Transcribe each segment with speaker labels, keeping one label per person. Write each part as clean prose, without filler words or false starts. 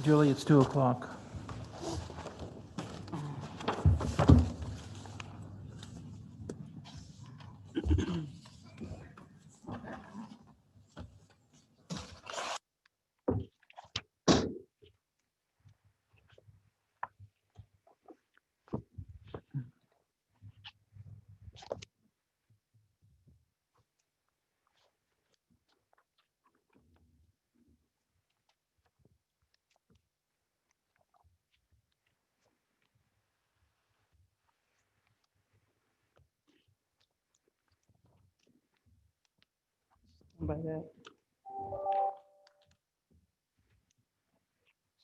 Speaker 1: Julie, it's 2 o'clock.
Speaker 2: By that.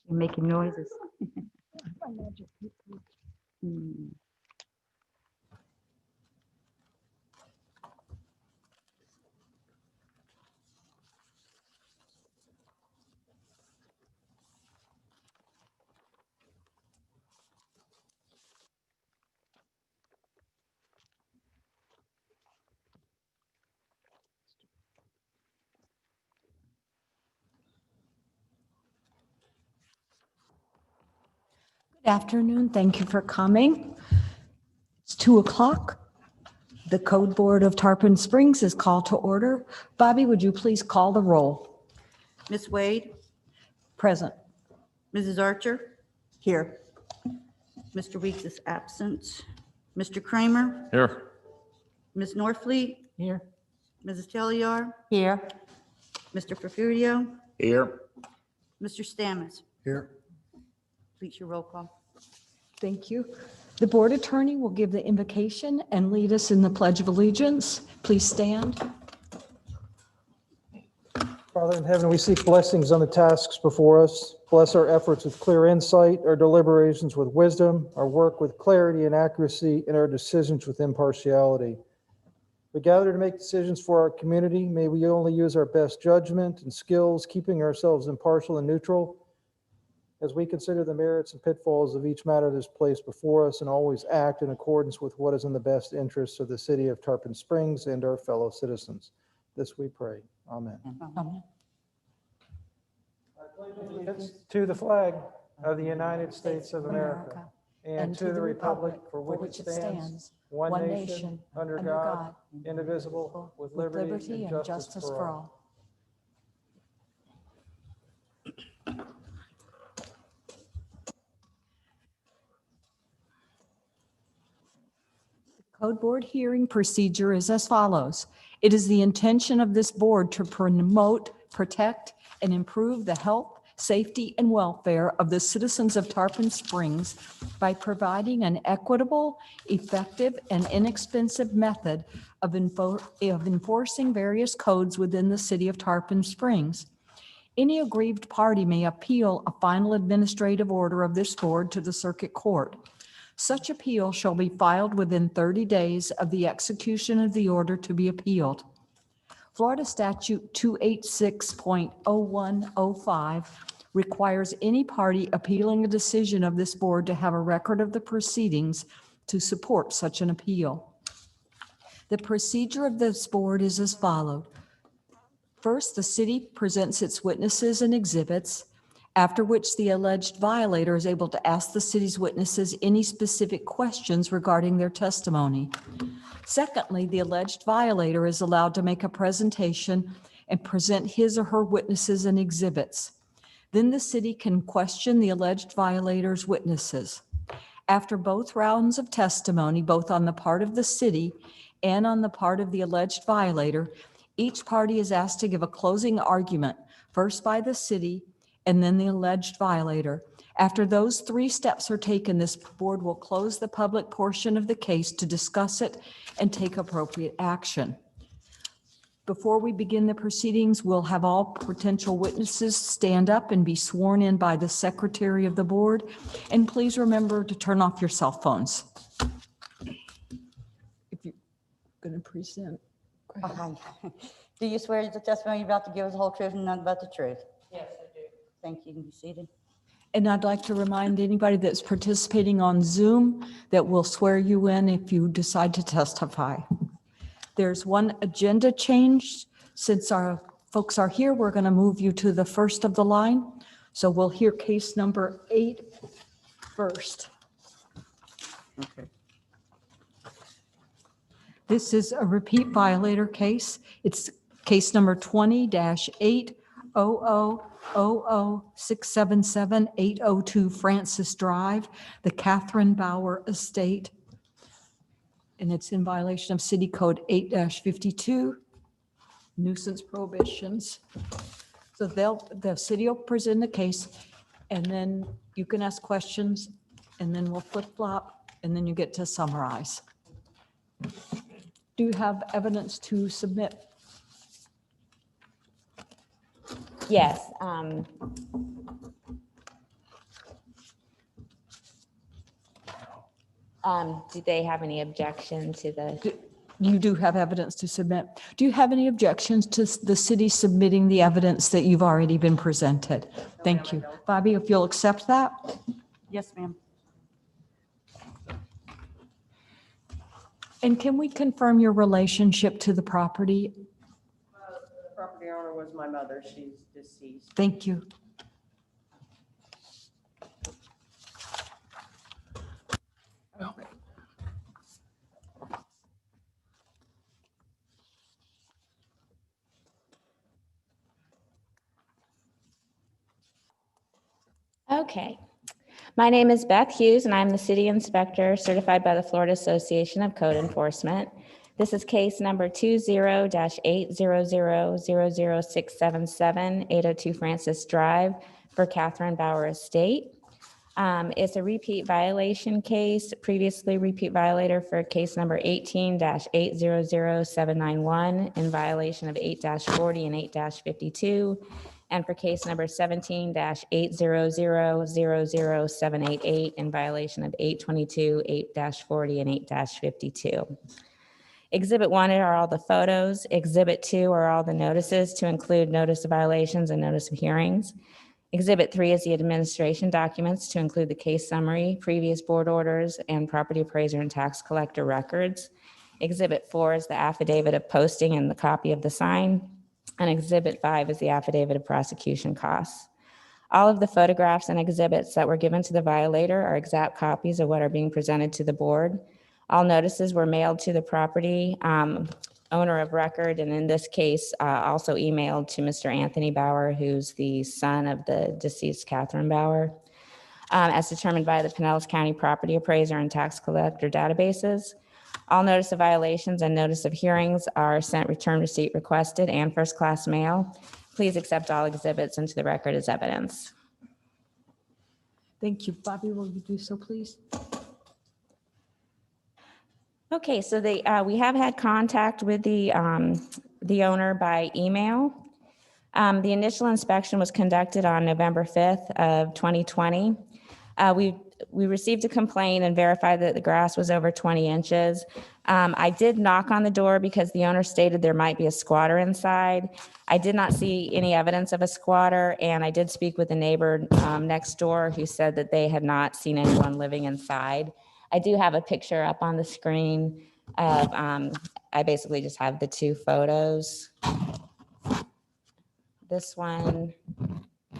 Speaker 2: You're making noises. Mm.
Speaker 3: Good afternoon. Thank you for coming. It's 2 o'clock. The Code Board of Tarpon Springs is called to order. Bobby, would you please call the roll?
Speaker 4: Ms. Wade,
Speaker 3: Present.
Speaker 4: Mrs. Archer,
Speaker 3: Here.
Speaker 4: Mr. Weeks is absent. Mr. Kramer,
Speaker 1: Here.
Speaker 4: Ms. Norfleet,
Speaker 3: Here.
Speaker 4: Mrs. Telliar,
Speaker 3: Here.
Speaker 4: Mr. Perfurio,
Speaker 1: Here.
Speaker 4: Mr. Stamets.
Speaker 1: Here.
Speaker 4: Please, your roll call.
Speaker 3: Thank you. The Board Attorney will give the invocation and lead us in the Pledge of Allegiance. Please stand.
Speaker 5: Father in heaven, we seek blessings on the tasks before us. Bless our efforts with clear insight, our deliberations with wisdom, our work with clarity and accuracy, and our decisions with impartiality. We gather to make decisions for our community. May we only use our best judgment and skills, keeping ourselves impartial and neutral as we consider the merits and pitfalls of each matter that is placed before us, and always act in accordance with what is in the best interests of the city of Tarpon Springs and our fellow citizens. This we pray. Amen.
Speaker 3: Amen.
Speaker 5: Allegiance to the flag of the United States of America and to the republic for which it stands, one nation, under God, indivisible, with liberty and justice for all.
Speaker 3: Code Board hearing procedure is as follows. It is the intention of this board to promote, protect, and improve the health, safety, and welfare of the citizens of Tarpon Springs by providing an equitable, effective, and inexpensive method of enforcing various codes within the city of Tarpon Springs. Any aggrieved party may appeal a final administrative order of this board to the circuit court. Such appeal shall be filed within 30 days of the execution of the order to be appealed. Florida Statute 286.0105 requires any party appealing a decision of this board to have a record of the proceedings to support such an appeal. The procedure of this board is as follows. First, the city presents its witnesses and exhibits, after which the alleged violator is able to ask the city's witnesses any specific questions regarding their testimony. Secondly, the alleged violator is allowed to make a presentation and present his or her witnesses and exhibits. Then the city can question the alleged violator's witnesses. After both rounds of testimony, both on the part of the city and on the part of the alleged violator, each party is asked to give a closing argument, first by the city and then the alleged violator. After those three steps are taken, this board will close the public portion of the case to discuss it and take appropriate action. Before we begin the proceedings, we'll have all potential witnesses stand up and be sworn in by the secretary of the board. And please remember to turn off your cell phones. If you're going to present.
Speaker 4: Hi. Do you swear that the testimony you're about to give is the whole truth and nothing but the truth?
Speaker 2: Yes, I do.
Speaker 4: Thank you. You can be seated.
Speaker 3: And I'd like to remind anybody that's participating on Zoom that we'll swear you in if you decide to testify. There's one agenda change since our folks are here, we're going to move you to the first of the line. So we'll hear case number 8 first.
Speaker 2: Okay.
Speaker 3: This is a repeat violator case. It's case number 20-8000677-802 Francis Drive, the Catherine Bauer Estate. And it's in violation of City Code 8-52, nuisance prohibitions. So the city will present the case, and then you can ask questions, and then we'll flip-flop, and then you get to summarize. Do you have evidence to submit?
Speaker 6: Yes. Do they have any objection to the?
Speaker 3: You do have evidence to submit. Do you have any objections to the city submitting the evidence that you've already been presented? Thank you. Bobby, if you'll accept that?
Speaker 2: Yes, ma'am.
Speaker 3: And can we confirm your relationship to the property?
Speaker 7: The property owner was my mother. She's deceased.
Speaker 3: Thank you.
Speaker 6: Okay. My name is Beth Hughes, and I'm the city inspector certified by the Florida Association of Code Enforcement. This is case number 20-800000677-802 Francis Drive for Catherine Bauer Estate. It's a repeat violation case, previously repeat violator for case number 18-800791 in violation of 8-40 and 8-52. And for case number 17-80000788 in violation of 8-22, 8-40, and 8-52. Exhibit 1 are all the photos. Exhibit 2 are all the notices to include notice of violations and notice of hearings. Exhibit 3 is the administration documents to include the case summary, previous board orders, and property appraiser and tax collector records. Exhibit 4 is the affidavit of posting and the copy of the sign. And Exhibit 5 is the affidavit of prosecution costs. All of the photographs and exhibits that were given to the violator are exact copies of what are being presented to the board. All notices were mailed to the property owner of record, and in this case, also emailed to Mr. Anthony Bauer, who's the son of the deceased Catherine Bauer, as determined by the Pinellas County Property Appraiser and Tax Collector databases. All notice of violations and notice of hearings are sent return receipt requested and first-class mail. Please accept all exhibits into the record as evidence.
Speaker 3: Thank you. Bobby, will you do so, please?
Speaker 6: Okay, so we have had contact with the owner by email. The initial inspection was conducted on November 5th of 2020. We received a complaint and verified that the grass was over 20 inches. I did knock on the door because the owner stated there might be a squatter inside. I did not see any evidence of a squatter, and I did speak with a neighbor next door who said that they had not seen anyone living inside. I do have a picture up on the screen of, I basically just have the 2 photos. This one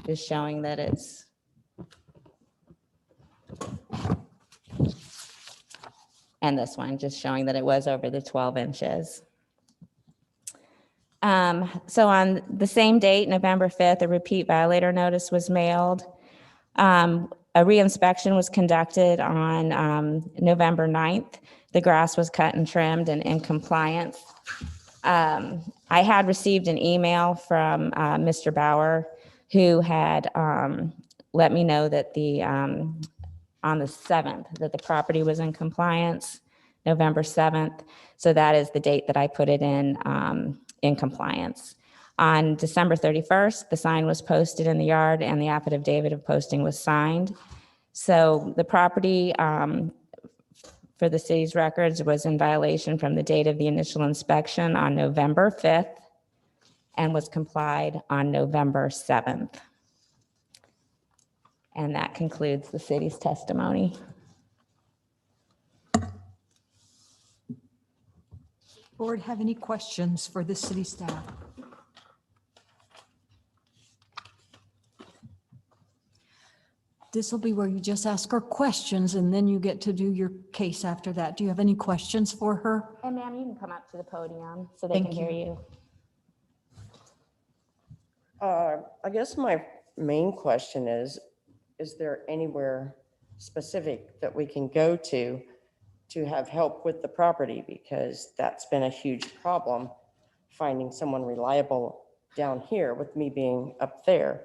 Speaker 6: is showing that it's and this one just showing that it was over the 12 inches. So on the same date, November 5th, a repeat violator notice was mailed. A reinspection was conducted on November 9th. The grass was cut and trimmed and in compliance. I had received an email from Mr. Bauer, who had let me know that on the 7th, that the property was in compliance, November 7th. So that is the date that I put it in compliance. On December 31st, the sign was posted in the yard and the affidavit of posting was signed. So the property for the city's records was in violation from the date of the initial inspection on November 5th and was complied on November 7th. And that concludes the city's testimony.
Speaker 3: Board have any questions for the city staff? This will be where you just ask her questions and then you get to do your case after that. Do you have any questions for her?
Speaker 6: And ma'am, you can come up to the podium so they
Speaker 3: Thank
Speaker 6: can hear you.
Speaker 7: I guess my main question is there anywhere specific that we can go to have help with the property? Because that's been a huge problem, finding someone reliable down here with me being up there.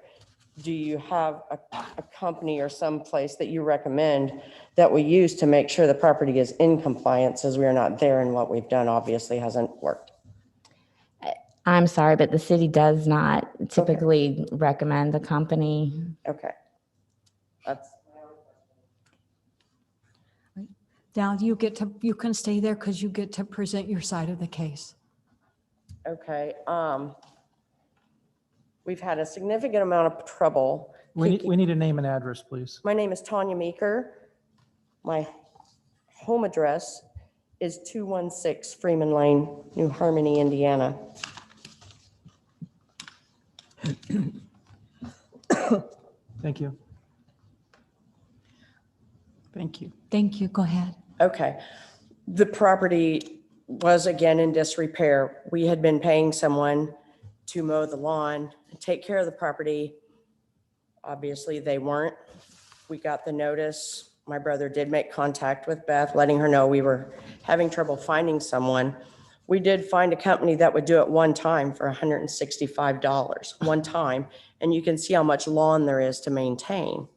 Speaker 7: Do you have a company or some place that you recommend that we use to make sure the property is in compliance, as we are not there and what we've done obviously hasn't worked?
Speaker 6: I'm sorry, but the city does not typically recommend the company.
Speaker 7: Okay. That's,
Speaker 3: Now you can stay there because you get to present your side of the case.
Speaker 7: okay. We've had a significant amount of trouble.
Speaker 1: We need a name and address, please.
Speaker 7: My name is Tanya Meeker. My home address is 216 Freeman Lane, New Harmony, Indiana.
Speaker 1: Thank you.
Speaker 2: Thank you.
Speaker 3: Thank you. Go ahead.
Speaker 7: Okay. The property was again in disrepair. We had been paying someone to mow the lawn and take care of the property. Obviously, they weren't. We got the notice. My brother did make contact with Beth, letting her know we were having trouble finding someone. We did find a company that would do it one time for $165, one time, and you can see how much lawn there is to maintain.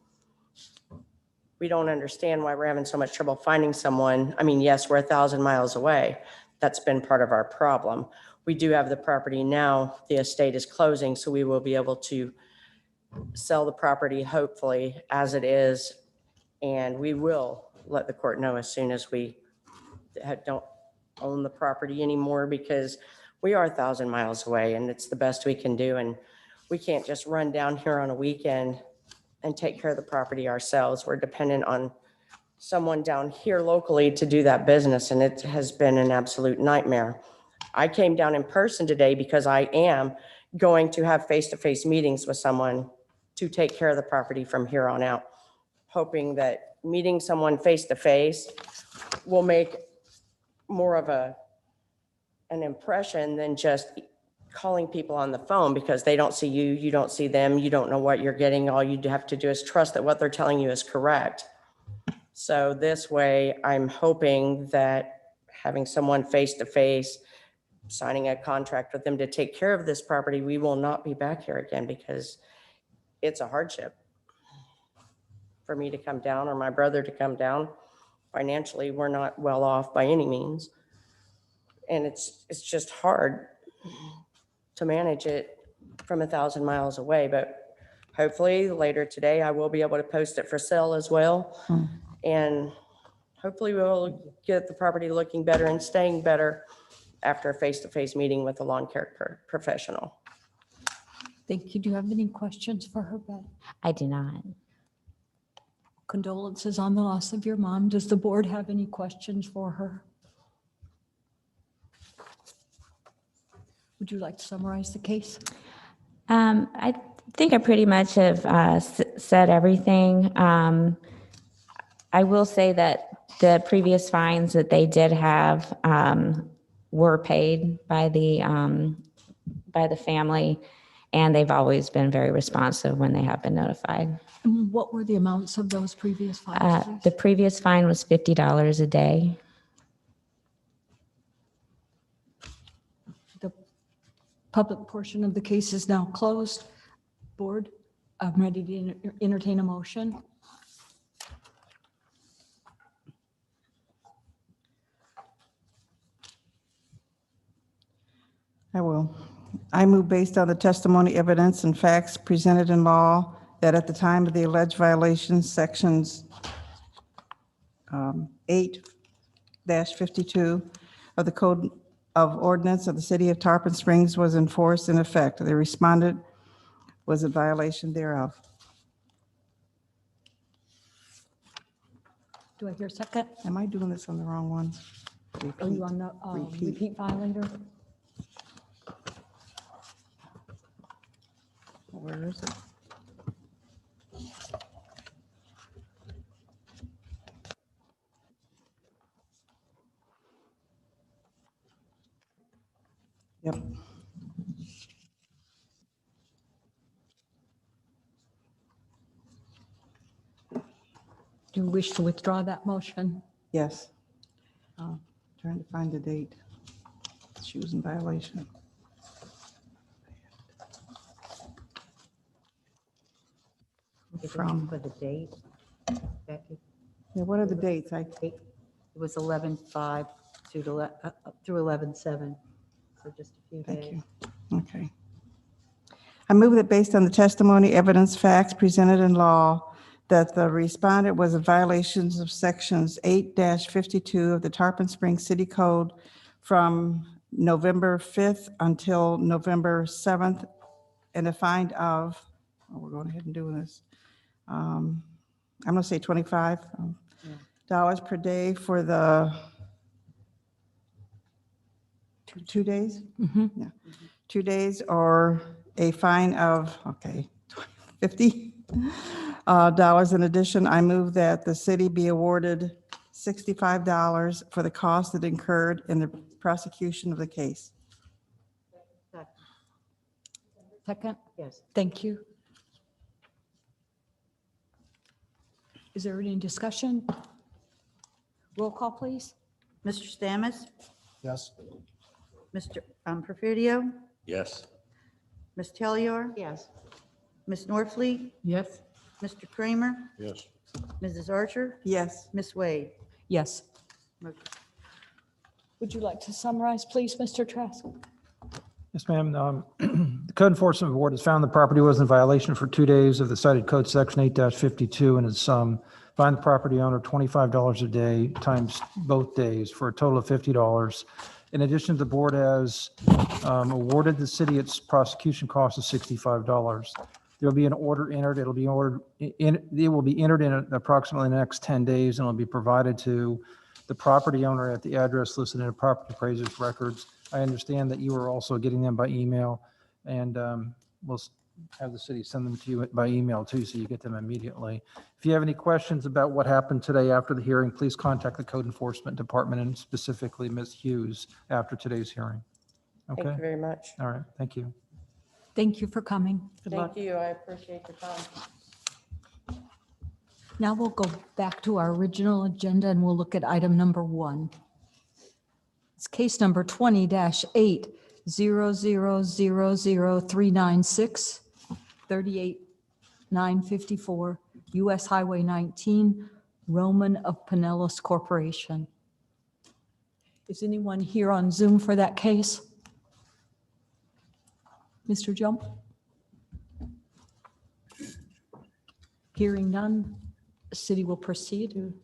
Speaker 7: We don't understand why we're having so much trouble finding someone. I mean, yes, we're 1,000 miles away. That's been part of our problem. We do have the property now. The estate is closing, so we will be able to sell the property hopefully as it is. And we will let the court know as soon as we don't own the property anymore, because we are 1,000 miles away and it's the best we can do. And we can't just run down here on a weekend and take care of the property ourselves. We're dependent on someone down here locally to do that business, and it has been an absolute nightmare. I came down in person today because I am going to have face-to-face meetings with someone to take care of the property from here on out, hoping that meeting someone face-to-face will make more of an impression than just calling people on the phone, because they don't see you, you don't see them, you don't know what you're getting. All you have to do is trust that what they're telling you is correct. So this way, I'm hoping that having someone face-to-face, signing a contract with them to take care of this property, we will not be back here again, because it's a hardship for me to come down or my brother to come down. Financially, we're not well off by any means. And it's just hard to manage it from 1,000 miles away, but hopefully later today, I will be able to post it for sale as well. And hopefully we'll get the property looking better and staying better after a face-to-face meeting with a lawn care professional.
Speaker 3: Thank you. Do you have any questions for her, Beth?
Speaker 6: I do not.
Speaker 3: Condolences on the loss of your mom. Does the board have any questions for her? Would you like to summarize the case?
Speaker 6: I think I pretty much have said everything. I will say that the previous fines that they did have were paid by the family, and they've always been very responsive when they have been notified.
Speaker 3: And what were the amounts of those previous fines, please?
Speaker 6: The previous fine was $50 a day.
Speaker 3: The public portion of the case is now closed. Board, I'm ready to entertain a motion.
Speaker 2: I will. I move, based on the testimony, evidence, and facts presented in law, that at the time of the alleged violations, sections 8-52 of the Code of Ordinance of the City of Tarpon Springs was enforced in effect. The respondent was in violation thereof.
Speaker 3: Do I hear a second?
Speaker 2: Am I doing this on the wrong one?
Speaker 3: Are you on the repeat violator?
Speaker 2: Where is it? Yep.
Speaker 3: Do you wish to withdraw that motion?
Speaker 2: Yes. Trying to find the date. She was in violation. From,
Speaker 8: For the date, Becky,
Speaker 2: yeah, what are the dates?
Speaker 8: it was 11/5 through 11/7, so just a few
Speaker 2: Thank
Speaker 8: days.
Speaker 2: you. Okay. I move that based on the testimony, evidence, facts presented in law, that the respondent was in violations of sections 8-52 of the Tarpon Springs City Code from November 5th until November 7th, and a fine of, oh, we're going ahead and doing this. I'm going to say $25 per day for the 2 days? Yeah. 2 days, or a fine of, okay, $50. In addition, I move that the city be awarded $65 for the cost that incurred in the prosecution of the case.
Speaker 3: Second?
Speaker 8: Yes.
Speaker 3: Thank you. Is there any discussion? Roll call, please.
Speaker 4: Mr. Stamets,
Speaker 5: Yes.
Speaker 4: Mr. Perfidio,
Speaker 9: Yes.
Speaker 4: Ms. Tellior,
Speaker 8: Yes.
Speaker 4: Ms. Norfleet,
Speaker 8: Yes.
Speaker 4: Mr. Kramer,
Speaker 9: Yes.
Speaker 4: Mrs. Archer,
Speaker 2: Yes.
Speaker 4: Ms. Wade.
Speaker 3: Yes.
Speaker 4: Motion.
Speaker 3: Would you like to summarize, please, Mr. Trask?
Speaker 1: Yes, ma'am. The Code Enforcement Board has found the property was in violation for 2 days of the cited code section 8-52 and has fined the property owner $25 a day times both days for a total of $50. In addition, the board has awarded the city its prosecution cost of $65. There will be an order entered. It will be entered in approximately the next 10 days, and will be provided to the property owner at the address listed in the property appraiser's records. I understand that you are also getting them by email, and we'll have the city send them to you by email too, so you get them immediately. If you have any questions about what happened today after the hearing, please contact the Code Enforcement Department, and specifically Ms. Hughes, after today's hearing.
Speaker 7: Thank
Speaker 1: Okay?
Speaker 7: you very much.
Speaker 1: All right, thank you.
Speaker 3: Thank you for coming.
Speaker 7: Thank you. I appreciate your time.
Speaker 3: Now we'll go back to our original agenda and we'll look at item number 1. It's case number 20-8000396, 38954 US Highway 19, Roman of Pinellas Corporation. Is anyone here on Zoom for that case? Mr. Jump? Hearing none, the city will proceed.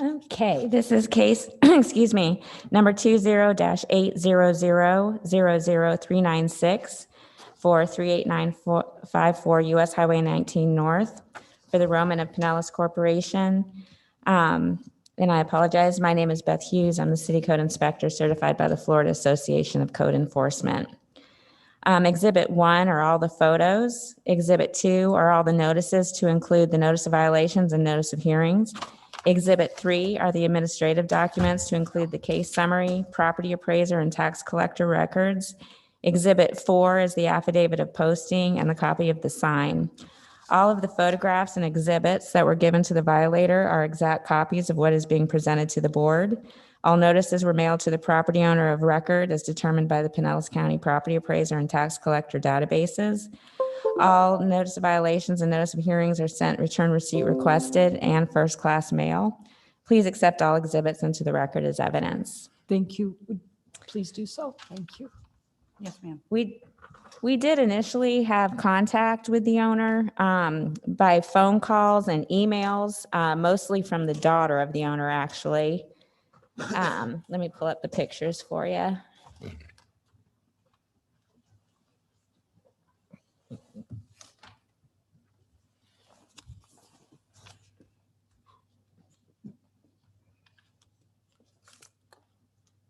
Speaker 6: Okay, this is case, excuse me, number 20-800000396 for 38954 US Highway 19 North for the Roman of Pinellas Corporation. And I apologize, my name is Beth Hughes. I'm the City Code Inspector certified by the Florida Association of Code Enforcement. Exhibit 1 are all the photos. Exhibit 2 are all the notices to include the notice of violations and notice of hearings. Exhibit 3 are the administrative documents to include the case summary, property appraiser, and tax collector records. Exhibit 4 is the affidavit of posting and the copy of the sign. All of the photographs and exhibits that were given to the violator are exact copies of what is being presented to the board. All notices were mailed to the property owner of record as determined by the Pinellas County Property Appraiser and Tax Collector databases. All notice of violations and notice of hearings are sent return receipt requested and first-class mail. Please accept all exhibits into the record as evidence.
Speaker 3: Thank you. Please do so. Thank you.
Speaker 4: Yes, ma'am.
Speaker 6: We did initially have contact with the owner by phone calls and emails, mostly from the daughter of the owner, actually. Let me pull up the pictures for you.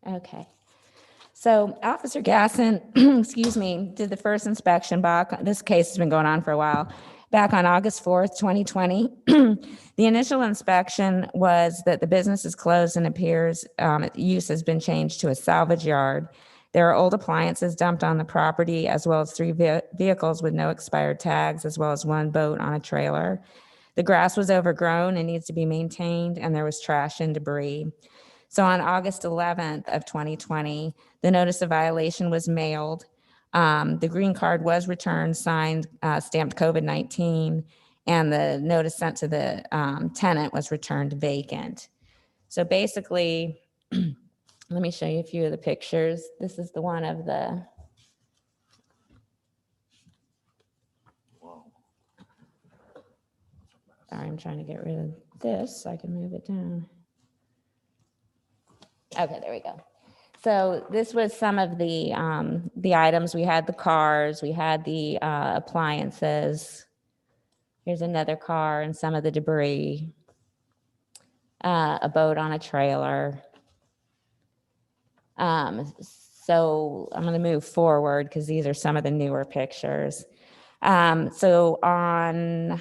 Speaker 6: Okay. So Officer Gasson, excuse me, did the first inspection. This case has been going on for a while. back on August 4th, 2020. The initial inspection was that the business is closed and appears use has been changed to a salvage yard. There are old appliances dumped on the property, as well as 3 vehicles with no expired tags, as well as 1 boat on a trailer. The grass was overgrown and needs to be maintained, and there was trash and debris. So on August 11th of 2020, the notice of violation was mailed. The green card was returned, signed, stamped COVID-19, and the notice sent to the tenant was returned vacant. So basically, let me show you a few of the pictures. This is the one of the. Sorry, I'm trying to get rid of this so I can move it down. Okay, there we go. So this was some of the items. We had the cars, we had the appliances. Here's another car and some of the debris. A boat on a trailer. So I'm going to move forward because these are some of the newer pictures. So on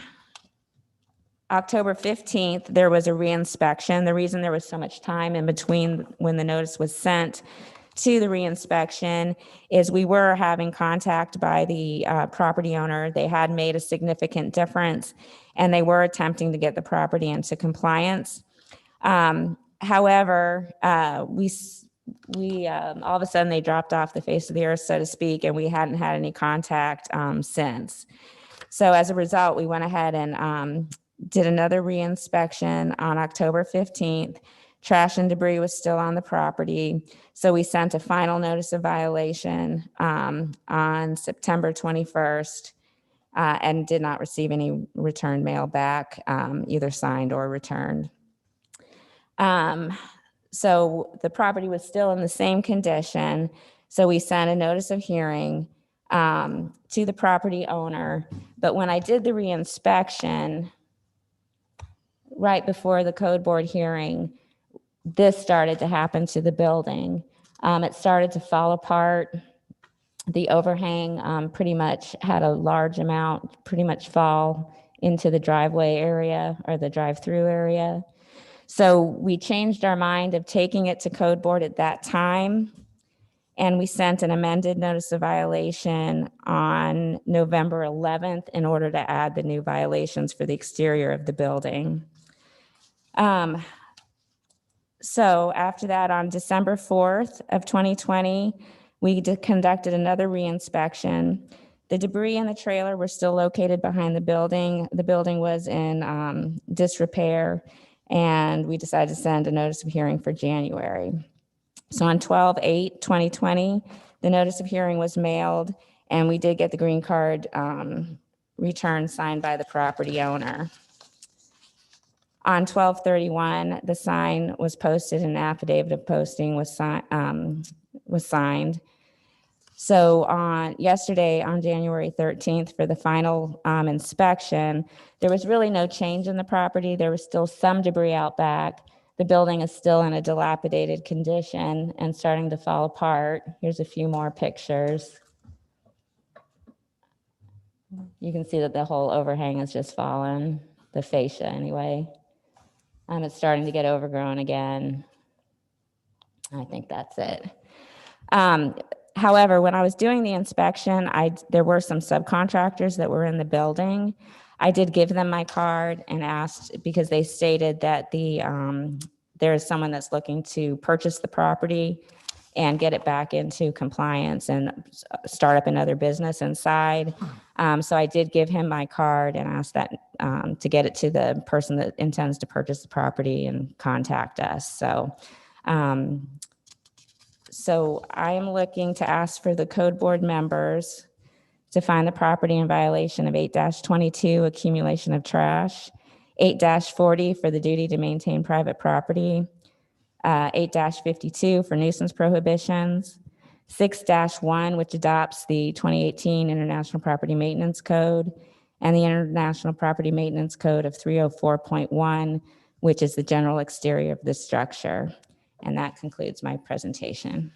Speaker 6: October 15th, there was a reinspection. The reason there was so much time in between when the notice was sent to the reinspection is we were having contact by the property owner. They had made a significant difference, and they were attempting to get the property into compliance. However, we all of a sudden they dropped off the face of the earth, so to speak, and we hadn't had any contact since. So as a result, we went ahead and did another reinspection on October 15th. Trash and debris was still on the property. So we sent a final notice of violation on September 21st and did not receive any return mail back, either signed or returned. So the property was still in the same condition. So we sent a notice of hearing to the property owner. But when I did the reinspection, right before the code board hearing, this started to happen to the building. It started to fall apart. The overhang pretty much had a large amount pretty much fall into the driveway area or the drive-through area. So we changed our mind of taking it to code board at that time, and we sent an amended notice of violation on November 11th in order to add the new violations for the exterior of the building. So after that, on December 4th of 2020, we conducted another reinspection. The debris in the trailer were still located behind the building. The building was in disrepair, and we decided to send a notice of hearing for January. So on 12/8/2020, the notice of hearing was mailed, and we did get the green card return signed by the property owner. On 12/31, the sign was posted and an affidavit of posting was signed. So on yesterday, on January 13th, for the final inspection, there was really no change in the property. There was still some debris out back. The building is still in a dilapidated condition and starting to fall apart. Here's a few more pictures. You can see that the whole overhang has just fallen, the fascia anyway. It's starting to get overgrown again. I think that's it. However, when I was doing the inspection, there were some subcontractors that were in the building. I did give them my card and asked, because they stated that there is someone that's looking to purchase the property and get it back into compliance and start up another business inside. So I did give him my card and asked that to get it to the person that intends to purchase the property and contact us. So I am looking to ask for the code board members to find the property in violation of 8-22, accumulation of trash, 8-40 for the duty to maintain private property, 8-52 for nuisance prohibitions, 6-1, which adopts the 2018 International Property Maintenance Code, and the International Property Maintenance Code of 304.1, which is the general exterior of the structure. And that concludes my presentation.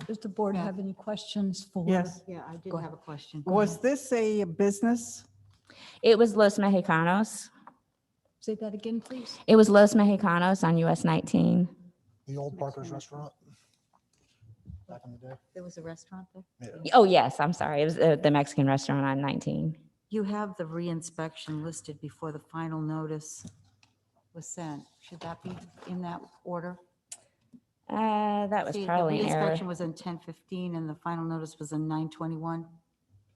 Speaker 3: Does the board have any questions for?
Speaker 2: Yes.
Speaker 8: Yeah, I did
Speaker 3: Go
Speaker 8: have a question.
Speaker 2: Was this a business?
Speaker 6: It was Los Mexicanos.
Speaker 3: Say that again, please.
Speaker 6: It was Los Mexicanos on US 19.
Speaker 9: The old Parker's Restaurant back in the day.
Speaker 8: There was a restaurant there?
Speaker 6: Oh, yes, I'm sorry. It was the Mexican restaurant on 19.
Speaker 8: You have the reinspection listed before the final notice was sent. Should that be in that order?
Speaker 6: That was
Speaker 8: See,
Speaker 6: probably an
Speaker 8: the
Speaker 6: error.
Speaker 8: reinspection was in 10:15 and the final notice was in 9:21.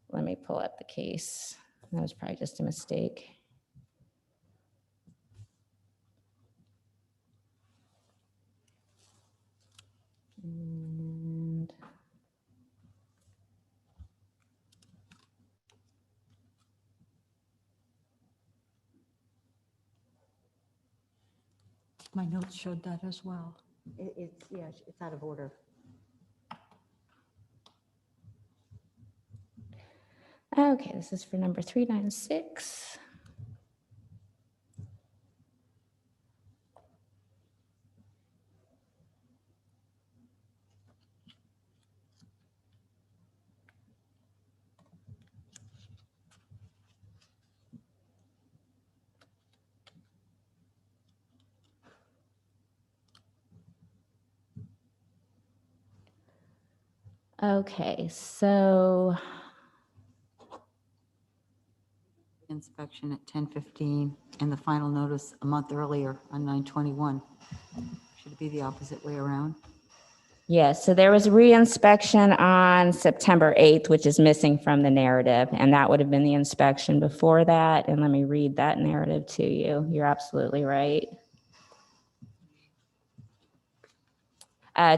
Speaker 6: Let me pull up the case. That was probably just a mistake. And
Speaker 3: My notes showed that as well.
Speaker 8: It's out of order.
Speaker 6: okay, this is for number 396. Okay, so
Speaker 8: Inspection at 10:15 and the final notice a month earlier on 9:21. Should it be the opposite way around?
Speaker 6: yes, so there was a reinspection on September 8th, which is missing from the narrative, and that would have been the inspection before that. And let me read that narrative to you. You're absolutely right.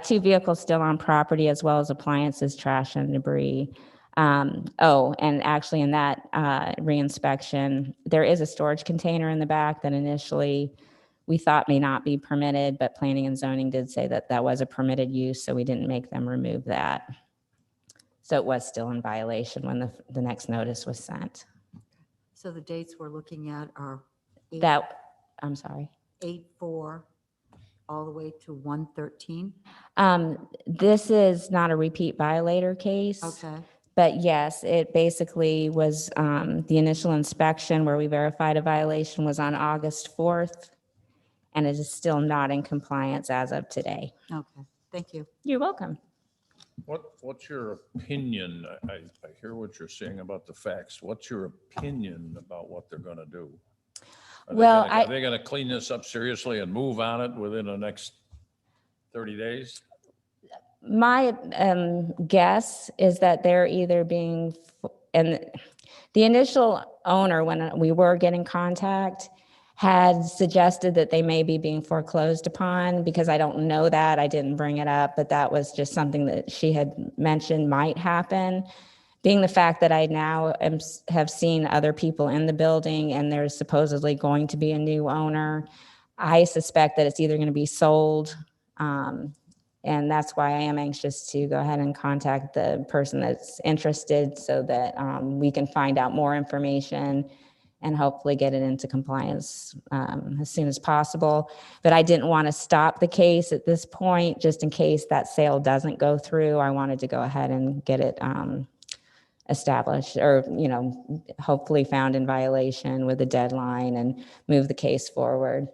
Speaker 6: 2 vehicles still on property, as well as appliances, trash, and debris. And actually in that reinspection, there is a storage container in the back that initially we thought may not be permitted, but planning and zoning did say that that was a permitted use, so we didn't make them remove that. So it was still in violation when the next notice was sent.
Speaker 8: So the dates we're looking at are
Speaker 6: I'm sorry.
Speaker 8: 8/4 all the way to 1/13?
Speaker 6: This is not a repeat violator case.
Speaker 8: Okay.
Speaker 6: But yes, it basically was, the initial inspection where we verified a violation was on August 4th, and it is still not in compliance as of today.
Speaker 8: Okay, thank you.
Speaker 6: You're welcome.
Speaker 10: What's your opinion? I hear what you're saying about the facts. What's your opinion about what they're gonna do?
Speaker 6: Well,
Speaker 10: Are they gonna clean this up seriously and move on it within the next 30 days?
Speaker 6: My guess is that they're either and the initial owner, when we were getting contact, had suggested that they may be being foreclosed upon. Because I don't know that, I didn't bring it up, but that was just something that she had mentioned might happen. Being the fact that I now have seen other people in the building and there's supposedly going to be a new owner, I suspect that it's either going to be sold. And that's why I am anxious to go ahead and contact the person that's interested so that we can find out more information and hopefully get it into compliance as soon as possible. But I didn't want to stop the case at this point, just in case that sale doesn't go through. I wanted to go ahead and get it established, or, hopefully found in violation with a deadline, and move the case forward.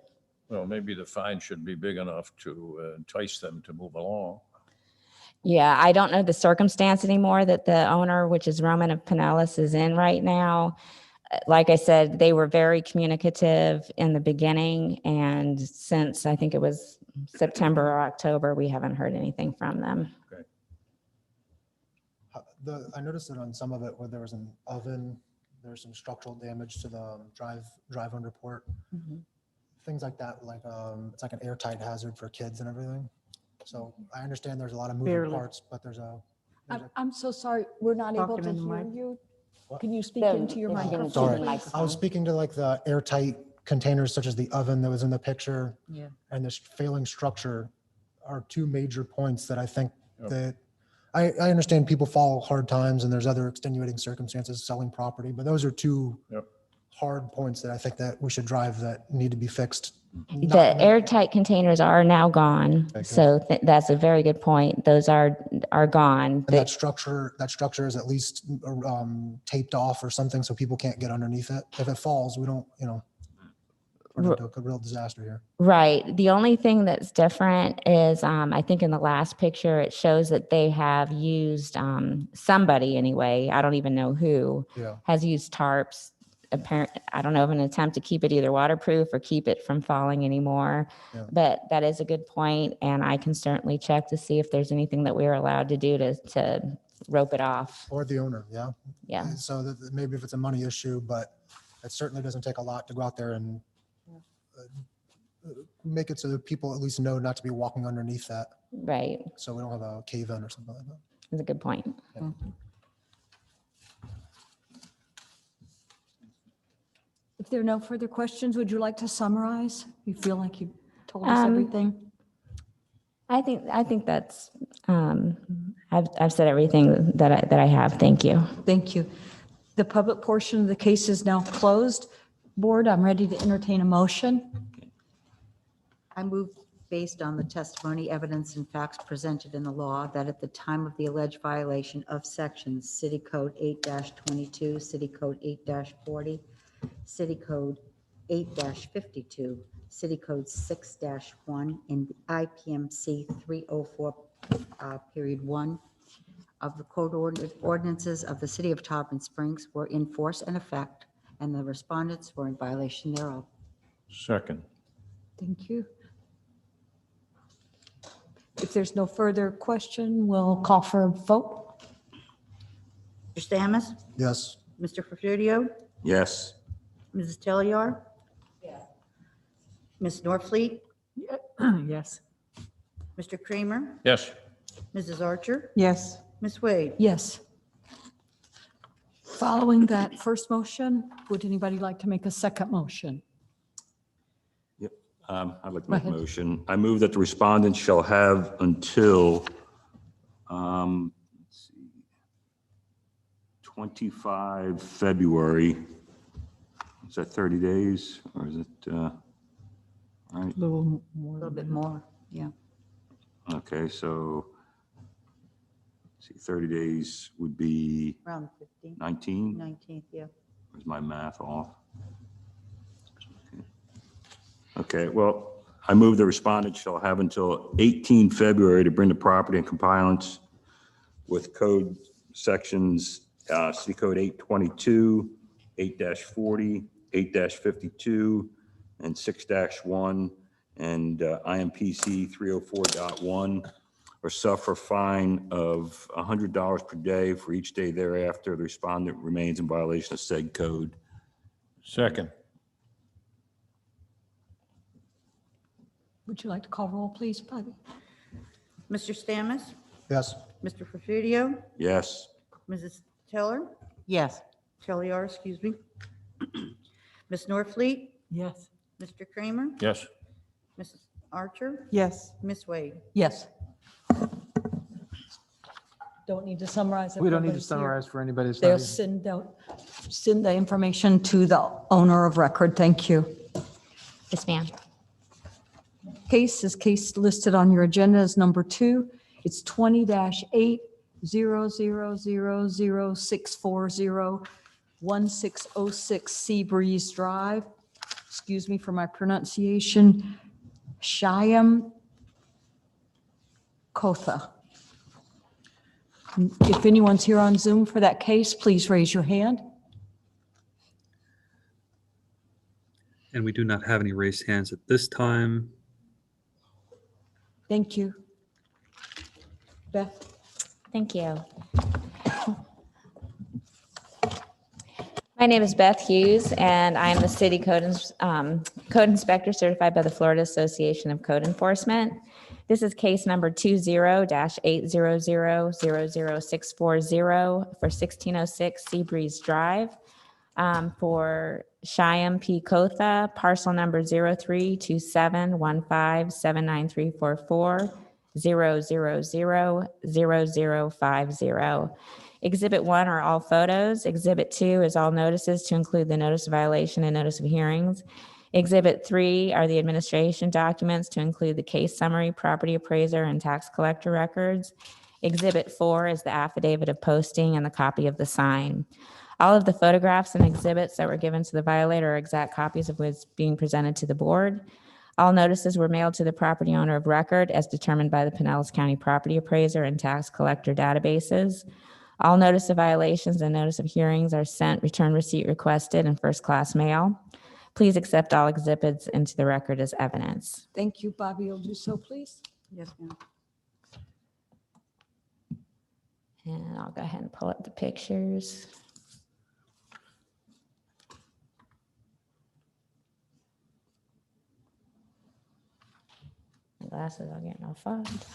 Speaker 10: Well, maybe the fine should be big enough to entice them to move along.
Speaker 6: Yeah, I don't know the circumstance anymore that the owner, which is Roman of Pinellas, is in right now. Like I said, they were very communicative in the beginning, and since I think it was September or October, we haven't heard anything from them.
Speaker 9: I noticed that on some of it where there was an oven, there's some structural damage to the drive-under port. Things like that, like it's like an airtight hazard for kids and everything. So I understand there's a lot of moving
Speaker 2: Barely.
Speaker 9: parts, but there's a
Speaker 3: I'm so sorry, we're not able
Speaker 2: Talking
Speaker 3: to
Speaker 2: in the
Speaker 3: hear
Speaker 2: mic.
Speaker 3: you.
Speaker 9: What?
Speaker 3: Can you speak into your microphone?
Speaker 9: Sorry.
Speaker 3: please?
Speaker 9: I was speaking to like the airtight containers such as the oven that was in the picture.
Speaker 8: Yeah.
Speaker 9: And this failing structure are two major points that I think
Speaker 10: Yep.
Speaker 9: that I understand people follow hard times and there's other extenuating circumstances selling property, but those are two
Speaker 10: Yep.
Speaker 9: hard points that I think that we should drive that need to be fixed
Speaker 6: The airtight containers are now gone.
Speaker 9: Okay,
Speaker 6: So that's a very good point. Those are gone.
Speaker 9: And that structure is at least taped off or something so people can't get underneath it. If it falls, we don't, run into a real disaster here.
Speaker 6: Right. The only thing that's different is, I think in the last picture, it shows that they have used, somebody anyway, I don't even know who,
Speaker 9: Yeah.
Speaker 6: has used tarps. I don't know, of an attempt to keep it either waterproof or keep it from falling anymore.
Speaker 9: Yeah.
Speaker 6: But that is a good point, and I can certainly check to see if there's anything that we are allowed to do to rope it off.
Speaker 9: Or the owner, yeah.
Speaker 6: Yeah.
Speaker 9: So that maybe if it's a money issue, but it certainly doesn't take a lot to go out there and make it so that people at least know not to be walking underneath that.
Speaker 6: Right.
Speaker 9: So we don't have a cave in or something like that.
Speaker 6: That's a good point.
Speaker 3: If there are no further questions, would you like to summarize? You feel like you told us
Speaker 6: Um,
Speaker 3: everything?
Speaker 6: I think that's, I've said everything that I have. Thank you.
Speaker 3: Thank you. The public portion of the case is now closed. Board, I'm ready to entertain a motion.
Speaker 8: I move based on the testimony, evidence, and facts presented in the law that at the time of the alleged violation of sections City Code 8-22, City Code 8-40, City Code 8-52, City Code 6-1, and IPMC 304, period 1 of the code ordinances of the City of Tarpon Springs were in force and effect, and the respondents were in violation thereof.
Speaker 10: Second.
Speaker 3: Thank you. If there's no further question, we'll call for a vote.
Speaker 4: Mr. Stamus?
Speaker 9: Yes.
Speaker 4: Mr. Ferfudio?
Speaker 10: Yes.
Speaker 4: Mrs. Telliar? Ms. Norfleet?
Speaker 3: Yes.
Speaker 4: Mr. Kramer?
Speaker 10: Yes.
Speaker 4: Mrs. Archer?
Speaker 2: Yes.
Speaker 4: Ms. Wade?
Speaker 3: Yes. Following that first motion, would anybody like to make a second motion?
Speaker 11: I'd like to
Speaker 3: Go
Speaker 11: make a
Speaker 3: ahead.
Speaker 11: motion. I move that the respondent shall have until, let's see, 25 February. Is that 30 days or is it, all right?
Speaker 3: A little
Speaker 8: A
Speaker 3: more.
Speaker 8: little bit more, yeah.
Speaker 11: Okay, so, let's see, 30 days would be
Speaker 8: Around 15th,
Speaker 11: 19?
Speaker 8: 19th, yeah.
Speaker 11: Is my math off? Okay, well, I move the respondent shall have until 18 February to bring the property in compliance with code sections, City Code 822, 8-40, 8-52, and 6-1, and IMPC 304.1, or suffer a fine of $100 per day for each day thereafter the respondent remains in violation of said code.
Speaker 10: Second.
Speaker 3: Would you like to call roll, please, Patty?
Speaker 4: Mr. Stamus?
Speaker 9: Yes.
Speaker 4: Mr. Ferfudio?
Speaker 11: Yes.
Speaker 4: Mrs. Teller?
Speaker 8: Yes.
Speaker 4: Telliar, excuse me. Ms. Norfleet?
Speaker 3: Yes.
Speaker 4: Mr. Kramer?
Speaker 10: Yes.
Speaker 4: Mrs. Archer?
Speaker 2: Yes.
Speaker 4: Ms. Wade?
Speaker 3: Yes. Don't need to summarize it.
Speaker 1: We don't need to
Speaker 3: Nobody's here.
Speaker 1: summarize for anybody that's not
Speaker 3: They'll
Speaker 1: here.
Speaker 3: send the information to the owner of record. Thank you.
Speaker 6: Yes, ma'am.
Speaker 3: Case is case listed on your agenda as number 2. It's 20-8000640-1606 Seabreeze Drive. Excuse me for my pronunciation. Shyam Kotha. If anyone's here on Zoom for that case, please raise your hand.
Speaker 12: And we do not have any raised hands at this time.
Speaker 3: Thank you. Beth?
Speaker 6: Thank you. My name is Beth Hughes, and I am the city code inspector certified by the Florida Association of Code Enforcement. This is case number 20-800-00640 for 1606 Seabreeze Drive for Shyam P. Kotha, parcel number 032715793440000050. Exhibit 1 are all photos. Exhibit 2 is all notices to include the notice of violation and notice of hearings. Exhibit 3 are the administration documents to include the case summary, property appraiser, and tax collector records. Exhibit 4 is the affidavit of posting and the copy of the sign. All of the photographs and exhibits that were given to the violator are exact copies of what's being presented to the board. All notices were mailed to the property owner of record as determined by the Pinellas County Property Appraiser and Tax Collector databases. All notice of violations and notice of hearings are sent, return receipt requested, in first-class mail. Please accept all exhibits into the record as evidence.
Speaker 3: Thank you, Bobby. You'll do so, please.
Speaker 2: Yes, ma'am.
Speaker 6: And I'll go ahead and pull up the pictures. My glasses are getting all fogged.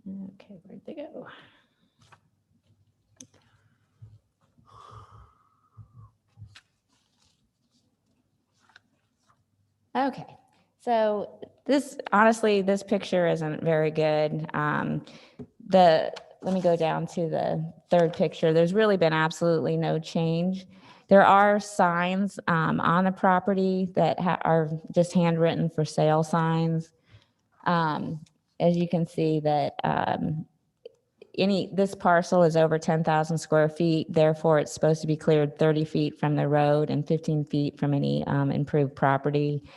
Speaker 6: Okay, where'd they go? Okay, so honestly, this picture isn't very good. Let me go down to the third picture. There's really been absolutely no change. There are signs on the property that are just handwritten for sale signs. As you can see that this parcel is over 10,000 square feet, therefore it's supposed to be cleared 30 feet from the road and 15 feet from any improved property.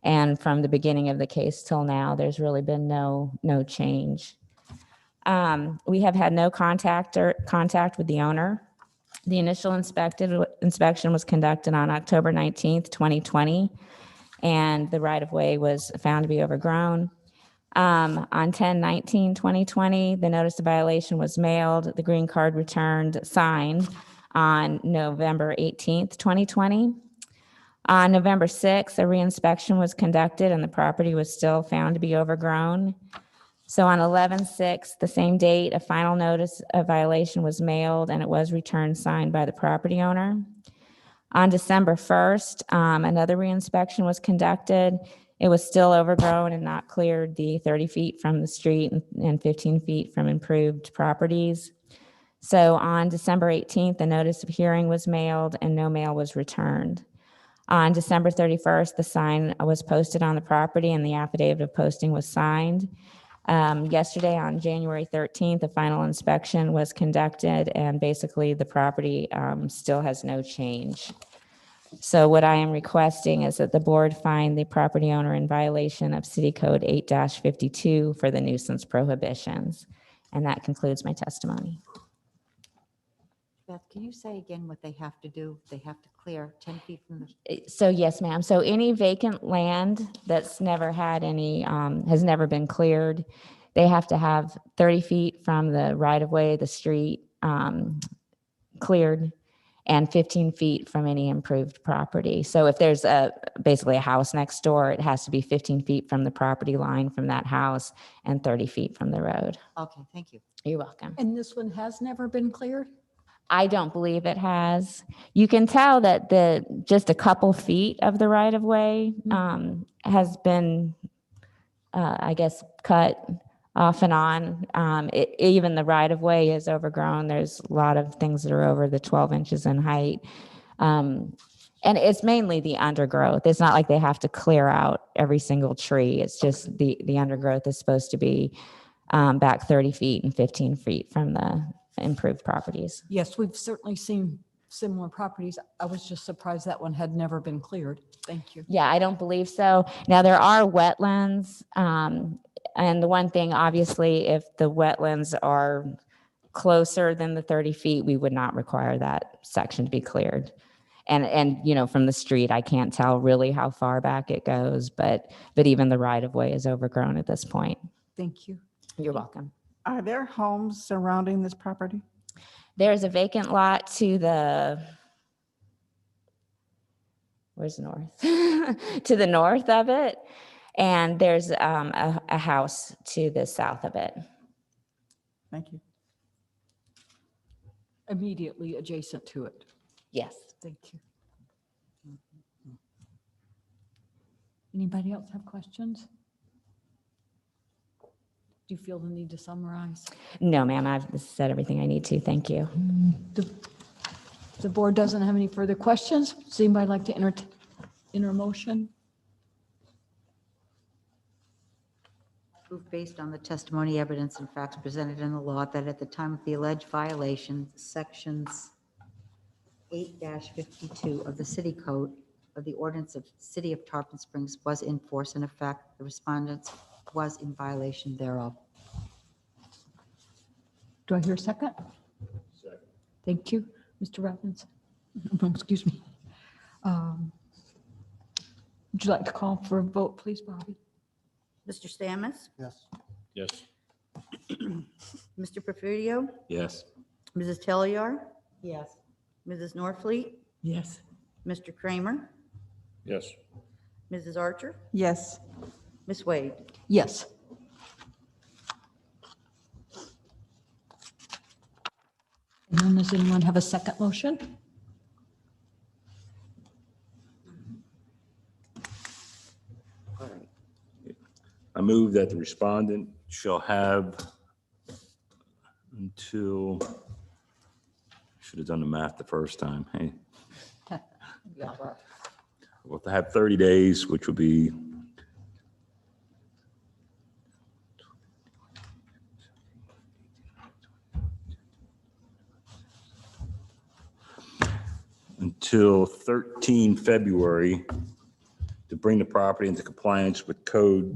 Speaker 6: And from the beginning of the case till now, there's really been no change. We have had no contact with the owner. The initial inspection was conducted on October 19th, 2020, and the right-of-way was found to be overgrown. On 10/19/2020, the notice of violation was mailed, the green card returned, signed on November 18th, 2020. On November 6th, a reinspection was conducted and the property was still found to be overgrown. So on 11/6, the same date, a final notice of violation was mailed and it was returned, signed by the property owner. On December 1st, another reinspection was conducted. It was still overgrown and not cleared the 30 feet from the street and 15 feet from improved properties. So on December 18th, the notice of hearing was mailed and no mail was returned. On December 31st, the sign was posted on the property and the affidavit of posting was signed. Yesterday, on January 13th, the final inspection was conducted and basically the property still has no change. So what I am requesting is that the board find the property owner in violation of City Code 8-52 for the nuisance prohibitions. And that concludes my testimony.
Speaker 8: Beth, can you say again what they have to do? They have to clear 10 feet from the,
Speaker 6: So yes, ma'am. So any vacant land that's never had any, has never been cleared, they have to have 30 feet from the right-of-way, the street, cleared, and 15 feet from any improved property. So if there's basically a house next door, it has to be 15 feet from the property line from that house and 30 feet from the road.
Speaker 8: okay, thank you.
Speaker 6: You're welcome.
Speaker 3: And this one has never been cleared?
Speaker 6: I don't believe it has. You can tell that just a couple feet of the right of way has been, I guess, cut off and on. Even the right of way is overgrown. There's a lot of things that are over the 12 inches in height. And it's mainly the undergrowth. It's not like they have to clear out every single tree. It's just the undergrowth is supposed to be back 30 feet and 15 feet from the improved properties.
Speaker 3: Yes, we've certainly seen similar properties. I was just surprised that one had never been cleared. Thank you.
Speaker 6: Yeah, I don't believe so. Now, there are wetlands. And the one thing, obviously, if the wetlands are closer than the 30 feet, we would not require that section to be cleared. And you know, from the street, I can't tell really how far back it goes, but even the right of way is overgrown at this point.
Speaker 3: Thank you.
Speaker 6: You're welcome.
Speaker 2: Are there homes surrounding this property?
Speaker 6: There's a vacant lot to the, where's north? To the north of it. And there's a house to the south of it.
Speaker 2: Thank you.
Speaker 3: Immediately adjacent to it.
Speaker 6: Yes.
Speaker 3: Thank you. Anybody else have questions? Do you feel the need to summarize?
Speaker 6: No, ma'am, I've said everything I need to. Thank you.
Speaker 3: The board doesn't have any further questions. Does anybody like to enter a motion?
Speaker 8: Move based on the testimony, evidence, and facts presented in the law that at the time of the alleged violation, sections 8-52 of the city code of the ordinance of City of Tarpon Springs was in force and effect. The respondent was in violation thereof.
Speaker 3: Do I hear a second? Second. Thank you, Mr. Robbins. Excuse me. Would you like to call for a vote, please, Bobby?
Speaker 4: Mr. Stamets,
Speaker 9: Yes.
Speaker 10: Yes.
Speaker 4: Mr. Porfirio,
Speaker 11: Yes.
Speaker 4: Mrs. Telliar,
Speaker 8: Yes.
Speaker 4: Mrs. Norfleet,
Speaker 3: Yes.
Speaker 4: Mr. Kramer,
Speaker 10: Yes.
Speaker 4: Mrs. Archer,
Speaker 2: Yes.
Speaker 4: Ms. Wade.
Speaker 3: Yes. And then does anyone have a second motion?
Speaker 11: I move that the respondent shall have until, should have done the math the first time, hey? Well, to have 30 days, which would be until 13 February to bring the property into compliance with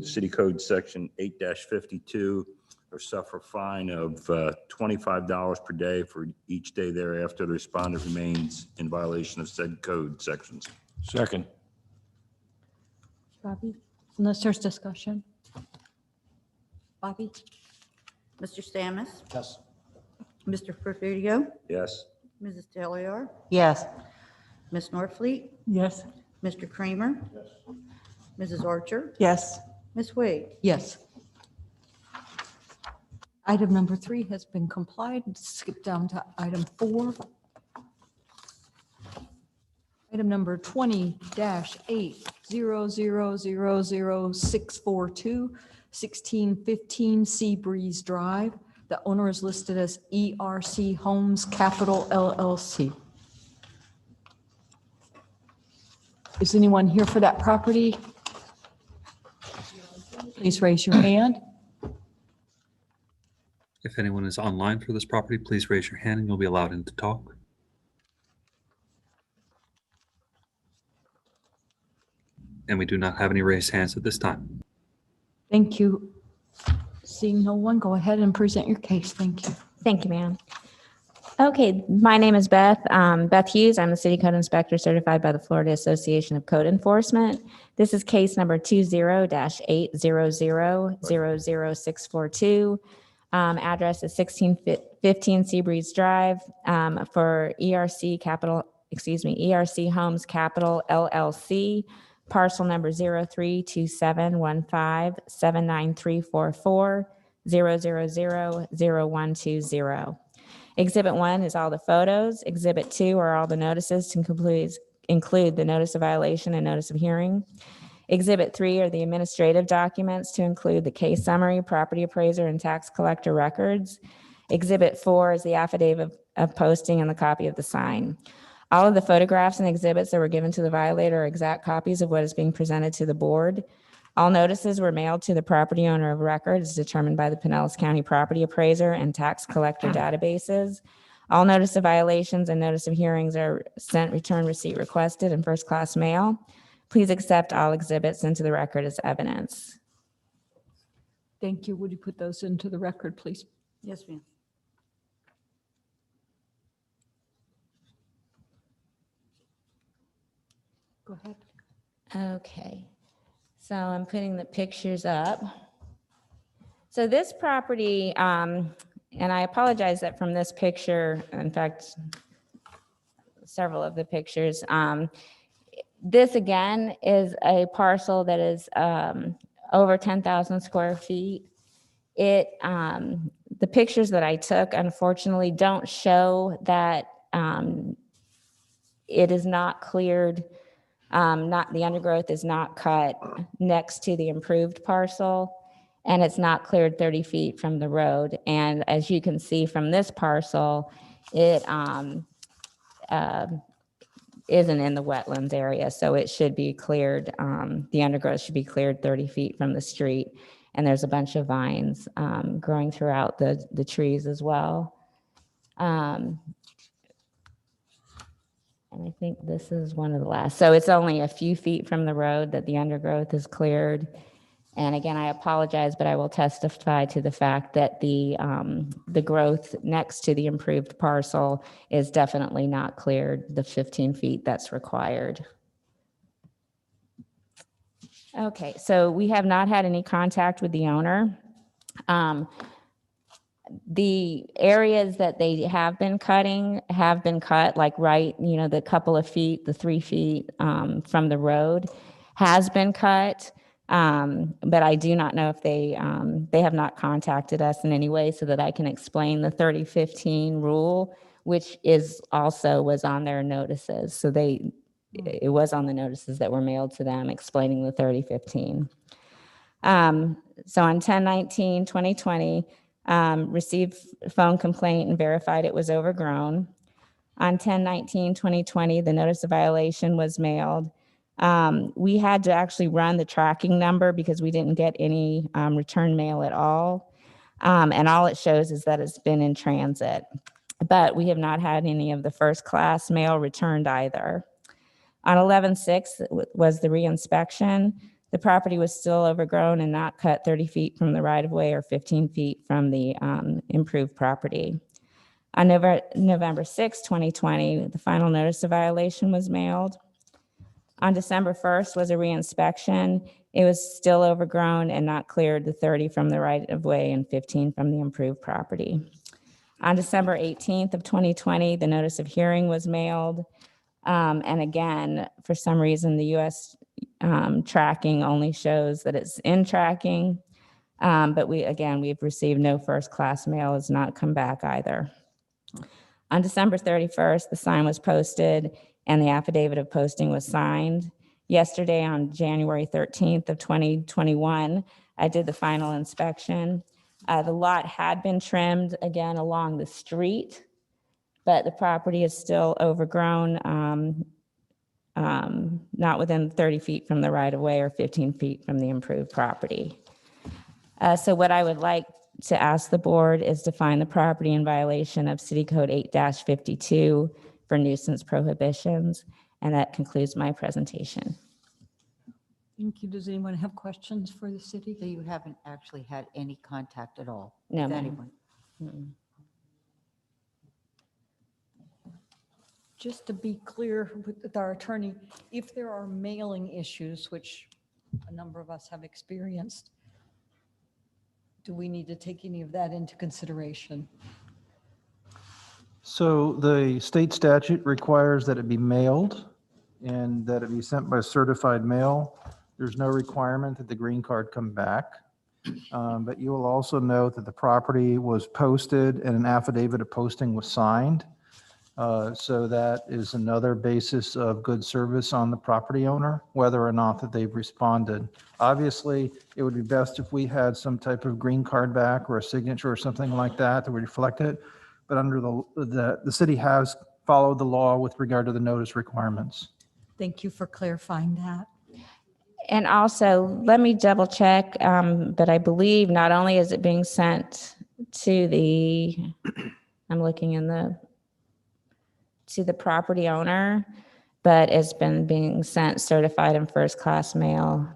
Speaker 11: City Code Section 8-52 or suffer a fine of $25 per day for each day thereafter the respondent remains in violation of said code sections.
Speaker 10: Second.
Speaker 3: Bobby, unless there's discussion. Bobby?
Speaker 4: Mr. Stamets,
Speaker 9: Yes.
Speaker 4: Mr. Porfirio,
Speaker 11: Yes.
Speaker 4: Mrs. Telliar,
Speaker 8: Yes.
Speaker 4: Ms. Norfleet,
Speaker 3: Yes.
Speaker 4: Mr. Kramer, Mrs. Archer,
Speaker 2: Yes.
Speaker 4: Ms. Wade.
Speaker 3: Yes. Item number 3 has been complied. Skip down to item 4. Item number 20-8000642, 1615 Sea Breeze Drive. The owner is listed as ERC Homes Capital LLC. Is anyone here for that property? Please raise your hand.
Speaker 12: If anyone is online for this property, please raise your hand and you'll be allowed in to talk. And we do not have any raised hands at this time.
Speaker 3: Thank you. Seeing no one, go ahead and present your case. Thank you.
Speaker 6: Thank you, ma'am. Okay, my name is Beth Hughes. I'm the City Code Inspector certified by the Florida Association of Code Enforcement. This is case number 20-800000642. Address is 1615 Seabreeze Drive for ERC Homes Capital LLC, parcel number 032715793440000120. Exhibit 1 is all the photos. Exhibit 2 are all the notices to include the notice of violation and notice of hearing. Exhibit 3 are the administrative documents to include the case summary, property appraiser, and tax collector records. Exhibit 4 is the affidavit of posting and the copy of the sign. All of the photographs and exhibits that were given to the violator are exact copies of what is being presented to the board. All notices were mailed to the property owner of record as determined by the Pinellas County Property Appraiser and Tax Collector databases. All notice of violations and notice of hearings are sent, return receipt requested in first-class mail. Please accept all exhibits into the record as evidence.
Speaker 3: Thank you. Would you put those into the record, please?
Speaker 4: Yes, ma'am.
Speaker 3: Go ahead.
Speaker 6: Okay, so I'm putting the pictures up. So this property, and I apologize that from this picture, in fact, several of the pictures, this again is a parcel that is over 10,000 square feet. The pictures that I took unfortunately don't show that it is not cleared The undergrowth is not cut next to the improved parcel, and it's not cleared 30 feet from the road. And as you can see from this parcel, it isn't in the wetlands area, so it should be cleared. The undergrowth should be cleared 30 feet from the street, and there's a bunch of vines growing throughout the trees as well. And I think this is one of the last. So it's only a few feet from the road that the undergrowth is cleared. And again, I apologize, but I will testify to the fact that the growth next to the improved parcel is definitely not cleared, the 15 feet that's required. Okay, so we have not had any contact with the owner. The areas that they have been cutting have been cut, like the couple of feet, the 3 feet from the road has been cut. But I do not know if they have not contacted us in any way so that I can explain the 30-15 rule, which was on their notices. So it was on the notices that were mailed to them explaining the 30-15. So on 10/19/2020, received a phone complaint and verified it was overgrown. On 10/19/2020, the notice of violation was mailed. We had to actually run the tracking number because we didn't get any return mail at all. And all it shows is that it's been in transit. But we have not had any of the first class mail returned either. On 11/6 was the reinspection. The property was still overgrown and not cut 30 feet from the right-of-way or 15 feet from the improved property. On November 6, 2020, the final notice of violation was mailed. On December 1st was a reinspection. It was still overgrown and not cleared the 30 from the right-of-way and 15 from the improved property. On December 18th of 2020, the notice of hearing was mailed. And again, for some reason, the U.S. Tracking only shows that it's in tracking. But we've received no first-class mail, has not come back either. On December 31st, the sign was posted and the affidavit of posting was signed. Yesterday, on January 13th of 2021, I did the final inspection. The lot had been trimmed again along the street, but the property is still overgrown, not within 30 feet from the right-of-way or 15 feet from the improved property. So what I would like to ask the board is to find the property in violation of City Code 8-52 for nuisance prohibitions. And that concludes my presentation.
Speaker 3: Thank you. Does anyone have questions for the city?
Speaker 8: So you haven't actually had any contact at all
Speaker 6: No,
Speaker 8: with
Speaker 6: ma'am.
Speaker 8: anyone?
Speaker 6: Mm-mm.
Speaker 3: Just to be clear with our attorney, if there are mailing issues, which a number of us have experienced, do we need to take any of that into consideration?
Speaker 1: So the state statute requires that it be mailed and that it be sent by certified mail. There's no requirement that the green card come back. But you will also note that the property was posted and an affidavit of posting was signed. So that is another basis of good service on the property owner, whether or not that they've responded. Obviously, it would be best if we had some type of green card back or a signature or something like that would reflect it. But under the city has followed the law with regard to the notice requirements.
Speaker 3: Thank you for clarifying that.
Speaker 6: And also, let me double check, but I believe not only is it being sent to I'm looking to the property owner, but it's been being sent certified in first class mail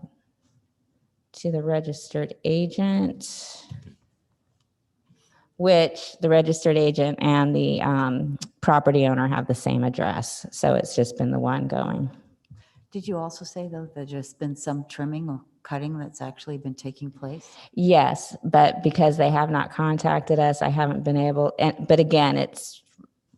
Speaker 6: to the registered agent, which the registered agent and the property owner have the same address. So it's just been the one going.
Speaker 8: Did you also say, though, that there's been some trimming or cutting that's actually been taking place?
Speaker 6: Yes, but because they have not contacted us, I haven't been able, but again, it's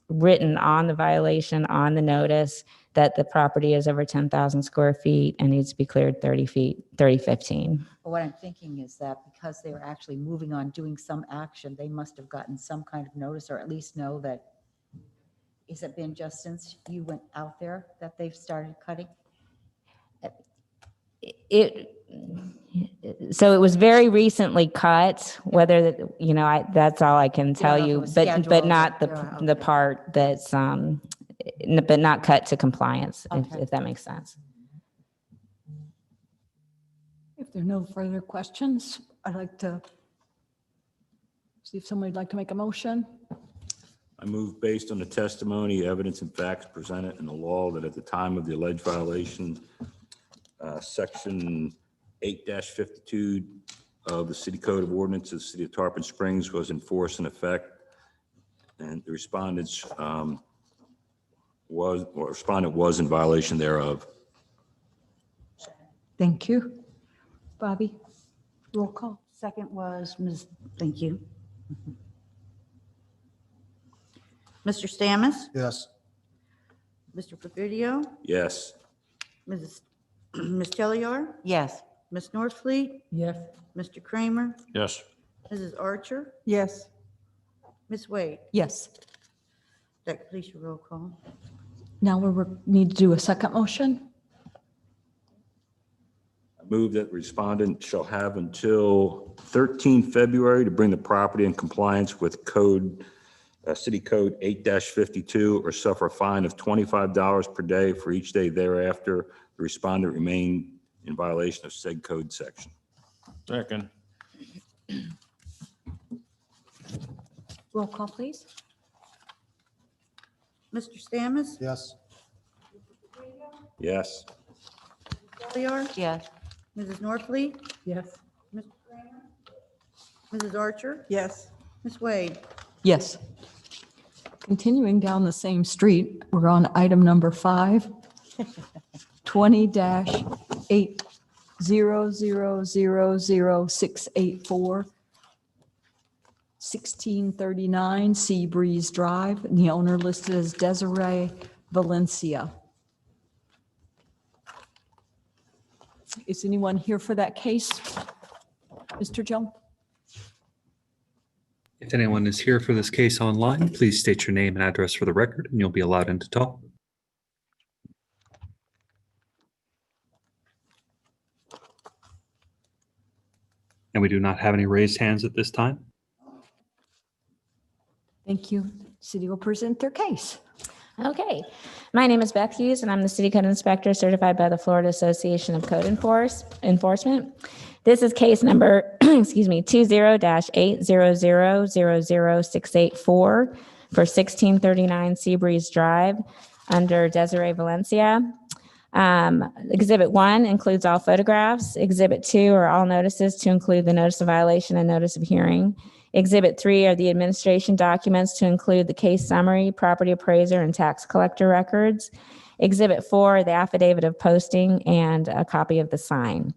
Speaker 6: written on the violation, on the notice, that the property is over 10,000 square feet and needs to be cleared 30 feet, 30-15.
Speaker 8: What I'm thinking is that because they were actually moving on, doing some action, they must have gotten some kind of notice, or at least know that, has it been just since you went out there that they've started cutting?
Speaker 6: So it was very recently cut, whether, that's all I can tell
Speaker 8: know if it
Speaker 6: you,
Speaker 8: was
Speaker 6: but
Speaker 8: scheduled
Speaker 6: not
Speaker 8: or-
Speaker 6: the
Speaker 8: okay.
Speaker 6: part that's, but not cut to compliance,
Speaker 8: Okay.
Speaker 6: if that makes sense.
Speaker 3: If there are no further questions, I'd like to see if somebody'd like to make a motion.
Speaker 11: I move based on the testimony, evidence, and facts presented in the law that at the time of the alleged violation, Section 8-52 of the City Code of Ordinances, of the City of Tarpon Springs was in force and effect, and the respondent was in violation thereof.
Speaker 3: Thank you. Bobby, roll call.
Speaker 8: Second was Ms., thank you. Mr. Stammes,
Speaker 9: Yes.
Speaker 8: Mr. Favidio,
Speaker 11: Yes.
Speaker 8: Ms. Telliar,
Speaker 3: Yes.
Speaker 8: Ms. Norfleet,
Speaker 3: Yes.
Speaker 8: Mr. Kramer,
Speaker 10: Yes.
Speaker 8: Mrs. Archer,
Speaker 2: Yes.
Speaker 8: Ms. Wade.
Speaker 3: Yes.
Speaker 8: That completes your roll call.
Speaker 3: Now we need to do a second motion.
Speaker 11: I move that respondent shall have until 13 February to bring the property in compliance with City Code 8-52 or suffer a fine of $25 per day for each day thereafter the respondent remain in violation of said code section.
Speaker 10: Second.
Speaker 3: Roll call, please.
Speaker 8: Mr. Stammes,
Speaker 9: Yes.
Speaker 11: Yes.
Speaker 8: Telliar,
Speaker 3: Yes.
Speaker 8: Mrs. Norfleet,
Speaker 3: Yes.
Speaker 8: Mr. Kramer, Mrs. Archer,
Speaker 2: Yes.
Speaker 8: Ms. Wade.
Speaker 3: Yes. Continuing down the same street, we're on item number 5, 20-8000684, 1639 Sea Breeze Drive, and the owner listed as Desiree Valencia. Is anyone here for that case? Mr. Jones?
Speaker 12: If anyone is here for this case online, please state your name and address for the record, and you'll be allowed in to talk. And we do not have any raised hands at this time.
Speaker 3: Thank you. City will present their case.
Speaker 6: Okay, my name is Beth Hughes, and I'm the City Code Inspector certified by the Florida Association of Code Enforcement. This is case number, 20-800000684 for 1639 Seabreeze Drive under Desiree Valencia. Exhibit 1 includes all photographs. Exhibit 2 are all notices to include the notice of violation and notice of hearing. Exhibit 3 are the administration documents to include the case summary, property appraiser, and tax collector records. Exhibit 4, the affidavit of posting, and a copy of the sign.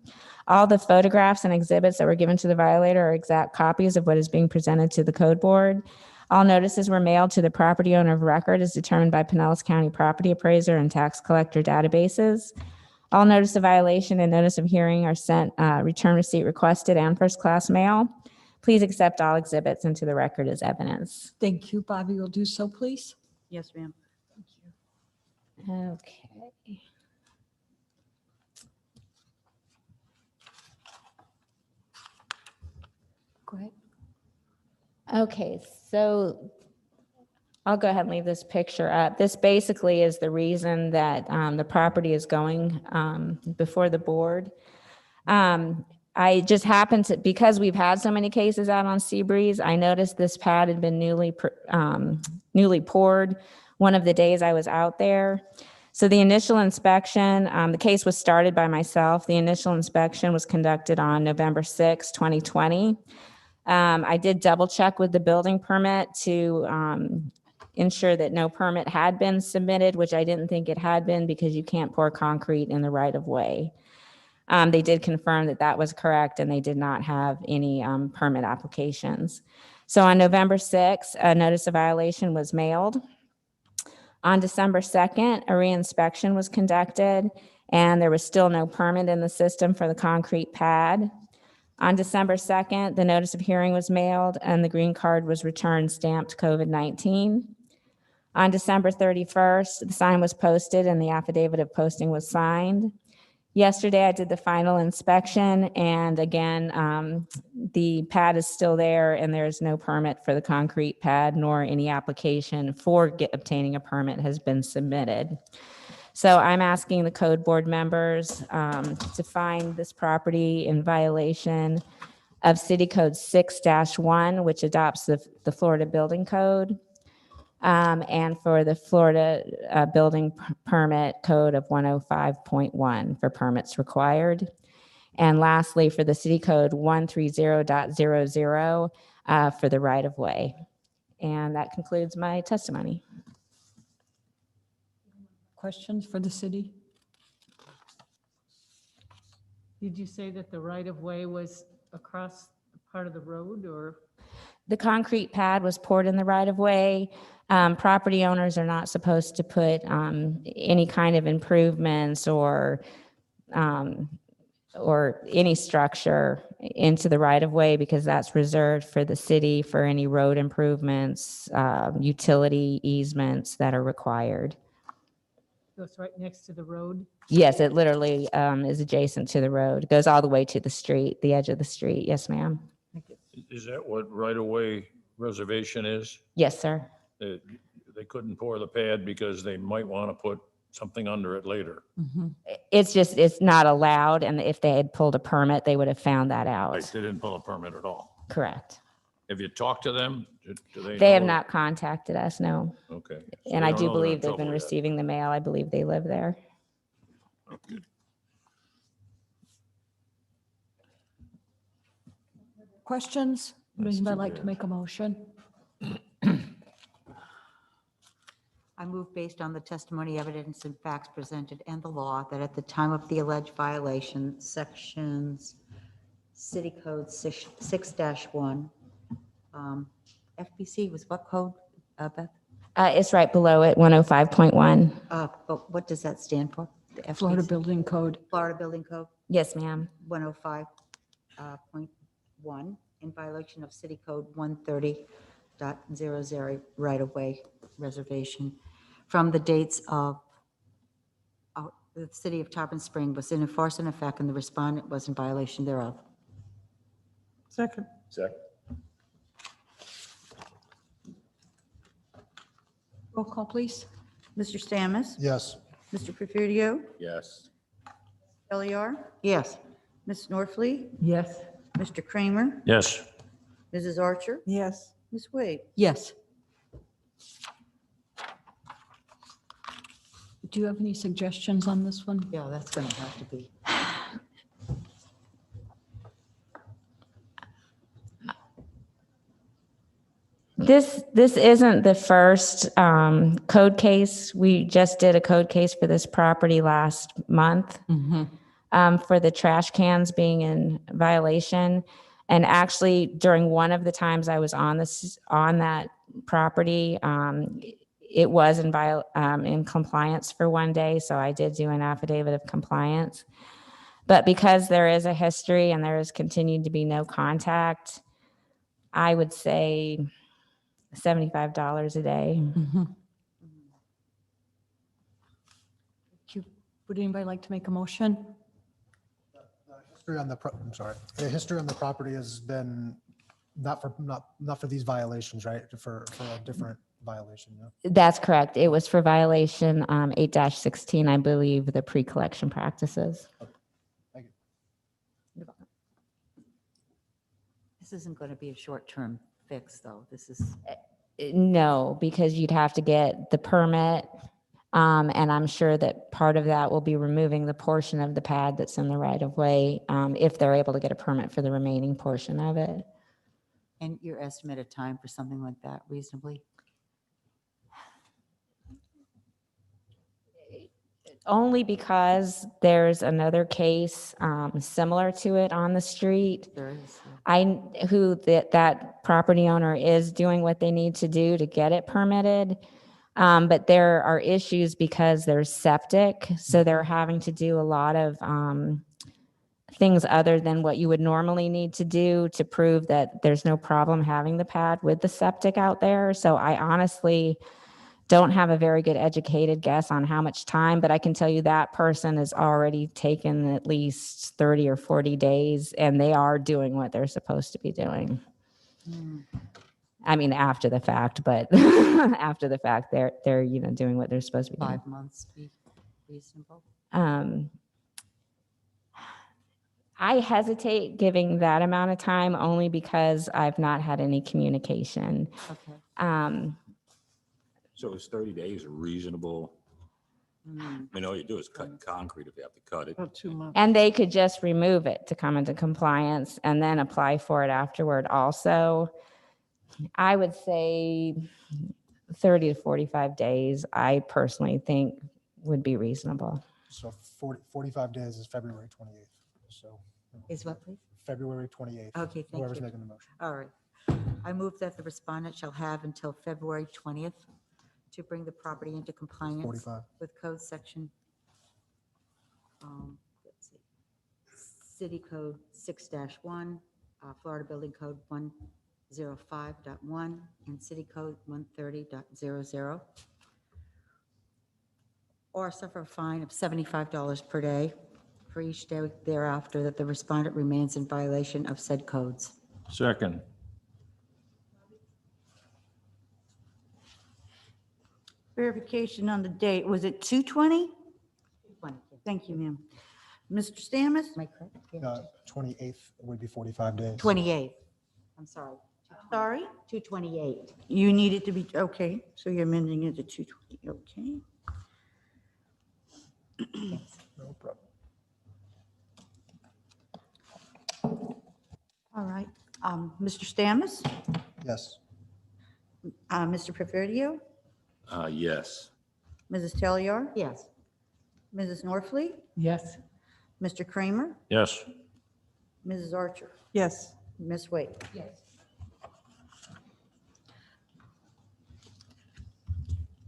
Speaker 6: All the photographs and exhibits that were given to the violator are exact copies of what is being presented to the code board. All notices were mailed to the property owner of record as determined by Pinellas County property appraiser and tax collector databases. All notice of violation and notice of hearing are sent, return receipt requested, and first-class mail. Please accept all exhibits into the record as evidence.
Speaker 3: Thank you. Bobby will do so, please.
Speaker 8: Yes, ma'am.
Speaker 6: Okay.
Speaker 3: Go ahead.
Speaker 6: Okay, so I'll go ahead and leave this picture up. This basically is the reason that the property is going before the board. I just happened to, because we've had so many cases out on Seabreeze, I noticed this pad had been newly poured one of the days I was out there. So the initial inspection, the case was started by myself. The initial inspection was conducted on November 6, 2020. I did double check with the building permit to ensure that no permit had been submitted, which I didn't think it had been because you can't pour concrete in the right of way. They did confirm that that was correct and they did not have any permit applications. So on November 6th, a notice of violation was mailed. On December 2nd, a reinspection was conducted and there was still no permit in the system for the concrete pad. On December 2nd, the notice of hearing was mailed and the green card was returned stamped COVID-19. On December 31st, the sign was posted and the affidavit of posting was signed. Yesterday, I did the final inspection, and again, the pad is still there, and there is no permit for the concrete pad, nor any application for obtaining a permit has been submitted. So I'm asking the code board members to find this property in violation of City Code 6-1, which adopts the Florida Building Code, and for the Florida Building Permit Code of 105.1 for permits required. And lastly, for the City Code 130.00 for the right-of-way. And that concludes my testimony.
Speaker 3: Questions for the city?
Speaker 13: Did you say that the right-of-way was across part of the road, or?
Speaker 6: The concrete pad was poured in the right-of-way. Property owners are not supposed to put any kind of improvements or any structure into the right-of-way because that's reserved for the city for any road improvements, utility easements that are required.
Speaker 13: So it's right next to the road?
Speaker 6: Yes, it literally is adjacent to the road. It goes all the way to the street, the edge of the street. Yes, ma'am.
Speaker 10: Is that what right-of-way reservation is?
Speaker 6: Yes, sir.
Speaker 10: They couldn't pour the pad because they might want to put something under it later.
Speaker 6: It's not allowed, and if they had pulled a permit, they would have found that out.
Speaker 10: Right, they didn't pull a permit at all.
Speaker 6: Correct.
Speaker 10: Have you talked to them? Do they
Speaker 6: They have
Speaker 10: know?
Speaker 6: not contacted us, no.
Speaker 10: Okay. So
Speaker 6: And
Speaker 10: they
Speaker 6: I
Speaker 10: don't
Speaker 6: do
Speaker 10: know they're in
Speaker 6: believe they've been
Speaker 10: trouble yet.
Speaker 6: receiving the mail. I believe they live there.
Speaker 10: Okay.
Speaker 3: Questions? Would anybody like to make a motion?
Speaker 8: I move based on the testimony, evidence, and facts presented and the law that at the time of the alleged violation, sections City Code 6-1, FBC was what code, Beth?
Speaker 6: It's right below it, 105.1.
Speaker 8: But what does that stand for? The
Speaker 3: Florida
Speaker 8: FBC?
Speaker 3: Building Code.
Speaker 8: Florida Building Code
Speaker 6: Yes, ma'am.
Speaker 8: 105.1 in violation of City Code 130.00 right-of-way reservation from the dates of the city of Tarpon Spring was in force and effect and the respondent was in violation thereof.
Speaker 2: Second.
Speaker 11: Second.
Speaker 3: Roll call, please.
Speaker 4: Mr. Stammes?
Speaker 9: Yes.
Speaker 4: Mr. Porfirio?
Speaker 11: Yes.
Speaker 4: Eliar?
Speaker 8: Yes.
Speaker 4: Ms. Norfleet?
Speaker 13: Yes.
Speaker 4: Mr. Kramer?
Speaker 10: Yes.
Speaker 4: Mrs. Archer?
Speaker 2: Yes.
Speaker 4: Ms. Wade?
Speaker 3: Yes. Do you have any suggestions on this one?
Speaker 8: Yeah, that's going to have to be.
Speaker 6: This isn't the first code case. We just did a code case for this property last month for the trash cans being in violation. And actually, during one of the times I was on that property, it was in compliance for one day. So I did do an affidavit of compliance. But because there is a history and there has continued to be no contact, I would say $75 a day.
Speaker 3: Would anybody like to make a motion?
Speaker 9: History on the, I'm sorry. The history on the property has been not for these violations, right? For a different violation, yeah?
Speaker 6: That's correct. It was for violation 8-16, I believe, the pre-collection practices.
Speaker 9: Thank you.
Speaker 8: This isn't going to be a short-term fix, though. This is.
Speaker 6: No, because you'd have to get the permit. And I'm sure that part of that will be removing the portion of the pad that's in the right of way, if they're able to get a permit for the remaining portion of it.
Speaker 8: And your estimated time for something like that reasonably?
Speaker 6: Only because there's another case similar to it on the street.
Speaker 8: There is.
Speaker 6: That property owner is doing what they need to do to get it permitted. But there are issues because there's septic. So they're having to do a lot of things other than what you would normally need to do to prove that there's no problem having the pad with the septic out there. So I honestly don't have a very good educated guess on how much time, but I can tell you that person has already taken at least 30 or 40 days, and they are doing what they're supposed to be doing. I mean, after the fact, but after the fact, they're doing what they're supposed to be doing.
Speaker 8: 5 months be reasonable?
Speaker 6: I hesitate giving that amount of time only because I've not had any communication.
Speaker 8: Okay.
Speaker 11: So is 30 days reasonable? I mean, all you do is cut concrete if you have to cut it.
Speaker 2: About 2 months.
Speaker 6: And they could just remove it to come into compliance and then apply for it afterward also. I would say 30 to 45 days, I personally think would be reasonable.
Speaker 9: So 45 days is February 28th. So
Speaker 8: Is what, please?
Speaker 9: February 28th.
Speaker 8: Okay, thank
Speaker 9: Whoever's
Speaker 8: you.
Speaker 9: making the motion.
Speaker 8: All right. I move that the respondent shall have until February 20th to bring the property into compliance
Speaker 9: 45.
Speaker 8: with code section, let's see, City Code 6-1, Florida Building Code 105.1, and City Code 130.00, or suffer a fine of $75 per day for each day thereafter that the respondent remains in violation of said codes.
Speaker 10: Second.
Speaker 4: Verification on the date, was it 2/20? Thank you, ma'am. Mr. Stammis?
Speaker 8: Am I correct? Yeah.
Speaker 9: 28th would be 45 days.
Speaker 8: 28th. I'm sorry.
Speaker 4: Sorry?
Speaker 8: 228.
Speaker 4: You need it to be, okay, so you're amending it to 2/20, okay.
Speaker 9: No problem.
Speaker 4: All right. Mr. Stammis?
Speaker 9: Yes.
Speaker 4: Mr. Perfidio?
Speaker 11: Yes.
Speaker 4: Mrs. Telliar?
Speaker 8: Yes.
Speaker 4: Mrs. Norfleet?
Speaker 13: Yes.
Speaker 4: Mr. Kramer?
Speaker 10: Yes.
Speaker 4: Mrs. Archer?
Speaker 2: Yes.
Speaker 4: Ms. Wade?
Speaker 8: Yes.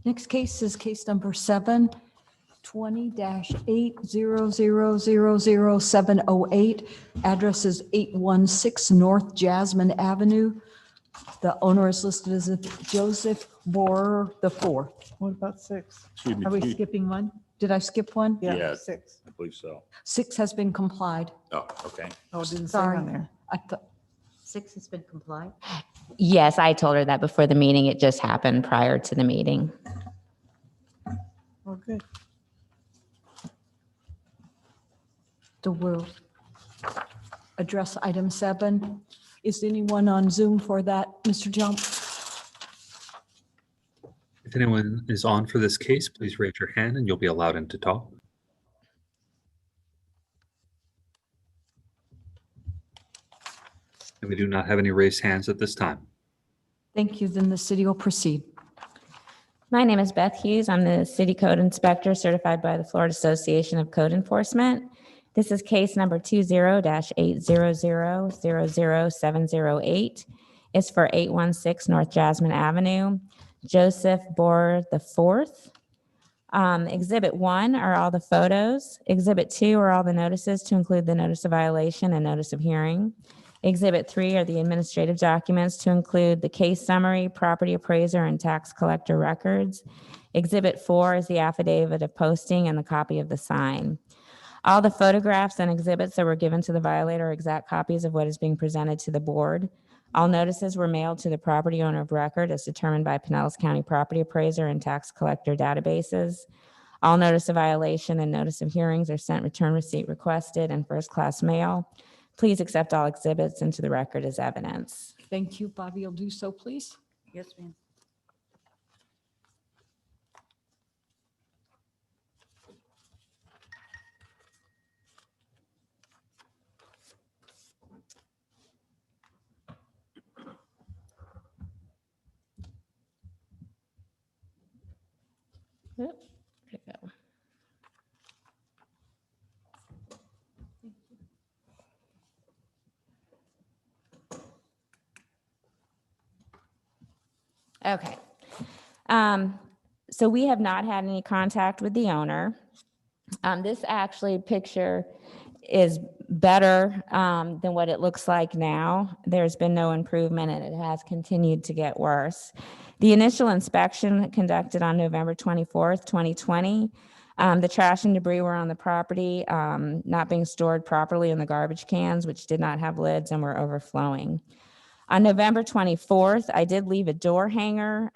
Speaker 3: Next case is case number 720-800000708. Address is 816 North Jasmine Avenue. The owner is listed as Joseph Borer IV.
Speaker 2: What about 6?
Speaker 11: Excuse me.
Speaker 13: Are we skipping one?
Speaker 3: Did I skip one?
Speaker 11: Yeah.
Speaker 2: 6.
Speaker 11: I believe so.
Speaker 3: 6 has been complied.
Speaker 11: Oh, okay.
Speaker 2: Oh, it didn't say
Speaker 3: Sorry.
Speaker 2: on there.
Speaker 3: I thought,
Speaker 8: 6 has been complied.
Speaker 6: Yes, I told her that before the meeting. It just happened prior to the meeting.
Speaker 2: Oh, good.
Speaker 3: we'll address item 7. Is anyone on Zoom for that, Mr. Jump?
Speaker 12: If anyone is on for this case, please raise your hand and you'll be allowed in to talk. And we do not have any raised hands at this time.
Speaker 3: Thank you. Then the city will proceed.
Speaker 6: My name is Beth Hughes. I'm the City Code Inspector certified by the Florida Association of Code Enforcement. This is case number 20-800-00708. It's for 816 North Jasmine Avenue. Joseph Borer IV. Exhibit 1 are all the photos. Exhibit 2 are all the notices to include the notice of violation and notice of hearing. Exhibit 3 are the administrative documents to include the case summary, property appraiser, and tax collector records. Exhibit 4 is the affidavit of posting and the copy of the sign. All the photographs and exhibits that were given to the violator are exact copies of what is being presented to the board. All notices were mailed to the property owner of record as determined by Pinellas County property appraiser and tax collector databases. All notice of violation and notice of hearings are sent return receipt requested and first-class mail. Please accept all exhibits into the record as evidence.
Speaker 3: Thank you. Bobby, you'll do so, please.
Speaker 4: Yes, ma'am.
Speaker 6: Yep, there you go. Okay. So we have not had any contact with the owner. This actually picture is better than what it looks like now. There's been no improvement and it has continued to get worse. The initial inspection conducted on November 24th, 2020, the trash and debris were on the property, not being stored properly in the garbage cans, which did not have lids and were overflowing. On November 24th, I did leave a door hanger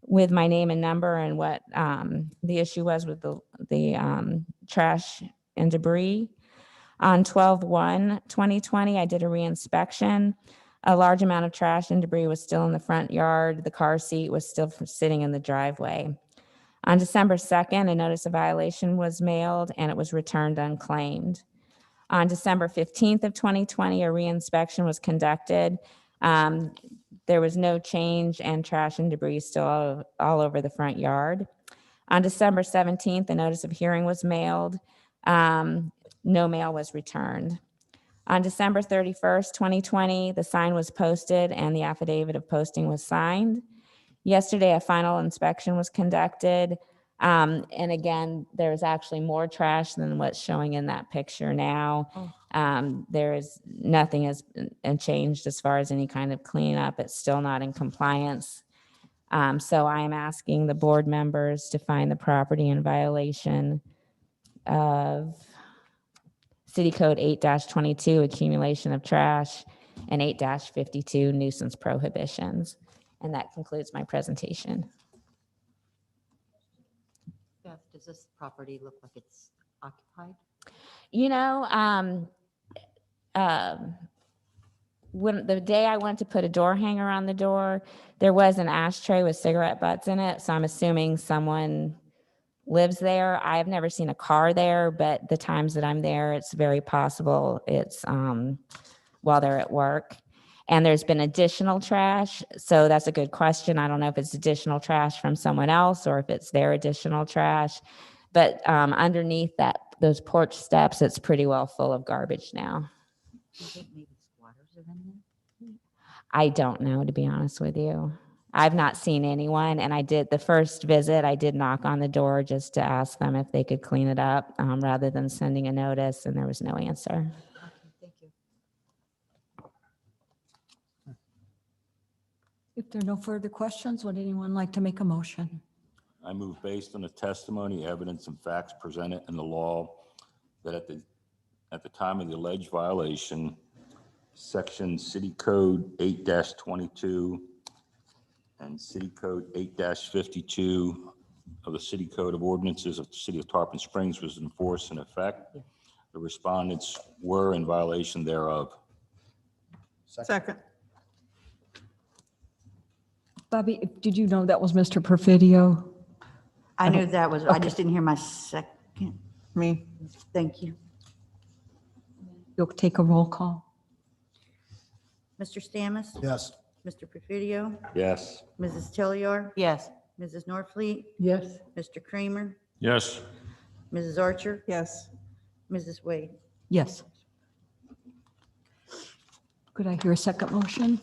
Speaker 6: with my name and number and what the issue was with the trash and debris. On 12/1/2020, I did a reinspection. A large amount of trash and debris was still in the front yard. The car seat was still sitting in the driveway. On December 2nd, a notice of violation was mailed and it was returned unclaimed. On December 15th of 2020, a reinspection was conducted. There was no change and trash and debris still all over the front yard. On December 17th, a notice of hearing was mailed. No mail was returned. On December 31st, 2020, the sign was posted and the affidavit of posting was signed. Yesterday, a final inspection was conducted. And again, there's actually more trash than what's showing in that picture now. There is nothing has changed as far as any kind of cleanup. It's still not in compliance. So I am asking the board members to find the property in violation of City Code 8-22, accumulation of trash, and 8-52, nuisance prohibitions. And that concludes my presentation.
Speaker 8: Beth, does this property look like it's occupied?
Speaker 6: You know, when the day I went to put a door hanger on the door, there was an ashtray with cigarette butts in it. So I'm assuming someone lives there. I've never seen a car there, but the times that I'm there, it's very possible it's while they're at work. And there's been additional trash. So that's a good question. I don't know if it's additional trash from someone else or if it's their additional trash. But underneath those porch steps, it's pretty well full of garbage now.
Speaker 8: Do you think maybe squatters are in there?
Speaker 6: I don't know, to be honest with you. I've not seen anyone, and the first visit, I did knock on the door just to ask them if they could clean it up rather than sending a notice, and there was no answer.
Speaker 8: Okay, thank you.
Speaker 3: If there are no further questions, would anyone like to make a motion?
Speaker 11: I move based on the testimony, evidence, and facts presented in the law that at the time of the alleged violation, Section City Code 8-22 and City Code 8-52 of the City Code of Ordinances of the City of Tarpon Springs was in force and effect. The respondents were in violation thereof.
Speaker 2: Second.
Speaker 3: Bobby, did you know that was Mr. Perfidio?
Speaker 4: I knew that was, I just didn't hear my second.
Speaker 2: Me.
Speaker 4: Thank you.
Speaker 3: You'll take a roll call.
Speaker 4: Mr. Stamus?
Speaker 9: Yes.
Speaker 4: Mr. Perfidio?
Speaker 11: Yes.
Speaker 4: Mrs. Tilliard?
Speaker 8: Yes.
Speaker 4: Mrs. Norfleet?
Speaker 13: Yes.
Speaker 4: Mr. Kramer?
Speaker 10: Yes.
Speaker 4: Mrs. Archer?
Speaker 2: Yes.
Speaker 4: Mrs. Wade?
Speaker 3: Yes. Could I hear a second motion?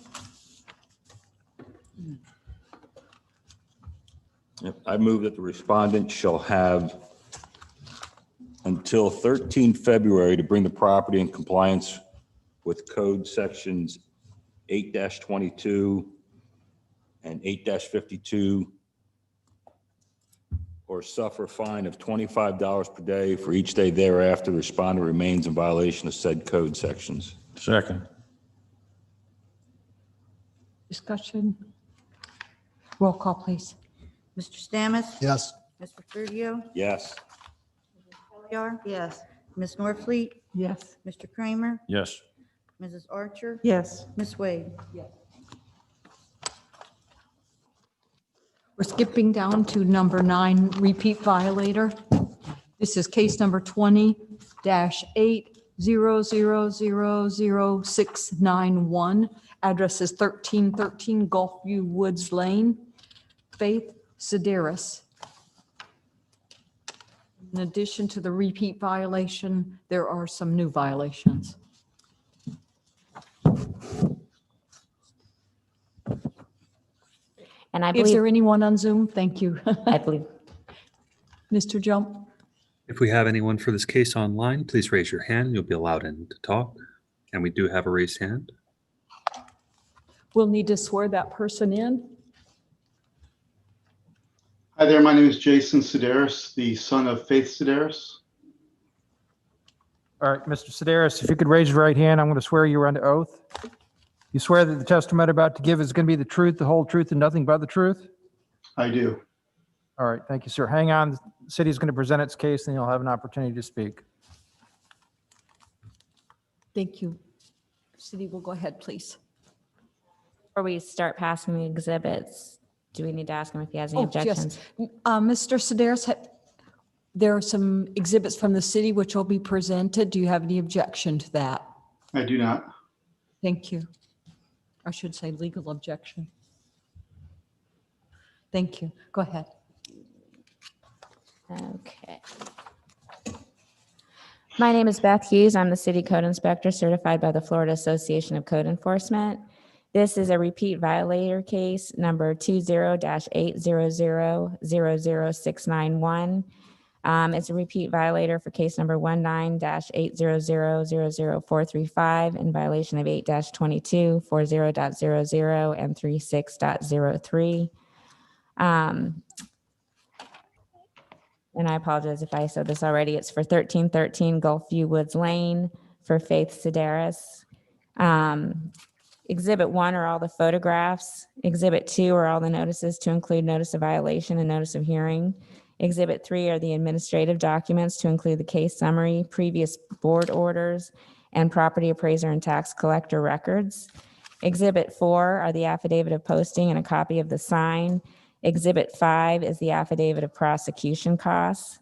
Speaker 11: I move that the respondent shall have until 13 February to bring the property in compliance with code sections 8-22 and 8-52, or suffer a fine of $25 per day for each day thereafter the respondent remains in violation of said code sections.
Speaker 10: Second.
Speaker 3: Discussion? Roll call, please.
Speaker 4: Mr. Stamus?
Speaker 9: Yes.
Speaker 4: Mr. Perfidio?
Speaker 11: Yes.
Speaker 4: Tilliard?
Speaker 8: Yes.
Speaker 4: Ms. Norfleet?
Speaker 13: Yes.
Speaker 4: Mr. Kramer?
Speaker 10: Yes.
Speaker 4: Mrs. Archer?
Speaker 2: Yes.
Speaker 4: Ms. Wade?
Speaker 3: We're skipping down to number 9, repeat violator. This is case number 20-800000691. Address is 1313 Gulfview Woods Lane. Faith Sedaris. In addition to the repeat violation, there are some new violations.
Speaker 6: And I
Speaker 3: Is
Speaker 6: believe,
Speaker 3: there anyone on Zoom? Thank you.
Speaker 6: I believe,
Speaker 3: Mr. Jump?
Speaker 12: If we have anyone for this case online, please raise your hand. You'll be allowed in to talk. And we do have a raised hand.
Speaker 3: We'll need to swear that person in.
Speaker 14: Hi there, my name is Jason Sedaris, the son of Faith Sedaris.
Speaker 1: All right, Mr. Sedaris, if you could raise your right hand, I'm going to swear you under oath. You swear that the testimony I'm about to give is going to be the truth, the whole truth, and nothing but the truth?
Speaker 14: I do.
Speaker 1: All right, thank you, sir. Hang on. The city is going to present its case, and you'll have an opportunity to speak.
Speaker 3: Thank you. City will go ahead, please.
Speaker 6: Before we start passing the exhibits, do we need to ask him if he has any
Speaker 3: Oh, yes.
Speaker 6: objections?
Speaker 3: Mr. Sedaris, there are some exhibits from the city which will be presented. Do you have any objection to that?
Speaker 14: I do not.
Speaker 3: Thank you. I should say legal objection. Thank you. Go ahead.
Speaker 6: Okay. My name is Beth Hughes. I'm the city code inspector certified by the Florida Association of Code Enforcement. This is a repeat violator case number 20-800-00691. It's a repeat violator for case number 19-800-00435 in violation of 8-22, 40.00 and 36.03. And I apologize if I said this already. It's for 1313 Gulfview Woods Lane for Faith Sedaris. Exhibit 1 are all the photographs. Exhibit 2 are all the notices to include notice of violation and notice of hearing. Exhibit 3 are the administrative documents to include the case summary, previous board orders, and property appraiser and tax collector records. Exhibit 4 are the affidavit of posting and a copy of the sign. Exhibit 5 is the affidavit of prosecution costs.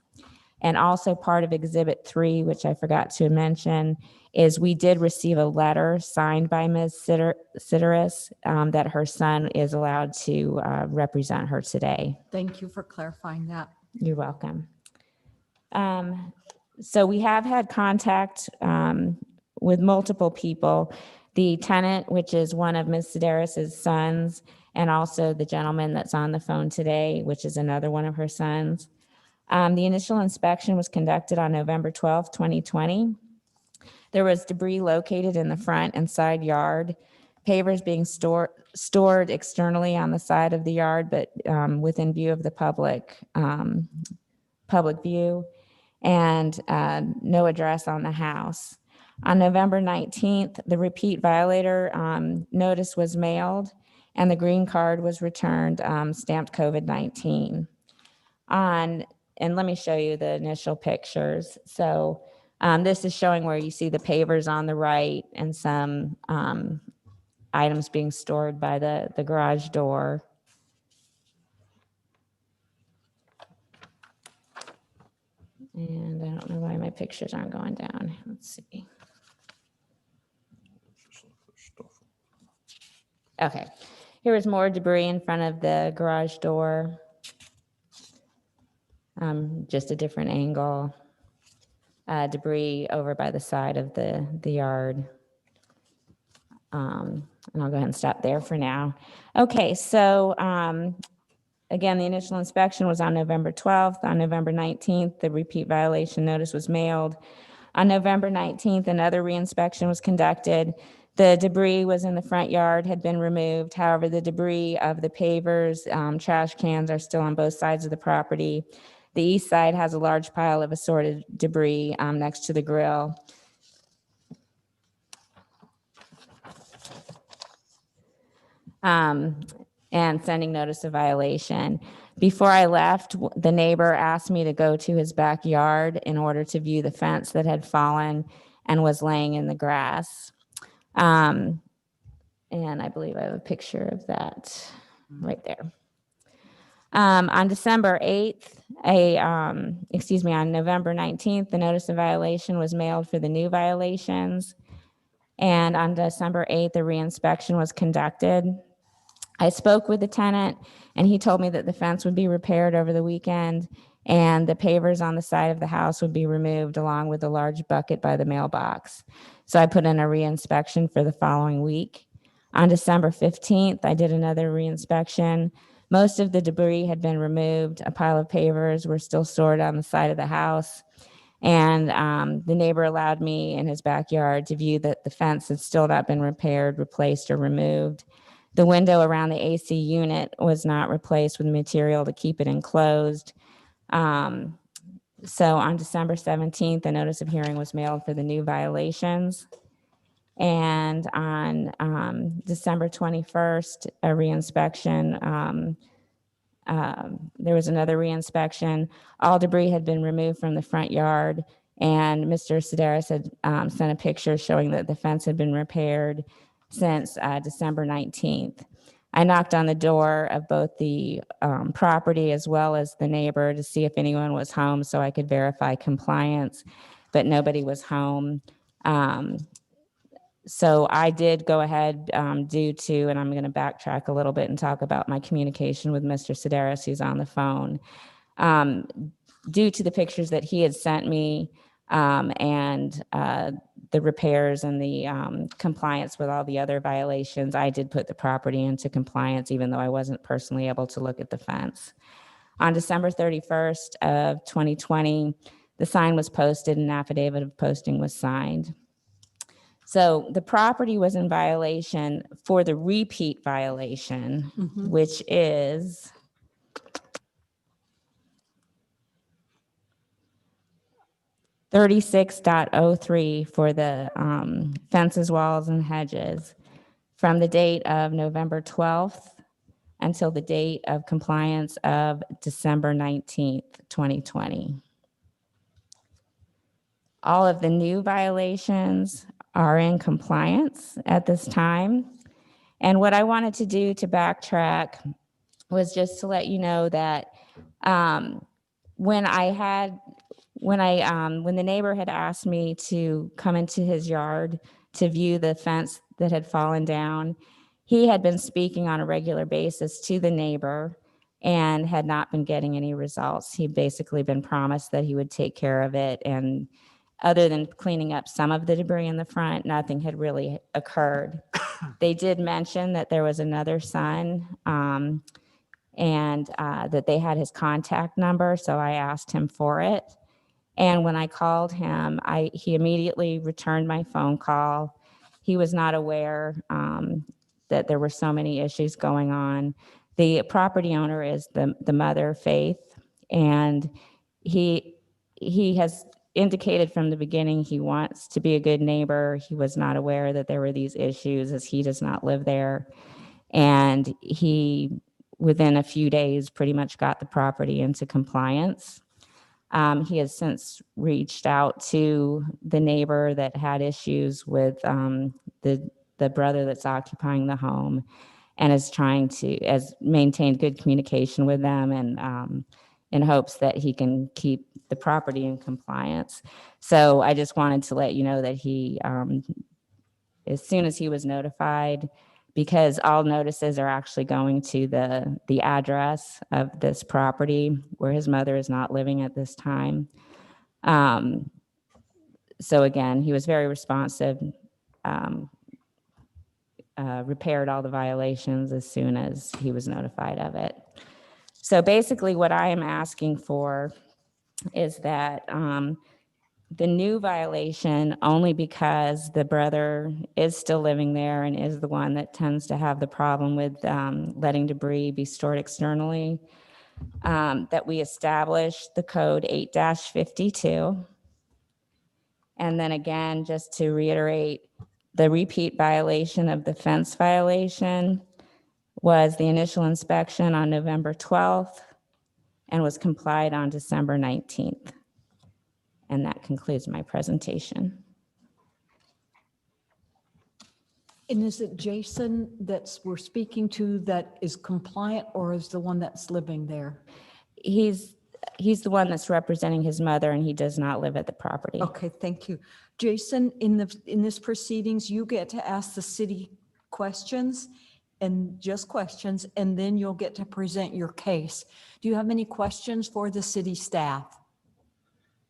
Speaker 6: And also part of Exhibit 3, which I forgot to mention, is we did receive a letter signed by Ms. Sedaris that her son is allowed to represent her today.
Speaker 3: Thank you for clarifying that.
Speaker 6: You're welcome. So we have had contact with multiple people. The tenant, which is one of Ms. Sedaris's sons, and also the gentleman that's on the phone today, which is another one of her sons. The initial inspection was conducted on November 12th, 2020. There was debris located in the front and side yard, pavers being stored externally on the side of the yard, but within view of the public view, and no address on the house. On November 19th, the repeat violator notice was mailed and the green card was returned, stamped COVID-19. And let me show you the initial pictures. So this is showing where you see the pavers on the right and some items being stored by the garage door. And I don't know why my pictures aren't going down. Let's see. Okay, here is more debris in front of the garage door. Just a different angle. Debris over by the side of the yard. And I'll go ahead and stop there for now. Okay, so again, the initial inspection was on November 12th. On November 19th, the repeat violation notice was mailed. On November 19th, another reinspection was conducted. The debris was in the front yard, had been removed. However, the debris of the pavers, trash cans are still on both sides of the property. The east side has a large pile of assorted debris next to the grill. And sending notice of violation. Before I left, the neighbor asked me to go to his backyard in order to view the fence that had fallen and was laying in the grass. And I believe I have a picture of that right there. On December 8th, on November 19th, the notice of violation was mailed for the new violations. And on December 8th, the reinspection was conducted. I spoke with the tenant and he told me that the fence would be repaired over the weekend and the pavers on the side of the house would be removed along with a large bucket by the mailbox. So I put in a reinspection for the following week. On December 15th, I did another reinspection. Most of the debris had been removed. A pile of pavers were still stored on the side of the house. And the neighbor allowed me in his backyard to view that the fence had still not been repaired, replaced, or removed. The window around the AC unit was not replaced with material to keep it enclosed. So on December 17th, a notice of hearing was mailed for the new violations. And on December 21st, a reinspection, there was another reinspection. All debris had been removed from the front yard, and Mr. Sedaris had sent a picture showing that the fence had been repaired since December 19th. I knocked on the door of both the property as well as the neighbor to see if anyone was home so I could verify compliance, but nobody was home. So I did go ahead due to, and I'm going to backtrack a little bit and talk about my communication with Mr. Sedaris, who's on the phone. Due to the pictures that he had sent me and the repairs and the compliance with all the other violations, I did put the property into compliance, even though I wasn't personally able to look at the fence. On December 31st of 2020, the sign was posted and an affidavit of posting was signed. So the property was in violation for the repeat violation, which is $36.03 for the fences, walls, and hedges from the date of November 12th until the date of compliance of December 19th, 2020. All of the new violations are in compliance at this time. And what I wanted to do to backtrack was just to let you know that when the neighbor had asked me to come into his yard to view the fence that had fallen down, he had been speaking on a regular basis to the neighbor and had not been getting any results. He'd basically been promised that he would take care of it, and other than cleaning up some of the debris in the front, nothing had really occurred. They did mention that there was another son and that they had his contact number, so I asked him for it. And when I called him, he immediately returned my phone call. He was not aware that there were so many issues going on. The property owner is the mother, Faith, and he has indicated from the beginning he wants to be a good neighbor. He was not aware that there were these issues as he does not live there. And he, within a few days, pretty much got the property into compliance. He has since reached out to the neighbor that had issues with the brother that's occupying the home, and is has maintained good communication with them, and in hopes that he can keep the property in compliance. So I just wanted to let you know that he, as soon as he was notified, because all notices are actually going to the address of this property where his mother is not living at this time. So again, he was very responsive, repaired all the violations as soon as he was notified of it. So basically what I am asking for is that the new violation, only because the brother is still living there and is the one that tends to have the problem with letting debris be stored externally, that we establish the code 8-52. And then again, just to reiterate, the repeat violation of the fence violation was the initial inspection on November 12th and was complied on December 19th. And that concludes my presentation.
Speaker 3: And is it Jason we're speaking to that is compliant, or is the one that's living there?
Speaker 6: He's the one that's representing his mother, and he does not live at the property.
Speaker 3: Okay, thank you. Jason, in this proceedings, you get to ask the city questions, and just questions, and then you'll get to present your case. Do you have any questions for the city staff?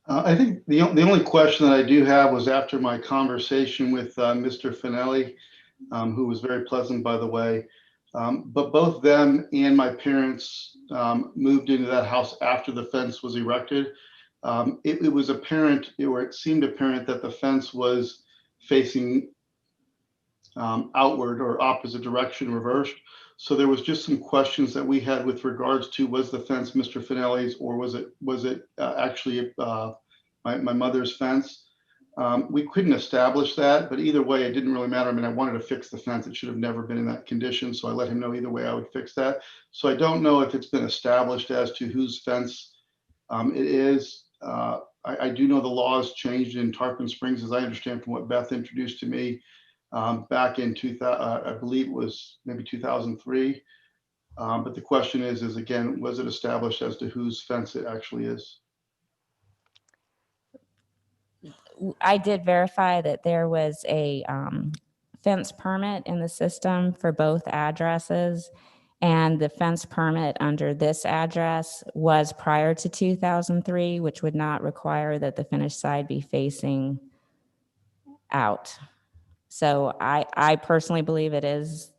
Speaker 14: I think the only question that I do have was after my conversation with Mr. Finelli, who was very pleasant, by the way. But both them and my parents moved into that house after the fence was erected. It was apparent, or it seemed apparent, that the fence was facing outward or opposite direction reversed. So there was just some questions that we had with regards to, was the fence Mr. Finelli's, or was it actually my mother's fence? We couldn't establish that, but either way, it didn't really matter. I mean, I wanted to fix the fence. It should have never been in that condition. So I let him know either way I would fix that. So I don't know if it's been established as to whose fence it is. I do know the laws changed in Tarpon Springs, as I understand from what Beth introduced to me back in 2000, I believe it was maybe 2003. But the question is again, was it established as to whose fence it actually is?
Speaker 6: I did verify that there was a fence permit in the system for both addresses, and the fence permit under this address was prior to 2003, which would not require that the finished side be facing out. So I personally believe it is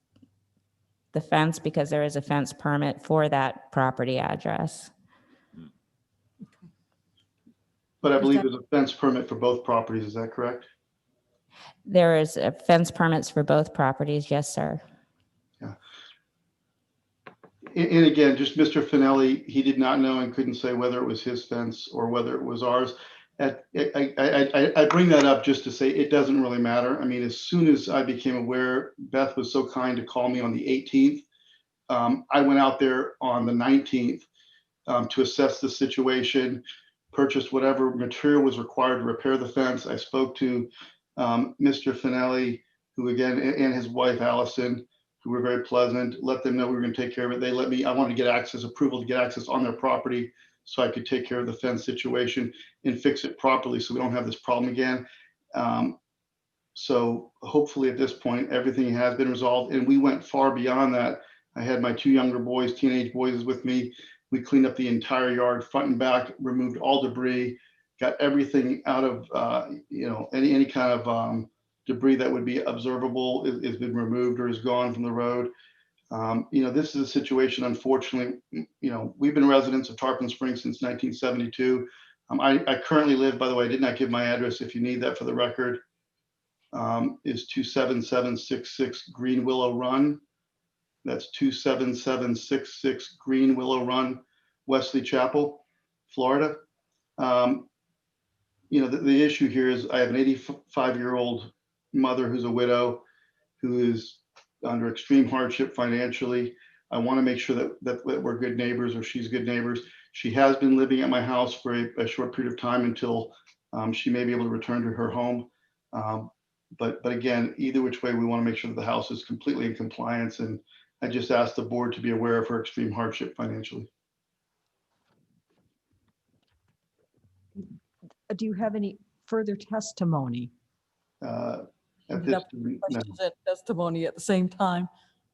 Speaker 6: the fence because there is a fence permit for that property address.
Speaker 14: But I believe there's a fence permit for both properties. Is that correct?
Speaker 6: There is fence permits for both properties. Yes, sir.
Speaker 14: Yeah. And again, just Mr. Finelli, he did not know and couldn't say whether it was his fence or whether it was ours. I bring that up just to say it doesn't really matter. I mean, as soon as I became aware, Beth was so kind to call me on the 18th. I went out there on the 19th to assess the situation, purchased whatever material was required to repair the fence. I spoke to Mr. Finelli, who again, and his wife, Allison, who were very pleasant, let them know we were going to take care of it. They let me, I wanted to get access, approval to get access on their property so I could take care of the fence situation and fix it properly so we don't have this problem again. So hopefully at this point, everything has been resolved, and we went far beyond that. I had my two younger boys, teenage boys with me. We cleaned up the entire yard, front and back, removed all debris, got everything out of, any kind of debris that would be observable has been removed or is gone from the road. This is a situation, unfortunately, we've been residents of Tarpon Springs since 1972. I currently live, by the way, I did not give my address if you need that for the record, is 27766 Green Willow Run. That's 27766 Green Willow Run, Wesley Chapel, Florida. The issue here is I have an 85-year-old mother who's a widow who is under extreme hardship financially. I want to make sure that we're good neighbors, or she's good neighbors. She has been living at my house for a short period of time until she may be able to return to her home. But again, either which way, we want to make sure that the house is completely in compliance. And I just asked the board to be aware of her extreme hardship financially.
Speaker 3: Do you have any further testimony?
Speaker 14: At this, no.
Speaker 3: Questions and testimony at the same time.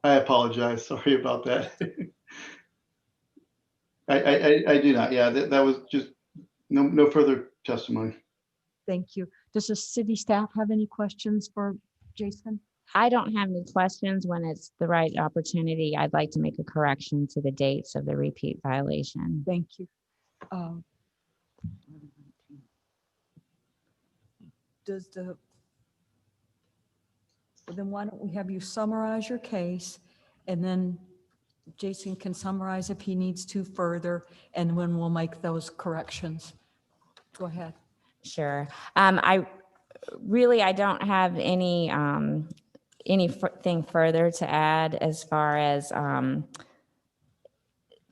Speaker 14: I apologize. Sorry about that. I do not. Yeah, that was just no further testimony.
Speaker 3: Thank you. Does the city staff have any questions for Jason?
Speaker 6: I don't have any questions. When it's the right opportunity, I'd like to make a correction to the dates of the repeat violation.
Speaker 3: Thank you. Then why don't we have you summarize your case, and then Jason can summarize if he needs to further, and when we'll make those corrections. Go ahead.
Speaker 6: Sure. I don't have anything further to add as far as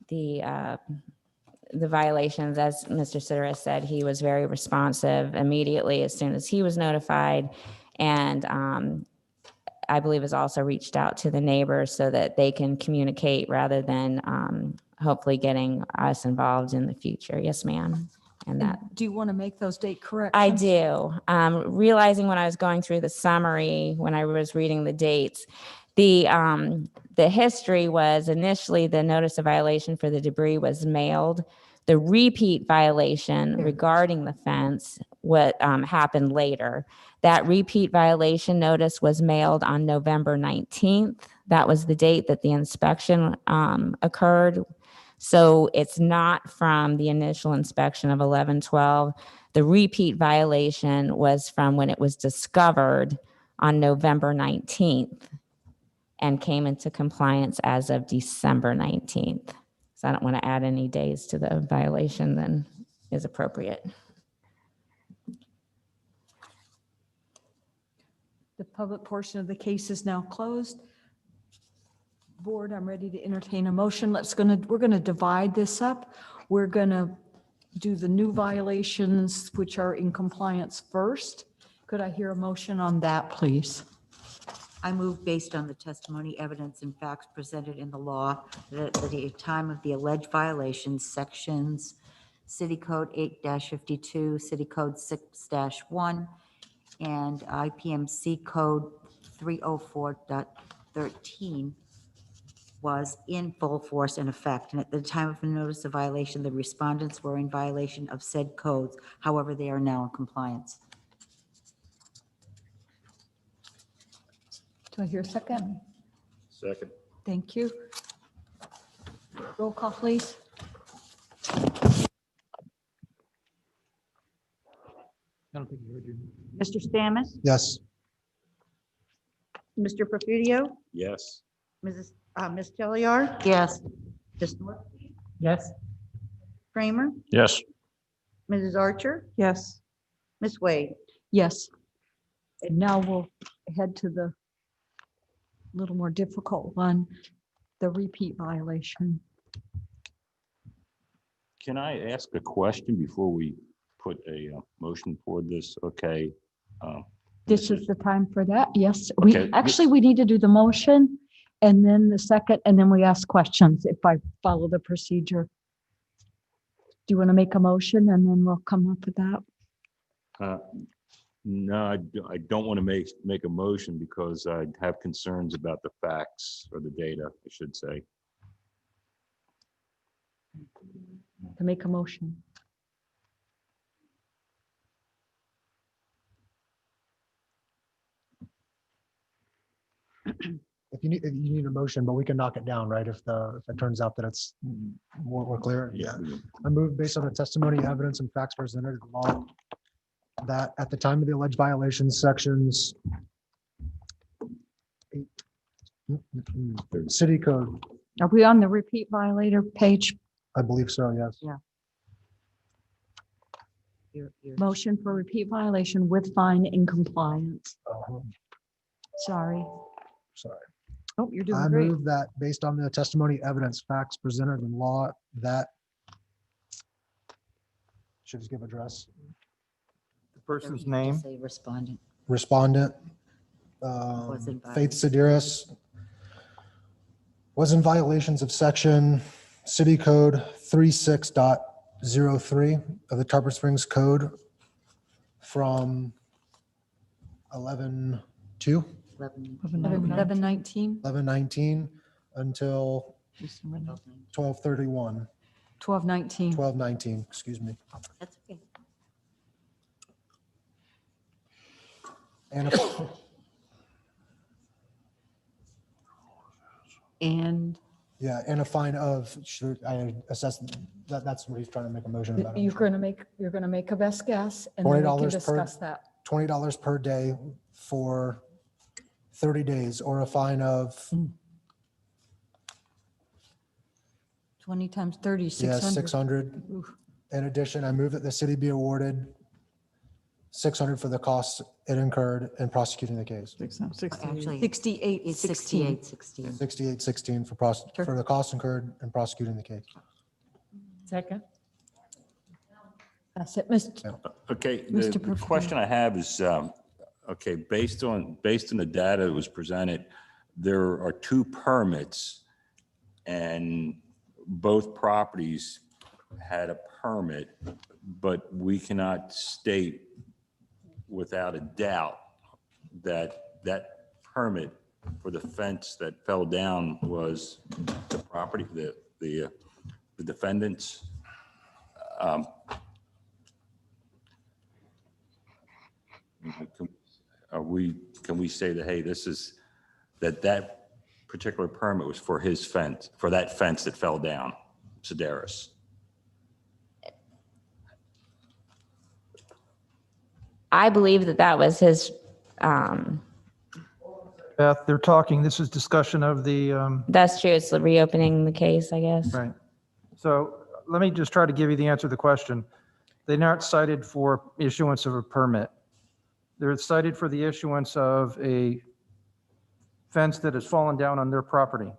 Speaker 6: the violations. As Mr. Sidera said, he was very responsive immediately as soon as he was notified, and I believe has also reached out to the neighbors so that they can communicate rather than hopefully getting us involved in the future. Yes, ma'am. And that.
Speaker 3: Do you want to make those date corrections?
Speaker 6: I do. Realizing when I was going through the summary, when I was reading the dates, the history was initially the notice of violation for the debris was mailed. The repeat violation regarding the fence, what happened later. That repeat violation notice was mailed on November 19th. That was the date that the inspection occurred. So it's not from the initial inspection of 11/12. The repeat violation was from when it was discovered on November 19th and came into compliance as of December 19th. So I don't want to add any days to the violation than is appropriate.
Speaker 3: The public portion of the case is now closed. Board, I'm ready to entertain a motion. We're gonna divide this up. We're gonna do the new violations which are in compliance first. Could I hear a motion on that, please?
Speaker 8: I move based on the testimony, evidence, and facts presented in the law that at the time of the alleged violations, sections City Code 8-52, City Code 6-1, and IPMC Code 304.13 was in full force and effect. And at the time of the notice of violation, the respondents were in violation of said codes. However, they are now in compliance.
Speaker 3: Do I hear a second?
Speaker 11: Second.
Speaker 3: Thank you. Roll call, please.
Speaker 1: I don't think you heard you.
Speaker 4: Mr. Stamus,
Speaker 9: Yes.
Speaker 4: Mr. Perfidio,
Speaker 11: Yes.
Speaker 4: Ms. Telliar,
Speaker 8: Yes.
Speaker 4: Ms. North,
Speaker 13: Yes.
Speaker 4: Kramer,
Speaker 10: Yes.
Speaker 4: Mrs. Archer,
Speaker 2: Yes.
Speaker 4: Ms. Wade.
Speaker 3: Yes. And now we'll head to the little more difficult one, the repeat violation.
Speaker 11: Can I ask a question before we put a motion for this? Okay.
Speaker 3: This is the time for that. Yes,
Speaker 11: Okay.
Speaker 3: we need to do the motion and then the second, and then we ask questions if I follow the procedure. Do you want to make a motion and then we'll come up with that?
Speaker 11: No, I don't want to make a motion because I have concerns about the facts or the data, I should say.
Speaker 3: To make a motion.
Speaker 9: If you need a motion, but we can knock it down, right? If it turns out that it's more clear. Yeah. I move based on the testimony, evidence, and facts presented in the law that at the time of the alleged violations, sections City Code,
Speaker 3: Are we on the repeat violator page?
Speaker 9: I believe so, yes.
Speaker 3: Yeah.
Speaker 8: You're-
Speaker 3: Motion for repeat violation with fine in compliance. Sorry.
Speaker 9: Sorry.
Speaker 3: Oh, you're
Speaker 9: I
Speaker 3: doing great.
Speaker 9: move that based on the testimony, evidence, facts presented in law that should just give address.
Speaker 1: The person's
Speaker 8: you
Speaker 1: name.
Speaker 8: just Say respondent.
Speaker 9: Respondent,
Speaker 8: Was in
Speaker 9: Faith
Speaker 8: violation.
Speaker 9: Sedaris was in violations of section City Code 36.03 of the Tarpon Springs Code from 11/2,
Speaker 3: 11/19,
Speaker 9: 11/19 until 12/31,
Speaker 3: 12/19.
Speaker 9: 12/19, excuse me.
Speaker 8: That's okay.
Speaker 9: And
Speaker 3: And
Speaker 9: and a fine of, should I assess, that's what he's trying to make a motion about.
Speaker 3: you're going to make a best guess and then we can
Speaker 9: $20 per-
Speaker 3: discuss that.
Speaker 9: $20 per day for 30 days, or a fine of
Speaker 3: 20 times 30, 600.
Speaker 9: 600.
Speaker 3: Oof.
Speaker 9: In addition, I move that the city be awarded 600 for the costs it incurred in prosecuting the case.
Speaker 8: Actually,
Speaker 3: 68,
Speaker 8: it's
Speaker 3: 16.
Speaker 8: 6816.
Speaker 9: 6816 for the costs incurred in prosecuting the case.
Speaker 13: Second.
Speaker 3: That's it, Mr.
Speaker 11: Okay,
Speaker 3: Mr.
Speaker 11: the
Speaker 3: Perfidio.
Speaker 11: question I have is, okay, based on the data that was presented, there are two permits and both properties had a permit, but we cannot state without a doubt that that permit for the fence that fell down was the property, the defendant's. Can we say that, hey, this is, that particular permit was for his fence, for that fence that fell down, Sedaris?
Speaker 6: I believe that was his
Speaker 1: Beth, they're talking, this is discussion of the,
Speaker 6: That's true. It's reopening the case, I guess.
Speaker 1: right. So let me just try to give you the answer to the question. They're not cited for issuance of a permit. They're cited for the issuance of a fence that has fallen down on their property.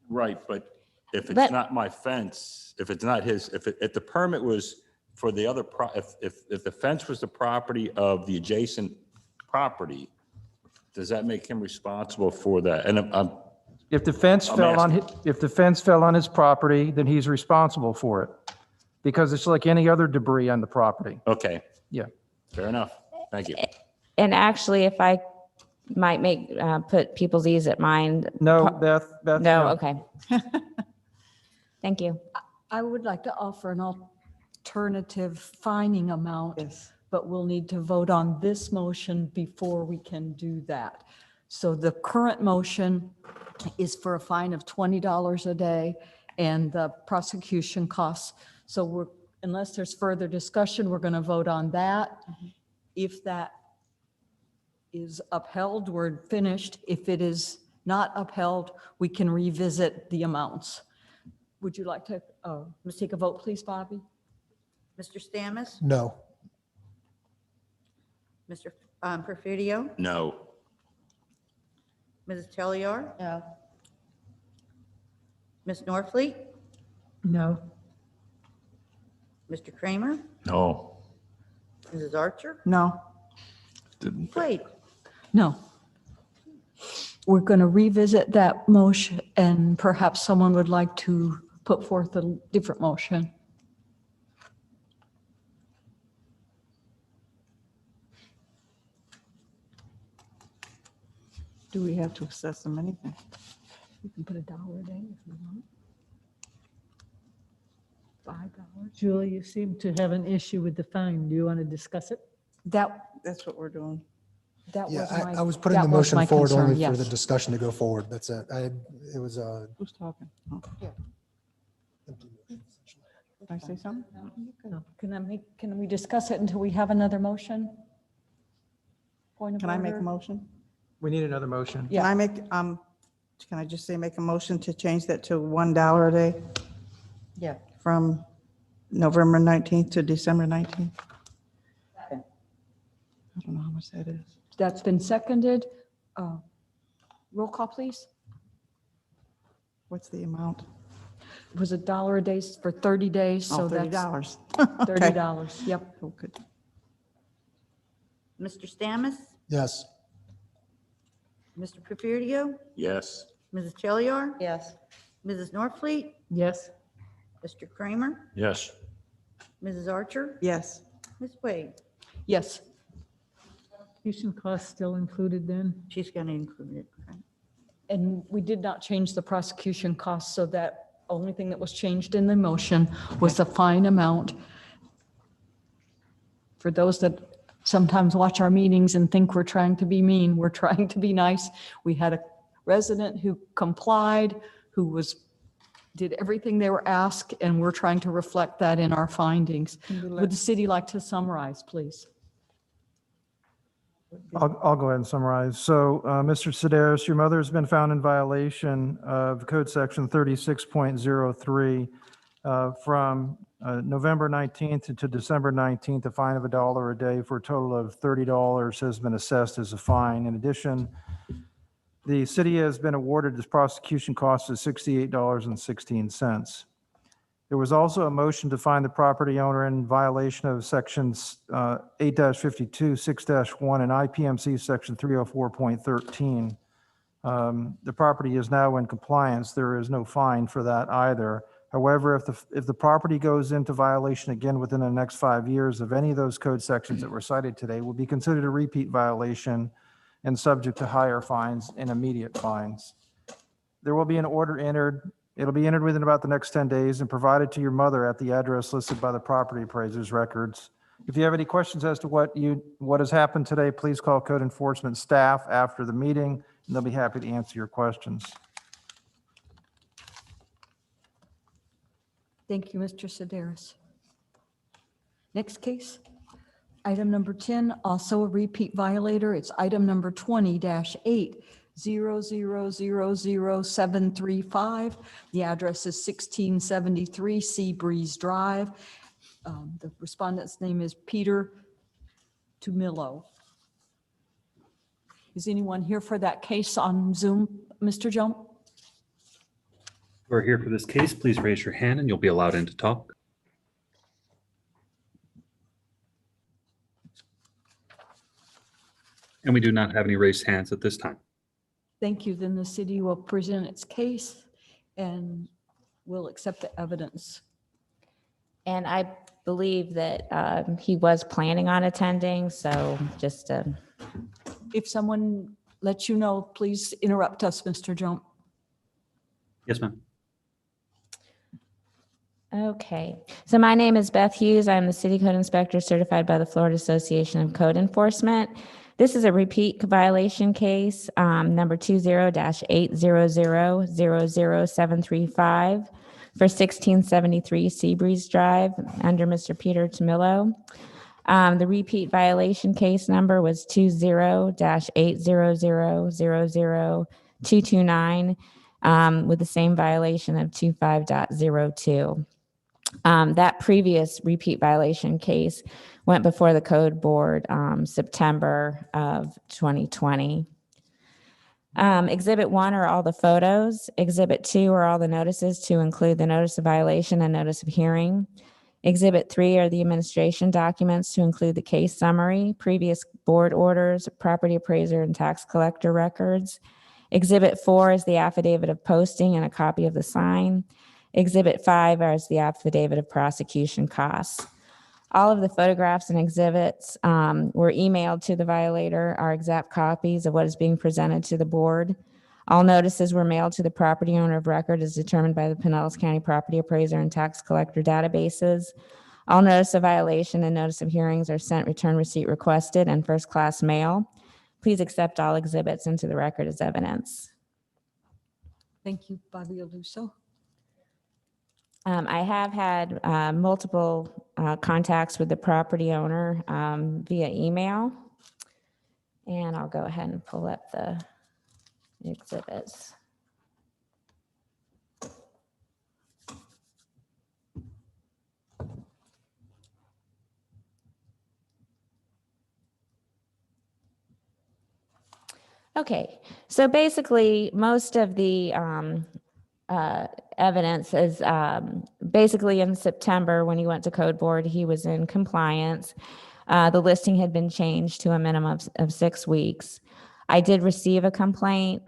Speaker 11: Right, but if
Speaker 6: But-
Speaker 11: it's not my fence, if it's not his, if the permit was for the other, if the fence was the property of the adjacent property, does that make him responsible for that? And I'm,
Speaker 1: If the fence
Speaker 11: I'm
Speaker 1: fell on,
Speaker 11: asking.
Speaker 1: if the fence fell on his property, then he's responsible for it. Because it's like any other debris on the property.
Speaker 11: okay,
Speaker 1: Yeah.
Speaker 11: fair enough. Thank you.
Speaker 6: And actually, if I might put people's ease at mind.
Speaker 1: No, Beth,
Speaker 6: No, okay. Thank you.
Speaker 3: I would like to offer an alternative fining amount,
Speaker 2: Yes.
Speaker 3: but we'll need to vote on this motion before we can do that. So the current motion is for a fine of $20 a day and the prosecution costs. So unless there's further discussion, we're going to vote on that. If that is upheld, we're finished. If it is not upheld, we can revisit the amounts. Would you like to, let's take a vote, please, Bobby?
Speaker 4: Mr. Stamus?
Speaker 9: No.
Speaker 4: Mr. Perfidio?
Speaker 11: No.
Speaker 4: Mrs. Telliar?
Speaker 8: No.
Speaker 4: Ms. Norfleet?
Speaker 13: No.
Speaker 4: Mr. Kramer?
Speaker 10: No.
Speaker 4: Mrs. Archer?
Speaker 2: No.
Speaker 4: Wait,
Speaker 3: No. We're going to revisit that motion, and perhaps someone would like to put forth a different motion.
Speaker 2: Do we have to assess them anything?
Speaker 3: You can put $1 a day if you want. $5.
Speaker 13: Julie, you seem to have an issue with the fine. Do you want to discuss it?
Speaker 2: That's what we're doing.
Speaker 3: That
Speaker 9: Yeah,
Speaker 3: was my.
Speaker 9: I was putting
Speaker 3: that
Speaker 9: the
Speaker 3: was
Speaker 9: motion
Speaker 3: my
Speaker 9: forward
Speaker 3: concern,
Speaker 9: only for the
Speaker 3: yes.
Speaker 9: discussion to go forward. That's it. It was
Speaker 2: Who's talking? Oh, Did I say something?
Speaker 3: No. Can we discuss it until we have another motion? Point of
Speaker 2: Can I make a
Speaker 3: order?
Speaker 2: motion?
Speaker 1: We need another motion.
Speaker 3: Yeah.
Speaker 2: Can I just say, make a motion to change that to $1 a day
Speaker 8: Yeah.
Speaker 2: from November 19th to December 19th? I don't know how much that is.
Speaker 3: That's been seconded. Roll call, please.
Speaker 2: What's the amount?
Speaker 3: It was $1 a day for 30 days, so
Speaker 2: Oh,
Speaker 3: that's
Speaker 2: $30.
Speaker 3: $30. Yep.
Speaker 2: Oh, good.
Speaker 4: Mr. Stamus?
Speaker 9: yes.
Speaker 4: Mr. Perfidio?
Speaker 11: Yes.
Speaker 4: Mrs. Telliar?
Speaker 8: Yes.
Speaker 4: Mrs. Norfleet?
Speaker 13: Yes.
Speaker 4: Mr. Kramer?
Speaker 10: Yes.
Speaker 4: Mrs. Archer?
Speaker 2: Yes.
Speaker 4: Ms. Wade?
Speaker 3: Yes.
Speaker 13: Prosecution costs still included then?
Speaker 4: She's going to include it. right?
Speaker 3: And we did not change the prosecution costs, so that only thing that was changed in the motion was the fine amount. For those that sometimes watch our meetings and think we're trying to be mean, we're trying to be nice. We had a resident who complied, who did everything they were asked, and we're trying to reflect that in our findings. Would the city like to summarize, please?
Speaker 1: I'll go ahead and summarize. So, Mr. Sedaris, your mother has been found in violation of Code Section 36.03 from November 19th to December 19th. A fine of $1 a day for a total of $30 has been assessed as a fine. In addition, the city has been awarded this prosecution cost of $68.16. There was also a motion to find the property owner in violation of sections 8-52, 6-1, and IPMC section 304.13. The property is now in compliance. There is no fine for that either. However, if the property goes into violation again within the next 5 years of any of those code sections that were cited today, will be considered a repeat violation and subject to higher fines and immediate fines. There will be an order entered. It'll be entered within about the next 10 days and provided to your mother at the address listed by the property appraiser's records. If you have any questions as to what has happened today, please call code enforcement staff after the meeting, and they'll be happy to answer your questions.
Speaker 3: Thank you, Mr. Sedaris. Next case, item number 10, also a repeat violator. It's item number 20-8, 0000735. The address is 1673 Sea Breeze Drive. The respondent's name is Peter Tumillo. Is anyone here for that case on Zoom, Mr. Jump?
Speaker 12: If you are here for this case, please raise your hand and you'll be allowed in to talk. And we do not have any raised hands at this time.
Speaker 3: Thank you. Then the city will present its case and will accept the evidence.
Speaker 6: And I believe that he was planning on attending, so just
Speaker 3: If someone lets you know, please interrupt us, Mr. Jump.
Speaker 12: Yes, ma'am.
Speaker 6: okay. So my name is Beth Hughes. I'm the City Code Inspector certified by the Florida Association of Code Enforcement. This is a repeat violation case, number 20-800-00735 for 1673 Seabreeze Drive under Mr. Peter Tumillo. The repeat violation case number was 20-800-00229 with the same violation of 25.02. That previous repeat violation case went before the code board September of 2020. Exhibit 1 are all the photos. Exhibit 2 are all the notices to include the notice of violation and notice of hearing. Exhibit 3 are the administration documents to include the case summary, previous board orders, property appraiser and tax collector records. Exhibit 4 is the affidavit of posting and a copy of the sign. Exhibit 5 is the affidavit of prosecution costs. All of the photographs and exhibits were emailed to the violator, are exact copies of what is being presented to the board. All notices were mailed to the property owner of record as determined by the Pinellas County Property Appraiser and Tax Collector databases. All notice of violation and notice of hearings are sent return receipt requested and first-class mail. Please accept all exhibits into the record as evidence.
Speaker 3: Thank you, Bobby Aluso.
Speaker 6: I have had multiple contacts with the property owner via email, and I'll go ahead and pull up the exhibits. Okay, so basically most of the evidence is basically in September when he went to code board, he was in compliance. The listing had been changed to a minimum of 6 weeks. I did receive a complaint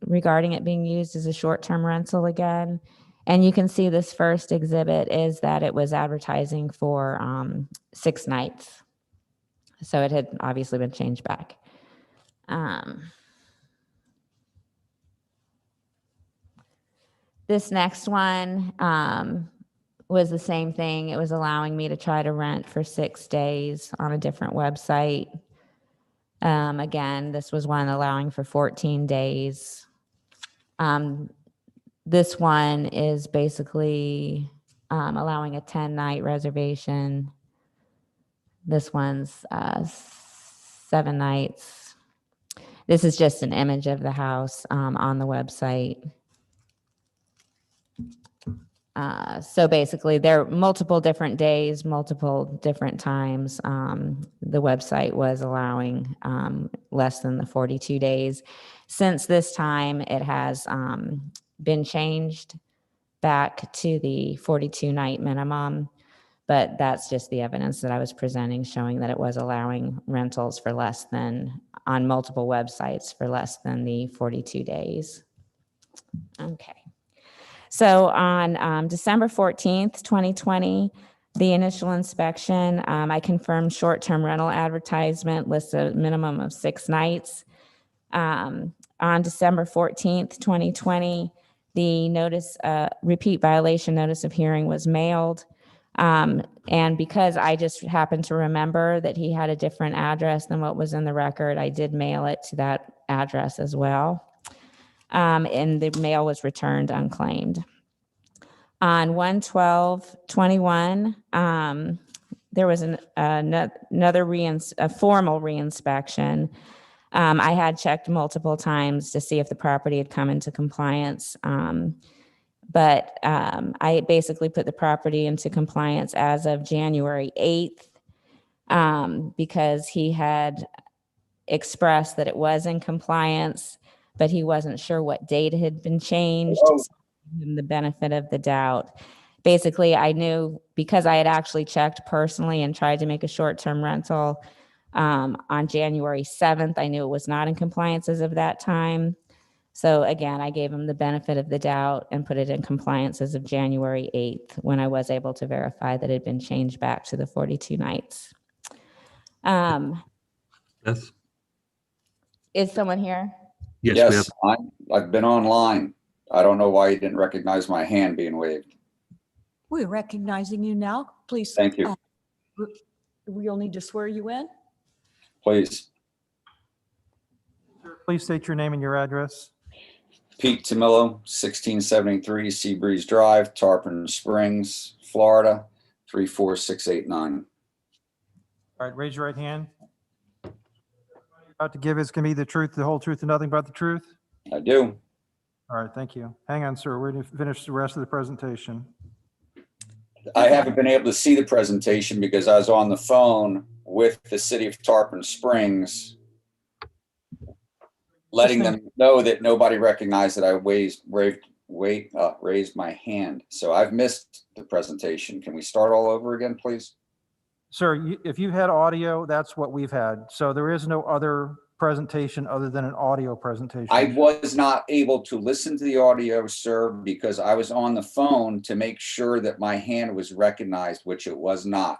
Speaker 6: regarding it being used as a short-term rental again. And you can see this first exhibit is that it was advertising for 6 nights. So it had obviously been changed back. This next one was the same thing. It was allowing me to try to rent for 6 days on a different website. Again, this was one allowing for 14 days. This one is basically allowing a 10-night reservation. This one's 7 nights. This is just an image of the house on the website. So basically, there are multiple different days, multiple different times. The website was allowing less than the 42 days. Since this time, it has been changed back to the 42-night minimum, but that's just the evidence that I was presenting showing that it was allowing rentals for less than, on multiple websites, for less than the 42 days. Okay. So on December 14th, 2020, the initial inspection, I confirmed short-term rental advertisement lists a minimum of 6 nights. On December 14th, 2020, the notice, repeat violation notice of hearing was mailed. And because I just happened to remember that he had a different address than what was in the record, I did mail it to that address as well. And the mail was returned unclaimed. On 1/12/21, there was another formal reinspection. I had checked multiple times to see if the property had come into compliance. But I basically put the property into compliance as of January 8th because he had expressed that it was in compliance, but he wasn't sure what date it had been changed. So I gave him the benefit of the doubt. Basically, I knew because I had actually checked personally and tried to make a short-term rental on January 7th. I knew it was not in compliance as of that time. So again, I gave him the benefit of the doubt and put it in compliance as of January 8th when I was able to verify that it had been changed back to the 42 nights.
Speaker 12: Yes.
Speaker 6: Is someone here?
Speaker 12: Yes, we have.
Speaker 15: Yes, I've been online. I don't know why you didn't recognize my hand being waved.
Speaker 3: We're recognizing you now. Please.
Speaker 15: Thank you.
Speaker 3: We'll need to swear you in.
Speaker 15: Please.
Speaker 1: Please state your name and your address.
Speaker 15: Pete Tamillo, 1673 Seabreeze Drive, Tarpon Springs, Florida, 34689.
Speaker 1: All right, raise your right hand. About to give is going to be the truth, the whole truth, and nothing but the truth?
Speaker 15: I do.
Speaker 1: All right, thank you. Hang on, sir. We're going to finish the rest of the presentation.
Speaker 15: I haven't been able to see the presentation because I was on the phone with the city of Tarpon Springs, letting them know that nobody recognized that I raised my hand. So I've missed the presentation. Can we start all over again, please?
Speaker 1: Sir, if you've had audio, that's what we've had. So there is no other presentation other than an audio presentation.
Speaker 15: I was not able to listen to the audio, sir, because I was on the phone to make sure that my hand was recognized, which it was not.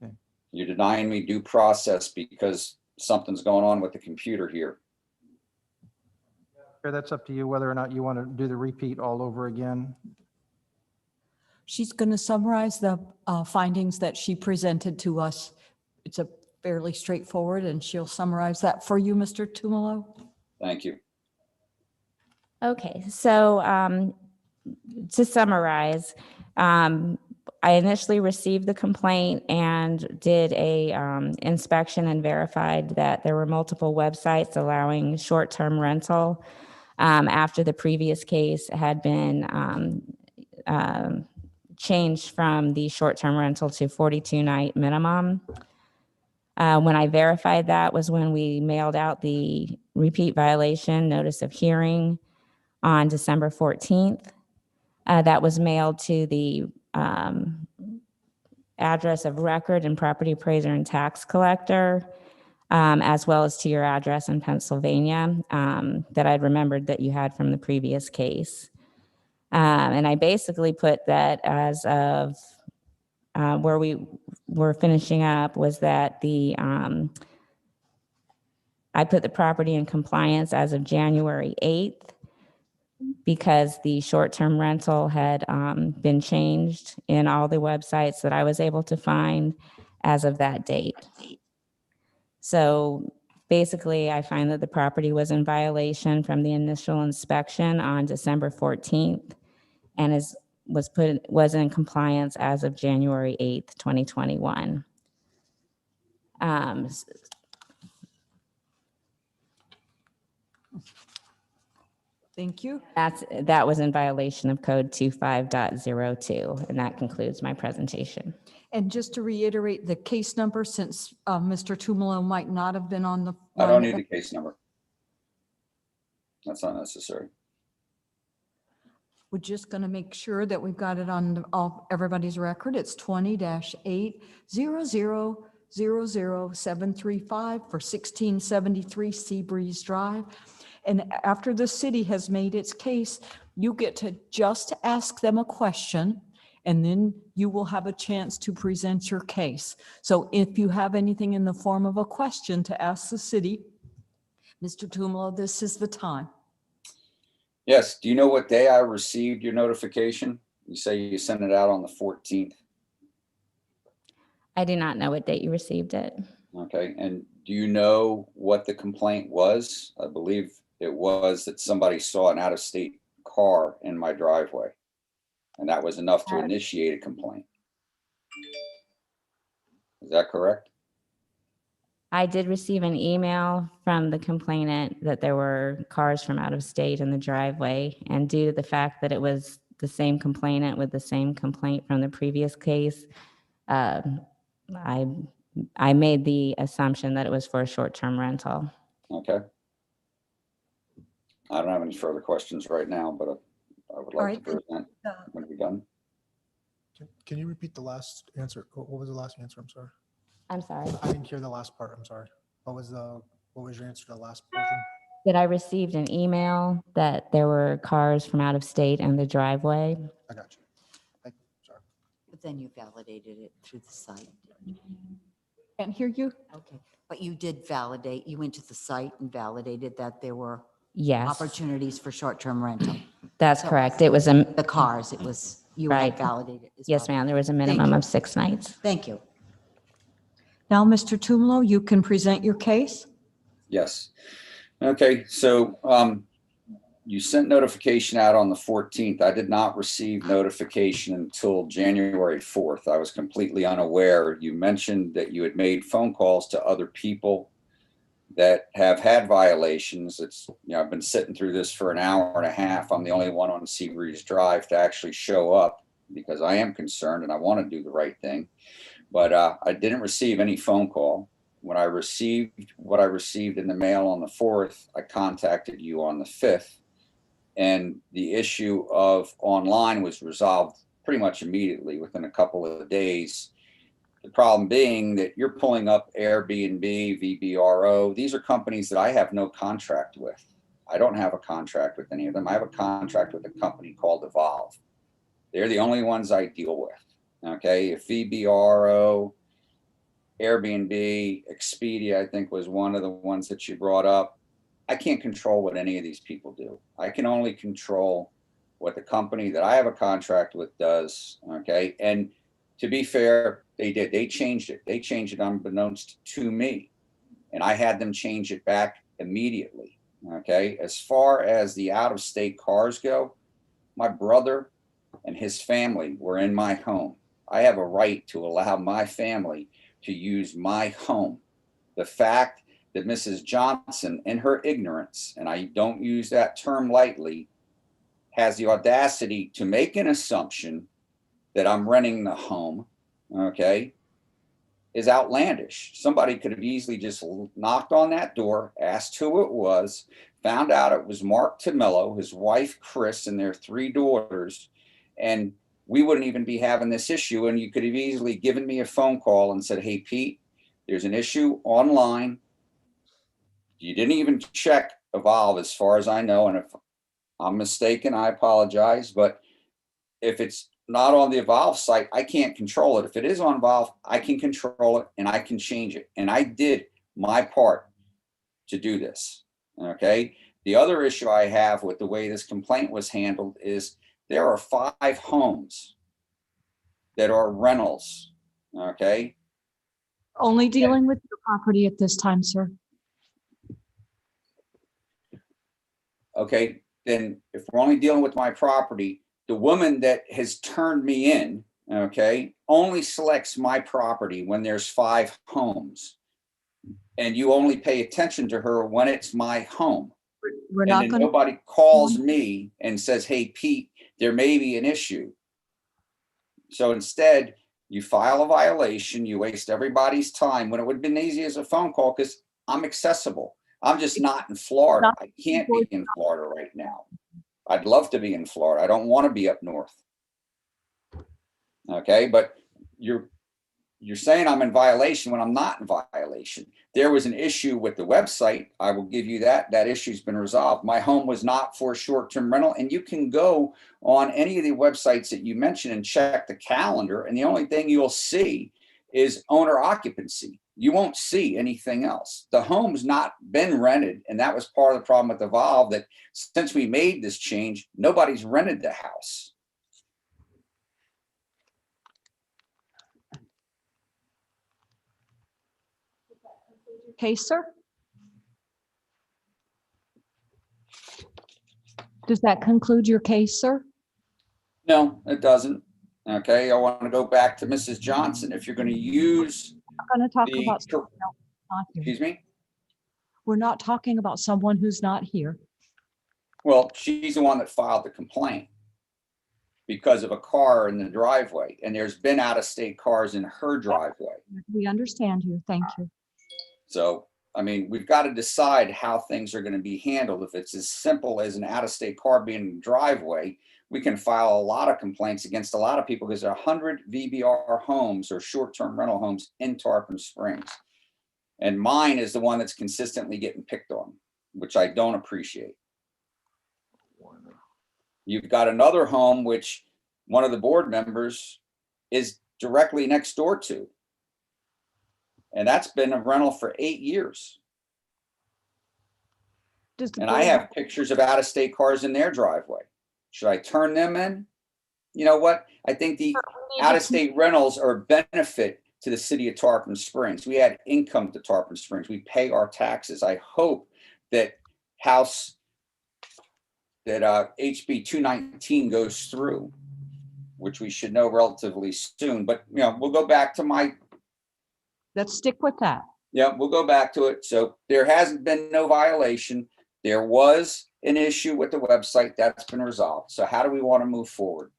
Speaker 1: Okay.
Speaker 15: You're denying me due process because something's going on with the computer here.
Speaker 1: Sir, that's up to you whether or not you want to do the repeat all over again.
Speaker 3: She's going to summarize the findings that she presented to us. It's a fairly straightforward, and she'll summarize that for you, Mr. Tumalo.
Speaker 15: Thank you.
Speaker 6: Okay, so to summarize, I initially received the complaint and did a inspection and verified that there were multiple websites allowing short-term rental after the previous case had been changed from the short-term rental to 42-night minimum. When I verified that was when we mailed out the repeat violation notice of hearing on December 14th. That was mailed to the address of record and property appraiser and tax collector, as well as to your address in Pennsylvania that I'd remembered that you had from the previous case. And I basically put that as of where we were finishing up was that I put the property in compliance as of January 8th because the short-term rental had been changed in all the websites that I was able to find as of that date. So basically, I find that the property was in violation from the initial inspection on December 14th and was in compliance as of January 8th, 2021.
Speaker 3: Thank you.
Speaker 6: That was in violation of code 25.02, and that concludes my presentation.
Speaker 3: And just to reiterate the case number, since Mr. Tumalo might not have been on the.
Speaker 15: I don't need the case number. That's not necessary.
Speaker 3: We're just going to make sure that we've got it on everybody's record. It's 20-800000735 for 1673 Seabreeze Drive. And after the city has made its case, you get to just ask them a question, and then you will have a chance to present your case. So if you have anything in the form of a question to ask the city, Mr. Tumalo, this is the time.
Speaker 15: Yes. Do you know what day I received your notification? You say you sent it out on the 14th.
Speaker 6: I do not know what date you received it.
Speaker 15: Okay. And do you know what the complaint was? I believe it was that somebody saw an out-of-state car in my driveway, and that was enough to initiate a complaint. Is that correct?
Speaker 6: I did receive an email from the complainant that there were cars from out of state in the driveway. And due to the fact that it was the same complainant with the same complaint from the previous case, I made the assumption that it was for a short-term rental.
Speaker 15: Okay. I don't have any further questions right now, but I would
Speaker 8: All
Speaker 15: like to
Speaker 8: right.
Speaker 15: present when we're done.
Speaker 9: Can you repeat the last answer? What was the last answer? I'm sorry.
Speaker 6: I'm sorry.
Speaker 9: I didn't hear the last part. I'm sorry. What was your answer to the last portion?
Speaker 6: That I received an email that there were cars from out of state in the driveway.
Speaker 9: I got you. Sorry.
Speaker 8: But then you validated it through the site.
Speaker 3: Can't hear you?
Speaker 8: Okay, but you did validate, you went to the site and validated that there were
Speaker 6: Yes,
Speaker 8: opportunities for short-term rental.
Speaker 6: that's
Speaker 8: So
Speaker 6: correct. It was a,
Speaker 8: The cars, it was, you had
Speaker 6: Right.
Speaker 8: validated as
Speaker 6: yes,
Speaker 8: well.
Speaker 6: ma'am, there was a minimum of 6 nights.
Speaker 8: Thank you.
Speaker 3: Now, Mr. Tumlo, you can present your case.
Speaker 15: Yes. Okay, so you sent notification out on the 14th. I did not receive notification until January 4th. I was completely unaware. You mentioned that you had made phone calls to other people that have had violations. It's, I've been sitting through this for an hour and a half. I'm the only one on Seabreeze Drive to actually show up because I am concerned and I want to do the right thing. But I didn't receive any phone call. When I received what I received in the mail on the 4th, I contacted you on the 5th. And the issue of online was resolved pretty much immediately within a couple of days. The problem being that you're pulling up Airbnb, VBRO. These are companies that I have no contract with. I don't have a contract with any of them. I have a contract with a company called Evolve. They're the only ones I deal with. Okay, if VBRO, Airbnb, Expedia, I think was one of the ones that you brought up. I can't control what any of these people do. I can only control what the company that I have a contract with does. Okay, and to be fair, they did. They changed it. They changed it unbeknownst to me, and I had them change it back immediately. Okay, as far as the out-of-state cars go, my brother and his family were in my home. I have a right to allow my family to use my home. The fact that Mrs. Johnson, in her ignorance, and I don't use that term lightly, has the audacity to make an assumption that I'm renting the home, okay, is outlandish. Somebody could have easily just knocked on that door, asked who it was, found out it was Mark Tamillo, his wife, Chris, and their 3 daughters, and we wouldn't even be having this issue. And you could have easily given me a phone call and said, hey, Pete, there's an issue online. You didn't even check Evolve as far as I know. And if I'm mistaken, I apologize. But if it's not on the Evolve site, I can't control it. If it is on Evolve, I can control it and I can change it. And I did my part to do this. Okay. The other issue I have with the way this complaint was handled is there are 5 homes that are rentals. Okay.
Speaker 3: Only dealing with your property at this time, sir.
Speaker 15: Okay. Then if we're only dealing with my property, the woman that has turned me in, okay, only selects my property when there's 5 homes. And you only pay attention to her when it's my home.
Speaker 3: We're
Speaker 15: And
Speaker 3: not
Speaker 15: then
Speaker 3: going to.
Speaker 15: nobody calls me and says, hey, Pete, there may be an issue. So instead, you file a violation, you waste everybody's time when it would have been easy as a phone call because I'm accessible. I'm just not in Florida. I can't be in Florida right now. I'd love to be in Florida. I don't want to be up north. Okay, but you're saying I'm in violation when I'm not in violation. There was an issue with the website. I will give you that. That issue's been resolved. My home was not for short-term rental, and you can go on any of the websites that you mentioned and check the calendar, and the only thing you'll see is owner occupancy. You won't see anything else. The home's not been rented, and that was part of the problem with Evolve, that since we made this change, nobody's rented the house.
Speaker 3: Case, sir? Does that conclude your case, sir?
Speaker 15: No, it doesn't. Okay, I want to go back to Mrs. Johnson. If you're going to use
Speaker 3: I'm going to talk
Speaker 15: the,
Speaker 3: about something else. Not here.
Speaker 15: Excuse me?
Speaker 3: We're not talking about someone who's not here.
Speaker 15: Well, she's the one that filed the complaint because of a car in the driveway, and there's been out-of-state cars in her driveway.
Speaker 3: We understand you. Thank you.
Speaker 15: So, I mean, we've got to decide how things are going to be handled. If it's as simple as an out-of-state car being in the driveway, we can file a lot of complaints against a lot of people because there are 100 VBR homes or short-term rental homes in Tarpon Springs. And mine is the one that's consistently getting picked on, which I don't appreciate. You've got another home, which one of the board members is directly next door to. And that's been a rental for 8 years. And I have pictures of out-of-state cars in their driveway. Should I turn them in? You know what? I think the out-of-state rentals are a benefit to the city of Tarpon Springs. We add income to Tarpon Springs. We pay our taxes. I hope that HB 219 goes through, which we should know relatively soon. But, you know, we'll go back to
Speaker 3: Let's stick with that.
Speaker 15: yeah, we'll go back to it. So there hasn't been no violation. There was an issue with the website that's been resolved. So how do we want to move forward?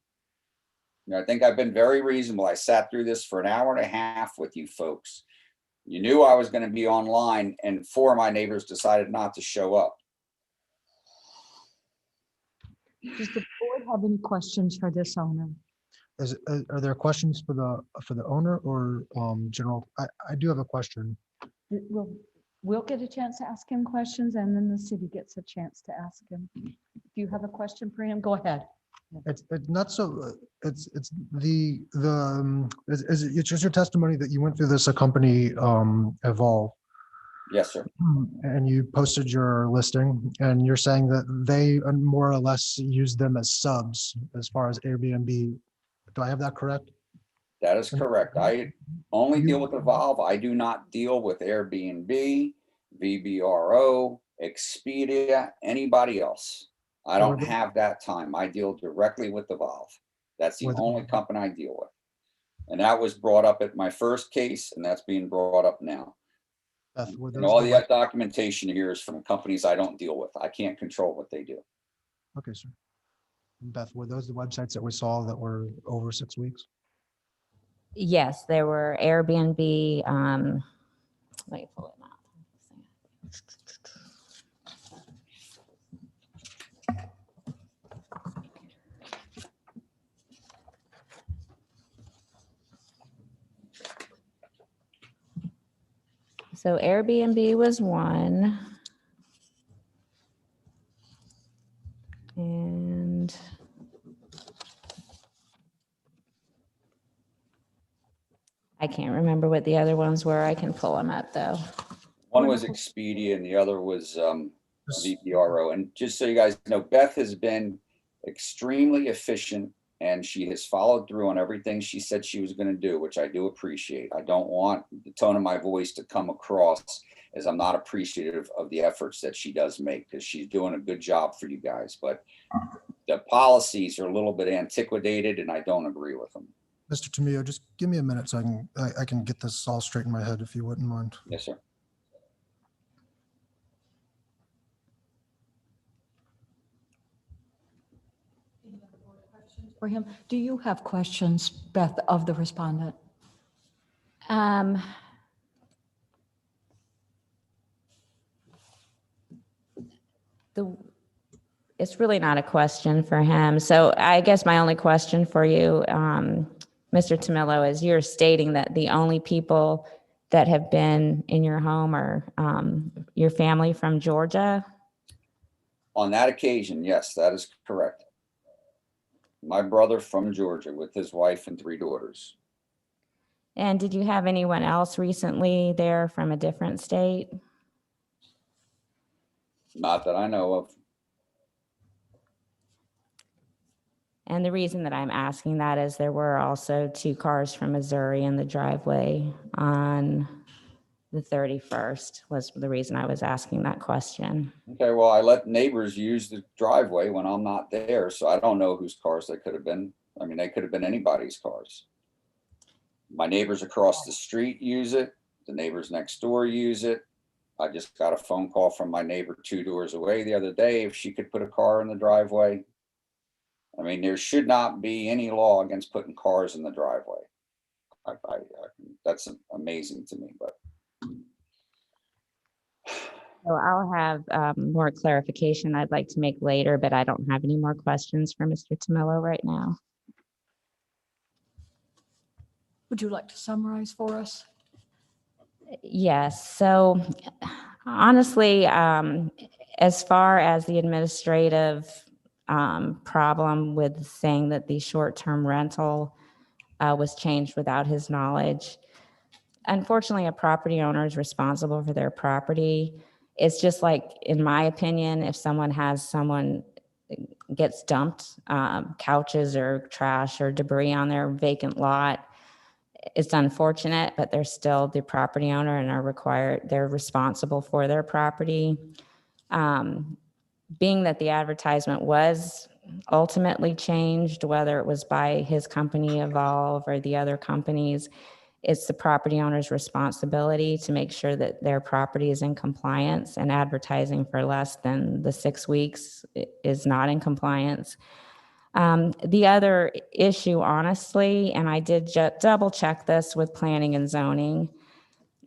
Speaker 15: You know, I think I've been very reasonable. I sat through this for an hour and a half with you folks. You knew I was going to be online, and 4 of my neighbors decided not to show up.
Speaker 3: Does the board have any questions for this owner?
Speaker 9: Are there questions for the owner or general? I do have a question.
Speaker 3: We'll get a chance to ask him questions, and then the city gets a chance to ask him. If you have a question for him, go ahead.
Speaker 9: It's not so. It's just your testimony that you went through this a company Evolve.
Speaker 15: Yes, sir.
Speaker 9: And you posted your listing, and you're saying that they more or less use them as subs as far as Airbnb. Do I have that correct?
Speaker 15: That is correct. I only deal with Evolve. I do not deal with Airbnb, VBRO, Expedia, anybody else. I don't have that time. I deal directly with Evolve. That's the only company I deal with. And that was brought up at my first case, and that's being brought up now. And all the documentation here is from companies I don't deal with. I can't control what they do.
Speaker 9: Okay, sir. Beth, were those the websites that we saw that were over 6 weeks?
Speaker 6: Yes, there were Airbnb. Let me pull it up. So Airbnb was one. And I can't remember what the other ones were. I can pull them up though.
Speaker 15: One was Expedia and the other was VPRO. And just so you guys know, Beth has been extremely efficient and she has followed through on everything she said she was going to do, which I do appreciate. I don't want the tone of my voice to come across as I'm not appreciative of the efforts that she does make, because she's doing a good job for you guys. But the policies are a little bit antiquated and I don't agree with them.
Speaker 9: Mr. Tamio, just give me a minute so I can get this all straight in my head, if you wouldn't mind.
Speaker 15: Yes, sir.
Speaker 3: For him, do you have questions, Beth, of the respondent?
Speaker 6: It's really not a question for him. So I guess my only question for you, Mr. Tamillo, is you're stating that the only people that have been in your home are your family from Georgia?
Speaker 15: On that occasion, yes, that is correct. My brother from Georgia with his wife and 3 daughters.
Speaker 6: And did you have anyone else recently there from a different state?
Speaker 15: Not that I know of.
Speaker 6: And the reason that I'm asking that is there were also 2 cars from Missouri in the driveway on the 31st was the reason I was asking that question.
Speaker 15: Okay, well, I let neighbors use the driveway when I'm not there, so I don't know whose cars they could have been. I mean, they could have been anybody's cars. My neighbors across the street use it. The neighbors next door use it. I just got a phone call from my neighbor 2 doors away the other day if she could put a car in the driveway. I mean, there should not be any law against putting cars in the driveway. That's amazing to me, but.
Speaker 6: So I'll have more clarification I'd like to make later, but I don't have any more questions for Mr. Tomillo right now.
Speaker 3: Would you like to summarize for us?
Speaker 6: Yes, so honestly, as far as the administrative problem with saying that the short-term rental was changed without his knowledge, unfortunately, a property owner is responsible for their property. It's just like, in my opinion, if someone gets dumped, couches or trash or debris on their vacant lot, it's unfortunate, but they're still the property owner and they're responsible for their property. Being that the advertisement was ultimately changed, whether it was by his company Evolve or the other companies, it's the property owner's responsibility to make sure that their property is in compliance, and advertising for less than the 6 weeks is not in compliance. The other issue, honestly, and I did double check this with planning and zoning,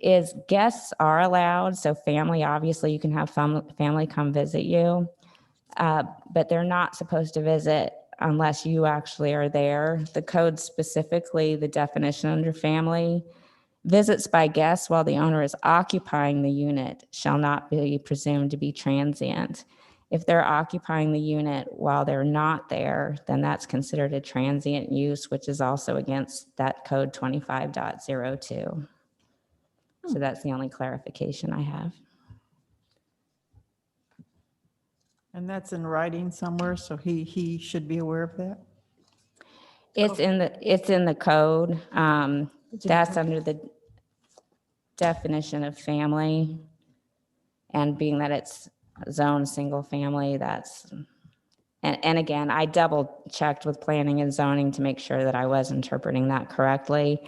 Speaker 6: is guests are allowed. So family, obviously you can have family come visit you, but they're not supposed to visit unless you actually are there. The code specifically, the definition under family, visits by guests while the owner is occupying the unit shall not be presumed to be transient. If they're occupying the unit while they're not there, then that's considered a transient use, which is also against that code 25.02. So that's the only clarification I have.
Speaker 2: And that's in writing somewhere, so he should be aware of that?
Speaker 6: It's in the code. That's under the definition of family. And being that it's zone single family, and again, I double checked with planning and zoning to make sure that I was interpreting that correctly.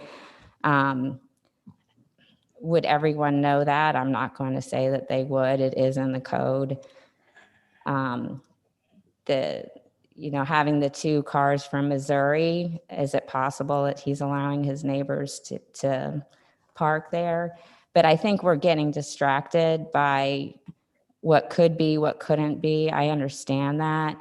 Speaker 6: Would everyone know that? I'm not going to say that they would. It is in the code. Having the 2 cars from Missouri, is it possible that he's allowing his neighbors to park there? But I think we're getting distracted by what could be, what couldn't be. I understand that.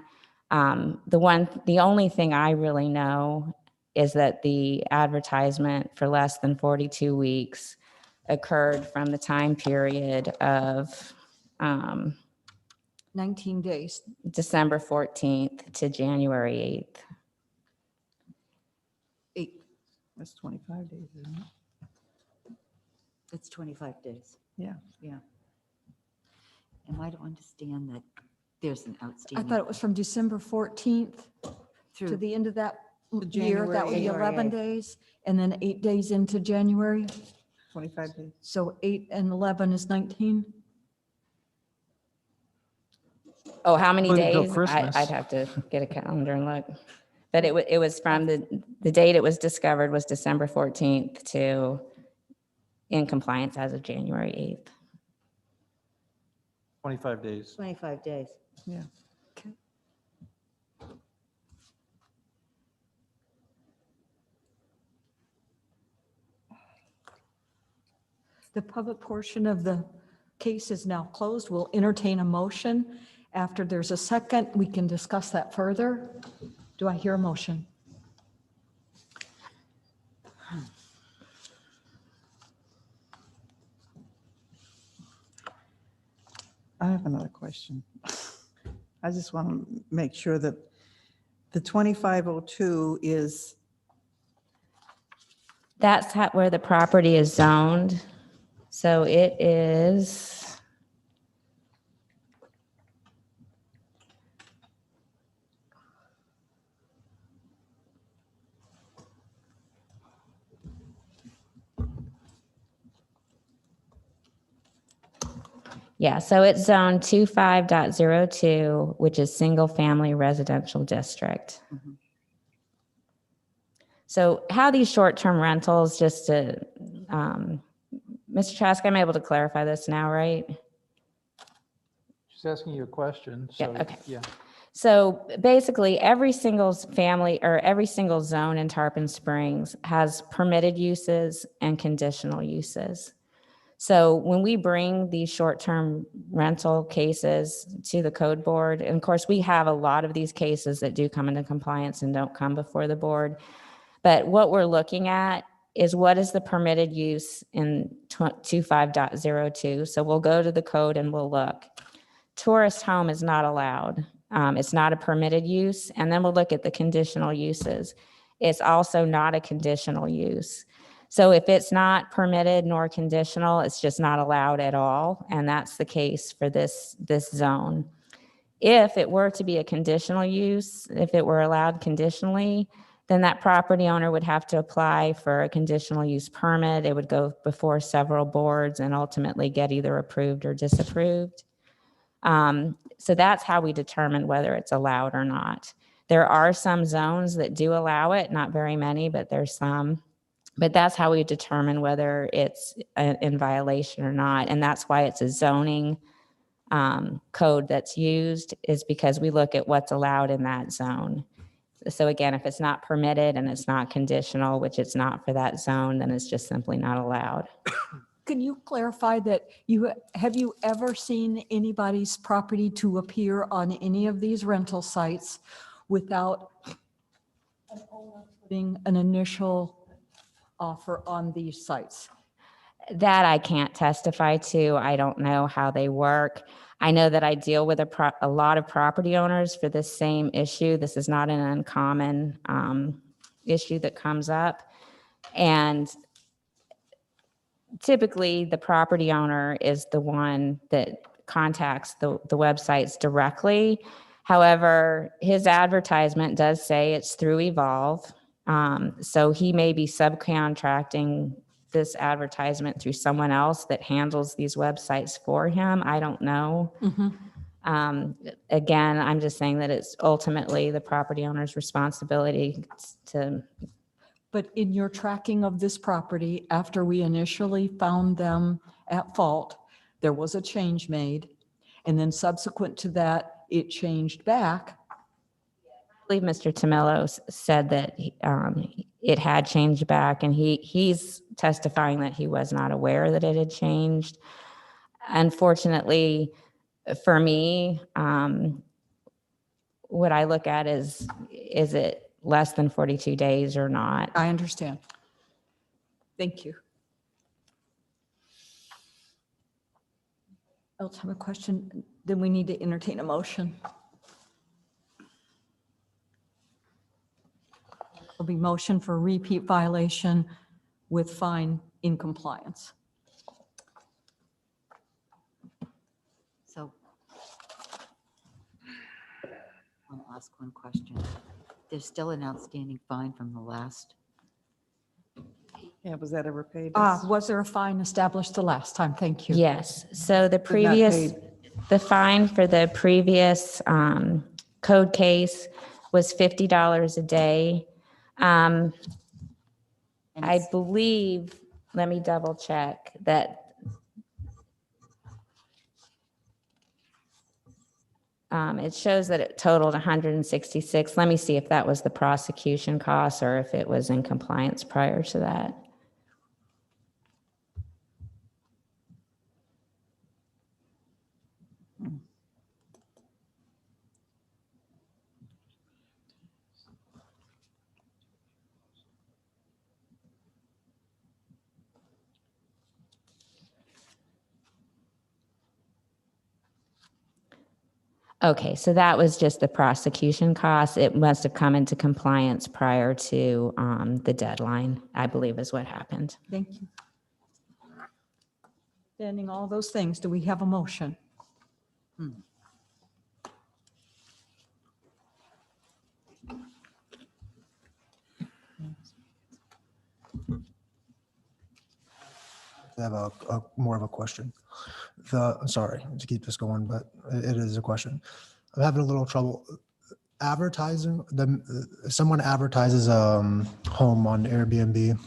Speaker 6: The only thing I really know is that the advertisement for less than 42 weeks occurred from the time period of
Speaker 3: 19 days.
Speaker 6: December 14th to January 8th.
Speaker 3: 8.
Speaker 2: That's 25 days, isn't it?
Speaker 8: It's 25 days.
Speaker 2: Yeah.
Speaker 8: Yeah. And I don't understand that there's an
Speaker 3: I
Speaker 8: outstanding.
Speaker 3: thought it was from December 14th to
Speaker 8: Through
Speaker 3: the end of that year.
Speaker 2: January
Speaker 3: That would be
Speaker 8: 8th.
Speaker 3: 11 days, and then 8 days into January.
Speaker 2: 25 days.
Speaker 3: So 8 and 11 is 19.
Speaker 6: Oh, how many
Speaker 1: Including till
Speaker 6: days?
Speaker 1: Christmas.
Speaker 6: I'd have to get a calendar and look. But it was from the date it was discovered was December 14th to in compliance as of January 8th.
Speaker 1: 25 days.
Speaker 8: 25 days.
Speaker 2: Yeah.
Speaker 3: Okay. The public portion of the case is now closed. We'll entertain a motion. After there's a second, we can discuss that further. Do I hear a motion?
Speaker 2: I have another question. I just want to make sure that the 2502 is,
Speaker 6: That's where the property is zoned. So it is. Yeah, so it's zone 25.02, which is single family residential district. So how these short-term rentals, just to Mr. Trask, I'm able to clarify this now, right?
Speaker 5: She's asking you a question, so.
Speaker 6: Yeah, okay.
Speaker 5: Yeah.
Speaker 6: So basically, every single family or every single zone in Tarpon Springs has permitted uses and conditional uses. So when we bring these short-term rental cases to the code board, and of course, we have a lot of these cases that do come into compliance and don't come before the board. But what we're looking at is what is the permitted use in 25.02. So we'll go to the code and we'll look. Tourist home is not allowed. It's not a permitted use. And then we'll look at the conditional uses. It's also not a conditional use. So if it's not permitted nor conditional, it's just not allowed at all. And that's the case for this zone. If it were to be a conditional use, if it were allowed conditionally, then that property owner would have to apply for a conditional use permit. It would go before several boards and ultimately get either approved or disapproved. So that's how we determine whether it's allowed or not. There are some zones that do allow it, not very many, but there's some. But that's how we determine whether it's in violation or not. And that's why it's a zoning code that's used, is because we look at what's allowed in that zone. So again, if it's not permitted and it's not conditional, which it's not for that zone, then it's just simply not allowed.
Speaker 3: Can you clarify that have you ever seen anybody's property to appear on any of these rental sites without putting an initial offer on these sites?
Speaker 6: That I can't testify to. I don't know how they work. I know that I deal with a lot of property owners for this same issue. This is not an uncommon issue that comes up. And typically the property owner is the one that contacts the websites directly. However, his advertisement does say it's through Evolve. So he may be subcontracting this advertisement through someone else that handles these websites for him. I don't know. Again, I'm just saying that it's ultimately the property owner's responsibility to.
Speaker 3: But in your tracking of this property, after we initially found them at fault, there was a change made. And then subsequent to that, it changed back.
Speaker 6: I believe Mr. Tomello said that it had changed back, and he's testifying that he was not aware that it had changed. Unfortunately, for me, what I look at is it less than 42 days or not?
Speaker 3: I understand. Thank you. Else have a question? Then we need to entertain a motion. Will be motion for repeat violation with fine in compliance.
Speaker 8: So I want to ask one question. There's still an outstanding fine from the last.
Speaker 2: Yeah, was that ever paid?
Speaker 3: Was there a fine established the last time? Thank you.
Speaker 6: Yes. So the
Speaker 2: not
Speaker 6: previous,
Speaker 2: paid.
Speaker 6: the fine for the previous code case was $50 a day.
Speaker 8: And
Speaker 6: I
Speaker 8: it's-
Speaker 6: believe, let me double check that. It shows that it totaled 166. Let me see if that was the prosecution cost or if it was in compliance prior to that. Okay, so that was just the prosecution cost. It must have come into compliance prior to the deadline, I believe is what happened.
Speaker 3: Thank you. Standing all those things, do we have a motion?
Speaker 9: I have a more of a question. Sorry to keep this going, but it is a question. I'm having a little trouble advertising. Someone advertises a home on Airbnb.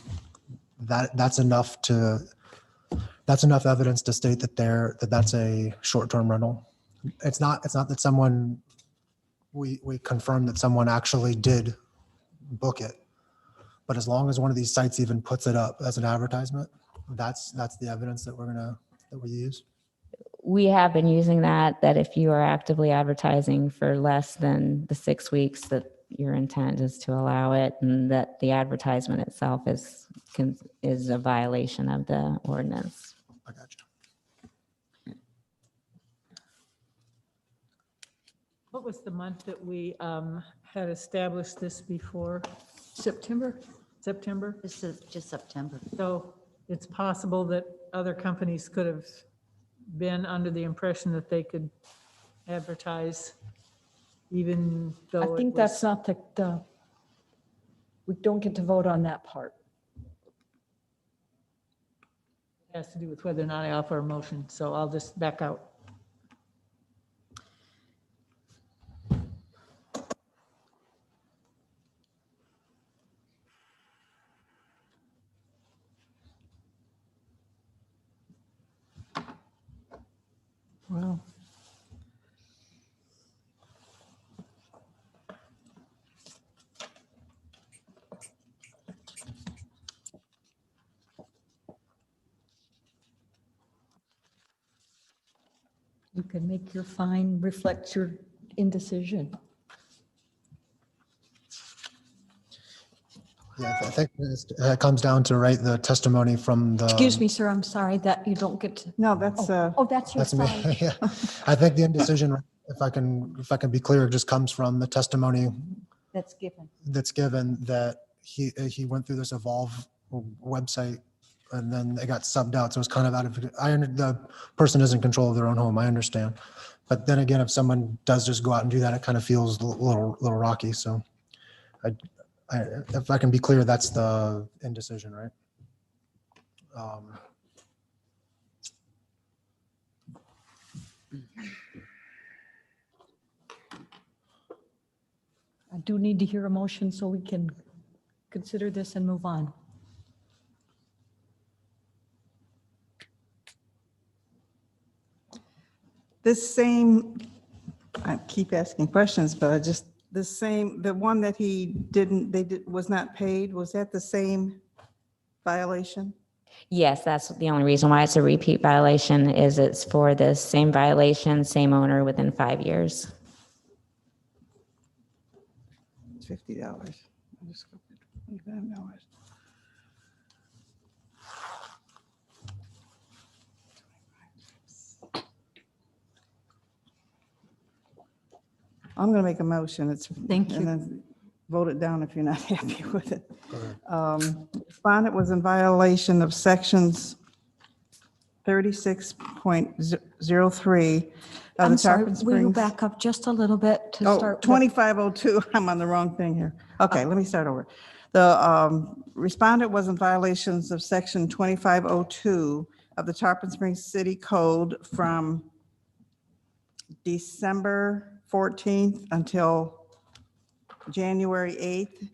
Speaker 9: That's enough to that's enough evidence to state that that's a short-term rental. It's not that someone, we confirm that someone actually did book it. But as long as one of these sites even puts it up as an advertisement, that's the evidence that we use.
Speaker 6: We have been using that if you are actively advertising for less than the 6 weeks, that your intent is to allow it, and that the advertisement itself is a violation of the ordinance.
Speaker 9: I got you.
Speaker 13: What was the month that we had established this before?
Speaker 3: September?
Speaker 13: September?
Speaker 8: This is just September.
Speaker 13: So it's possible that other companies could have been under the impression that they could advertise even though
Speaker 3: I
Speaker 13: it
Speaker 3: think
Speaker 13: was-
Speaker 3: that's not we don't get to vote on that part.
Speaker 13: has to do with whether or not I offer a motion, so I'll just back out.
Speaker 2: Wow.
Speaker 3: You can make your fine reflect your indecision.
Speaker 9: Yeah, I think it comes down to the testimony from the.
Speaker 3: Excuse me, sir, I'm sorry that you don't get to.
Speaker 2: No, that's,
Speaker 3: Oh, that's your
Speaker 9: That's me.
Speaker 3: fine.
Speaker 9: Yeah. I think the indecision, if I can be clear, just comes from the testimony
Speaker 3: That's given.
Speaker 9: that's given that he went through this Evolve website and then it got subbed out. So it's kind of out of, the person is in control of their own home. I understand. But then again, if someone does just go out and do that, it kind of feels a little rocky. So if I can be clear, that's the indecision, right?
Speaker 3: I do need to hear a motion so we can consider this and move on.
Speaker 2: this same, I keep asking questions, but the one that he was not paid, was that the same violation?
Speaker 6: Yes, that's the only reason why it's a repeat violation, is it's for the same violation, same owner within 5 years.
Speaker 2: It's $50. I'll just go for $25. I'm going to make a motion.
Speaker 3: Thank you.
Speaker 2: And then vote it down if you're not happy with it. Respondent was in violation of sections 36.03 of
Speaker 3: I'm
Speaker 2: the
Speaker 3: sorry,
Speaker 2: Tarpon
Speaker 3: will you
Speaker 2: Springs.
Speaker 3: back up just a little bit to
Speaker 2: Oh,
Speaker 3: start?
Speaker 2: 2502, I'm on the wrong thing here. Okay, let me start over. The respondent was in violations of section 2502 of the Tarpon Springs City Code from December 14th until January 8th,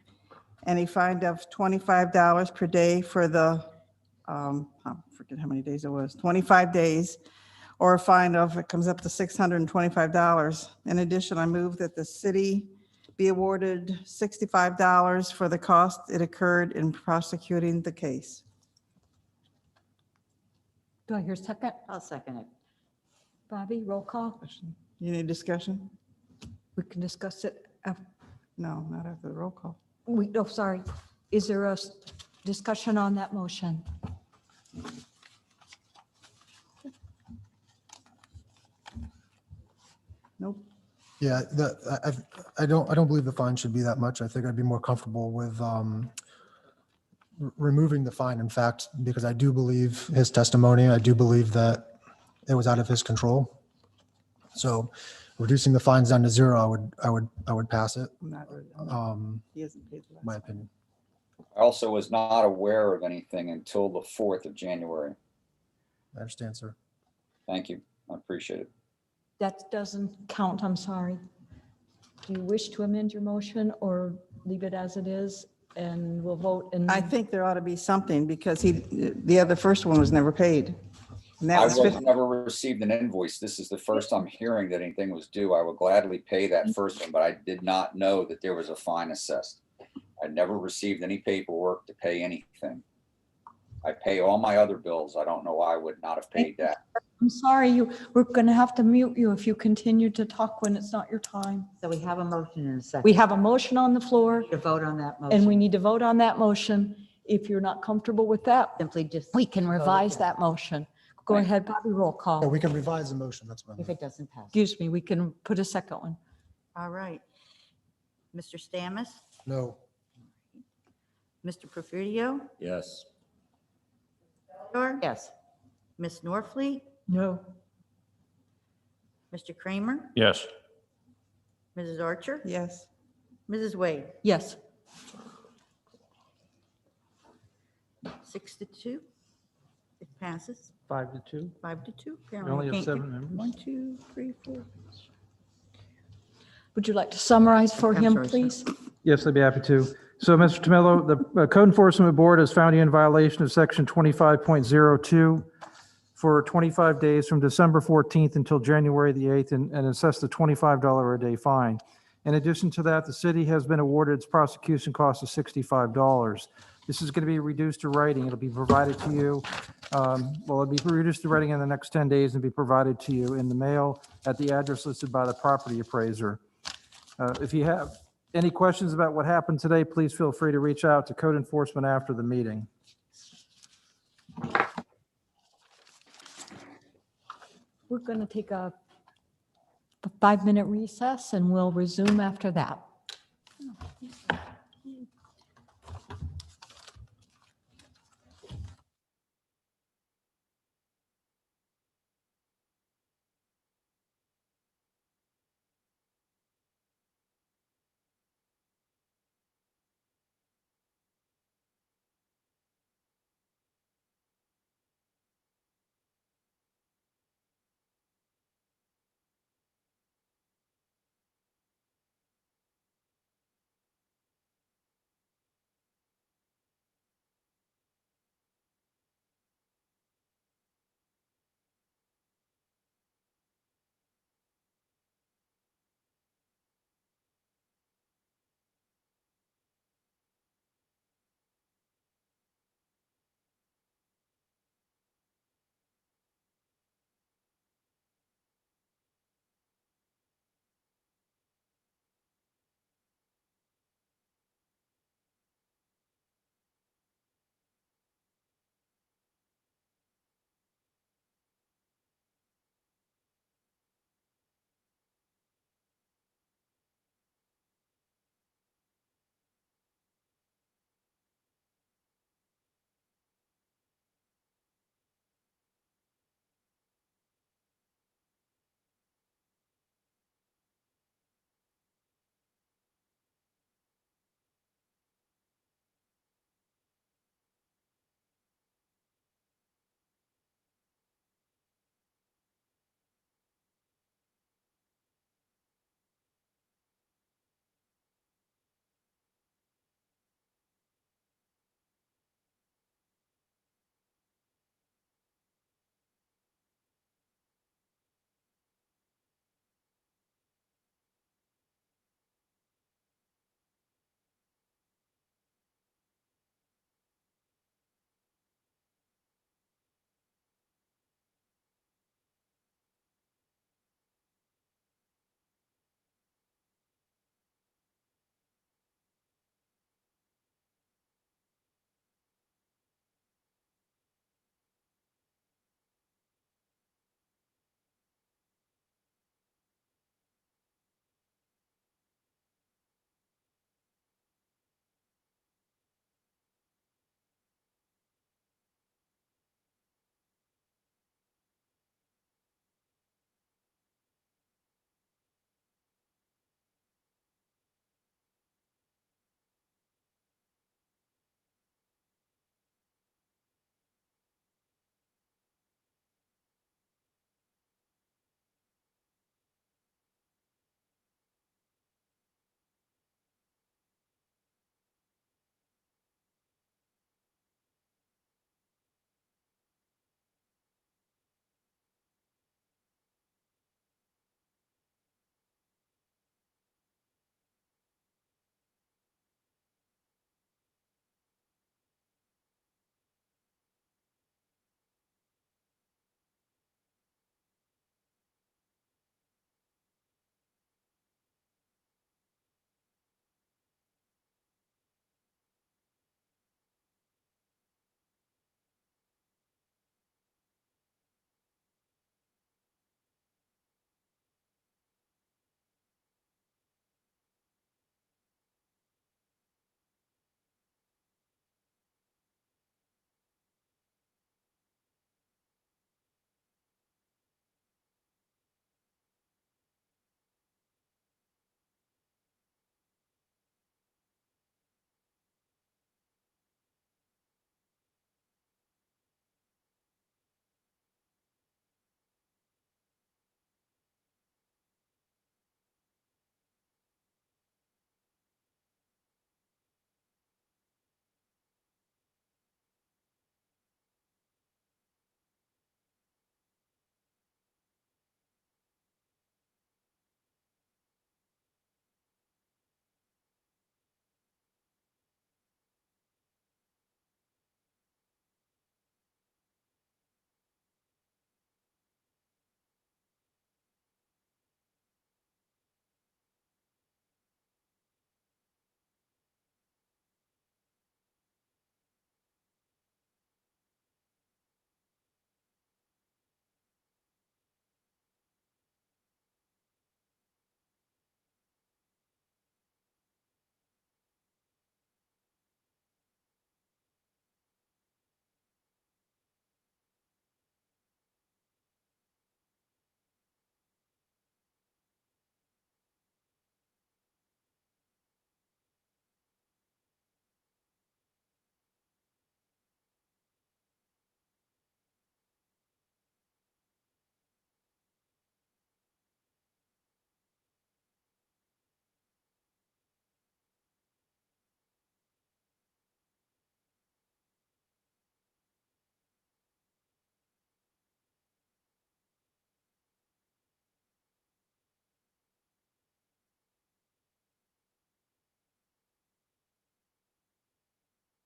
Speaker 2: and a fine of $25 per day for the, I forget how many days it was, 25 days, or a fine of, it comes up to $625. In addition, I move that the city be awarded $65 for the cost it incurred in prosecuting the case.
Speaker 3: Do I hear a second?
Speaker 8: I'll second it.
Speaker 3: Bobby, roll call.
Speaker 2: You need discussion?
Speaker 3: We can discuss it.
Speaker 2: No, not after the roll call.
Speaker 3: Sorry. Is there a discussion on that motion?
Speaker 2: Nope.
Speaker 9: Yeah, I don't believe the fine should be that much. I think I'd be more comfortable with removing the fine, in fact, because I do believe his testimony. I do believe that it was out of his control. So reducing the fines down to zero, I would pass it.
Speaker 2: I'm not- He hasn't paid the last
Speaker 9: My
Speaker 2: one.
Speaker 9: opinion.
Speaker 15: I also was not aware of anything until the 4th of January.
Speaker 9: I understand, sir.
Speaker 15: Thank you. I appreciate it.
Speaker 3: That doesn't count, I'm sorry. Do you wish to amend your motion or leave it as it is and we'll vote? And
Speaker 2: I think there ought to be something because the first one was never paid. And that
Speaker 15: I
Speaker 2: was
Speaker 15: was
Speaker 2: 50.
Speaker 15: never received an invoice. This is the first I'm hearing that anything was due. I would gladly pay that first one, but I did not know that there was a fine assessed. I never received any paperwork to pay anything. I pay all my other bills. I don't know why I would not have paid that.
Speaker 3: I'm sorry, we're going to have to mute you if you continue to talk when it's not your time.
Speaker 8: So we have a motion in a second.
Speaker 3: We have a motion on the floor,
Speaker 8: To vote on that motion.
Speaker 3: and we need to vote on that motion. If you're not comfortable with that,
Speaker 8: Simply just.
Speaker 3: we can revise that motion. Go ahead, Bobby, roll
Speaker 9: Yeah,
Speaker 3: call.
Speaker 9: we can revise the motion, that's fine.
Speaker 8: If it doesn't pass.
Speaker 3: Excuse me, we can put a second one.
Speaker 4: All right. Mr. Stamus,
Speaker 9: No,
Speaker 4: Mr. Porfirio,
Speaker 11: Yes.
Speaker 8: Yes.
Speaker 4: Ms. Norfleet,
Speaker 13: No.
Speaker 4: Mr. Kramer,
Speaker 10: Yes.
Speaker 4: Mrs. Archer,
Speaker 2: Yes.
Speaker 4: Mrs. Wade,
Speaker 3: Yes.
Speaker 4: 6-2. It passes
Speaker 1: 5-2.
Speaker 4: 5-2.
Speaker 1: We
Speaker 4: Apparently
Speaker 1: only have
Speaker 4: can't
Speaker 1: 7
Speaker 4: get-
Speaker 1: members.
Speaker 4: 1, 2, 3, 4.
Speaker 3: Would you like to summarize for
Speaker 4: I'm
Speaker 3: him,
Speaker 4: sorry, sir.
Speaker 3: please?
Speaker 1: Yes, I'd be happy to. So, Mr. Tomillo, the Code Enforcement Board has found you in violation of Section 25.02 for 25 days from December 14th until January the 8th and assessed a $25 a day fine. In addition to that, the city has been awarded its prosecution cost of $65. This is going to be reduced to writing. It'll be provided to you. It'll be reduced to writing in the next 10 days and be provided to you in the mail at the address listed by the property appraiser. If you have any questions about what happened today, please feel free to reach out to code enforcement after the meeting.
Speaker 3: We're going to take a 5-minute recess and we'll resume after that.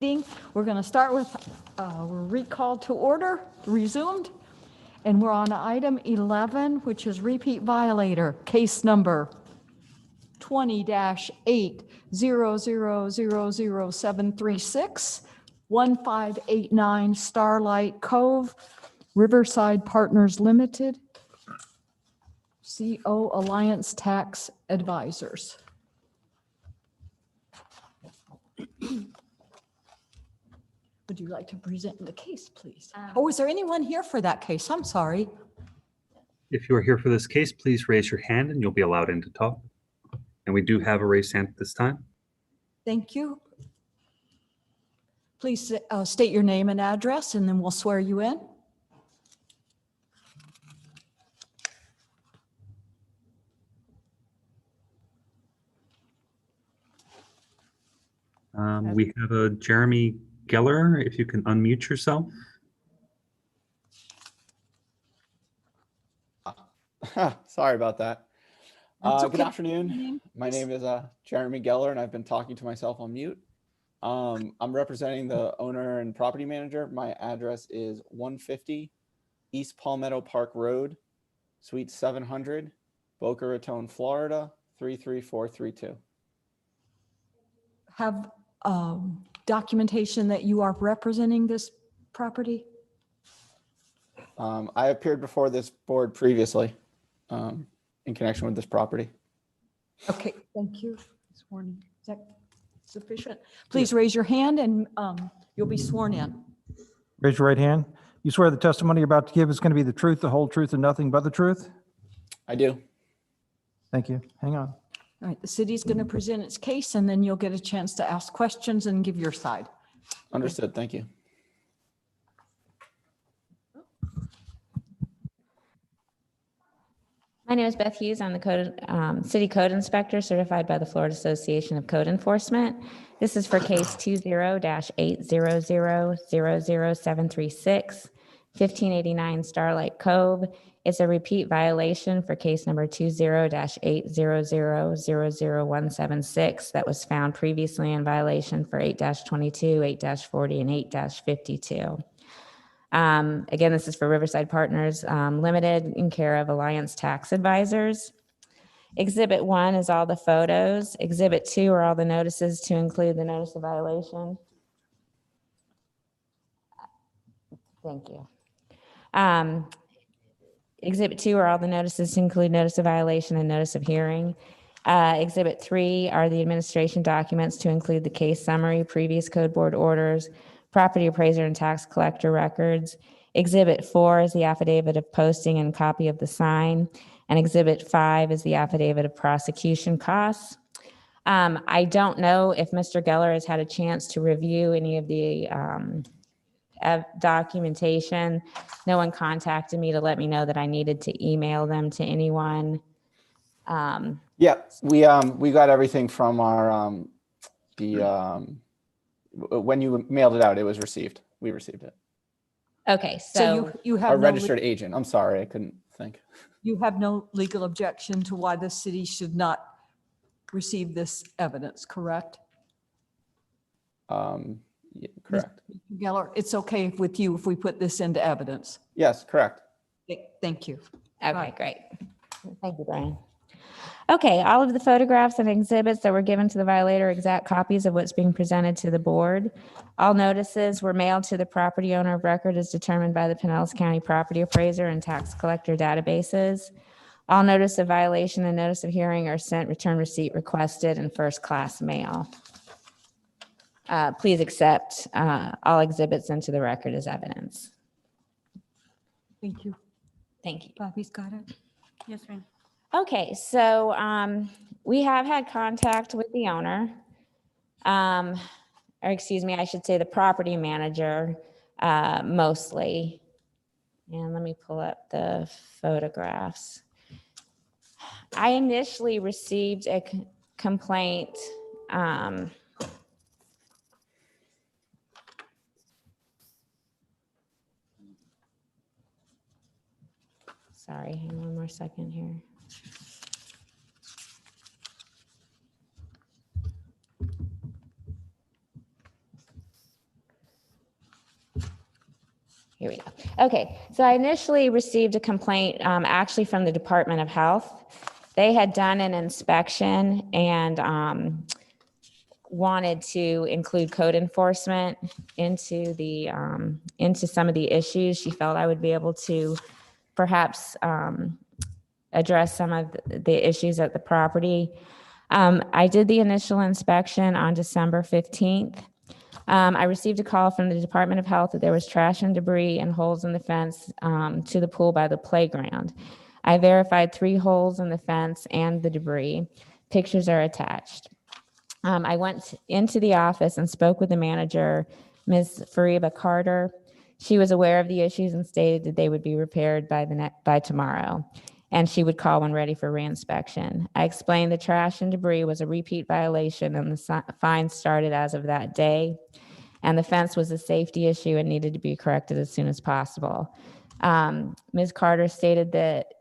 Speaker 3: meeting. We're going to start with, we're recalled to order, resumed, and we're on item 11, which is repeat violator, case number 20-8000736, 1589 Starlight Cove, Riverside Partners Limited, CO Alliance Tax Advisors. Would you like to present the case, please? Oh, is there anyone here for that case? I'm sorry.
Speaker 12: If you are here for this case, please raise your hand and you'll be allowed in to talk. And we do have a raised hand at this time.
Speaker 3: Thank you. Please state your name and address, and then we'll swear you in.
Speaker 12: We have a Jeremy Geller, if you can unmute yourself.
Speaker 16: Sorry about that.
Speaker 3: That's
Speaker 16: Good
Speaker 3: okay.
Speaker 16: afternoon. My name is Jeremy Geller, and I've been talking to myself on mute. I'm representing the owner and property manager. My address is 150 East Palmetto Park Road, Suite 700, Boca Raton, Florida, 33432.
Speaker 3: Have documentation that you are representing this property?
Speaker 16: I appeared before this board previously in connection with this property.
Speaker 3: Okay, thank you. Sworn in. Is that sufficient? Please raise your hand and you'll be sworn in.
Speaker 1: Raise your right hand. You swear the testimony you're about to give is going to be the truth, the whole truth, and nothing but the truth?
Speaker 16: I do.
Speaker 1: Thank you. Hang on.
Speaker 3: All right, the city's going to present its case, and then you'll get a chance to ask questions and give your side.
Speaker 16: Understood. Thank you.
Speaker 6: My name is Beth Hughes. I'm the City Code Inspector certified by the Florida Association of Code Enforcement. This is for case 20-8000736, 1589 Starlight Cove. It's a repeat violation for case number 20-800000176 that was found previously in violation for 8-22, 8-40, and 8-52. Again, this is for Riverside Partners Limited in care of Alliance Tax Advisors. Exhibit 1 is all the photos. Exhibit 2 are all the notices to include the notice of violation. Thank you. Exhibit 2 are all the notices to include notice of violation and notice of hearing. Exhibit 3 are the administration documents to include the case summary, previous code board orders, property appraiser and tax collector records. Exhibit 4 is the affidavit of posting and copy of the sign. And Exhibit 5 is the affidavit of prosecution costs. I don't know if Mr. Geller has had a chance to review any of the documentation. No one contacted me to let me know that I needed to email them to anyone.
Speaker 16: Yeah, we got everything from our when you mailed it out, it was received. We received it.
Speaker 6: Okay,
Speaker 3: So you have
Speaker 16: Our
Speaker 3: no
Speaker 16: registered agent. I'm sorry, I couldn't think.
Speaker 3: You have no legal objection to why the city should not receive this evidence, correct?
Speaker 16: Yeah, correct.
Speaker 3: Mr. Geller, it's okay with you if we put this into evidence?
Speaker 16: Yes, correct.
Speaker 3: Thank you.
Speaker 6: Okay, great. Thank you, Brian. Okay, all of the photographs and exhibits that were given to the violator are exact copies of what's being presented to the board. All notices were mailed to the property owner of record as determined by the Pinellas County Property Appraiser and Tax Collector databases. All notice of violation and notice of hearing are sent, return receipt requested, and first-class mail. Please accept all exhibits into the record as evidence.
Speaker 3: Thank you.
Speaker 6: Thank you.
Speaker 3: Bobby's got it.
Speaker 4: Yes, ma'am.
Speaker 6: Okay, so we have had contact with the owner, or excuse me, I should say the property manager mostly. And let me pull up the photographs. I initially received a complaint. Sorry, hang on one more second here. Okay, so I initially received a complaint actually from the Department of Health. They had done an inspection and wanted to include code enforcement into some of the issues. She felt I would be able to perhaps address some of the issues at the property. I did the initial inspection on December 15th. I received a call from the Department of Health that there was trash and debris and holes in the fence to the pool by the playground. I verified 3 holes in the fence and the debris. Pictures are attached. I went into the office and spoke with the manager, Ms. Fariba Carter. She was aware of the issues and stated that they would be repaired by tomorrow, and she would call when ready for reinspection. I explained the trash and debris was a repeat violation and the fine started as of that day, and the fence was a safety issue and needed to be corrected as soon as possible. Ms. Carter stated that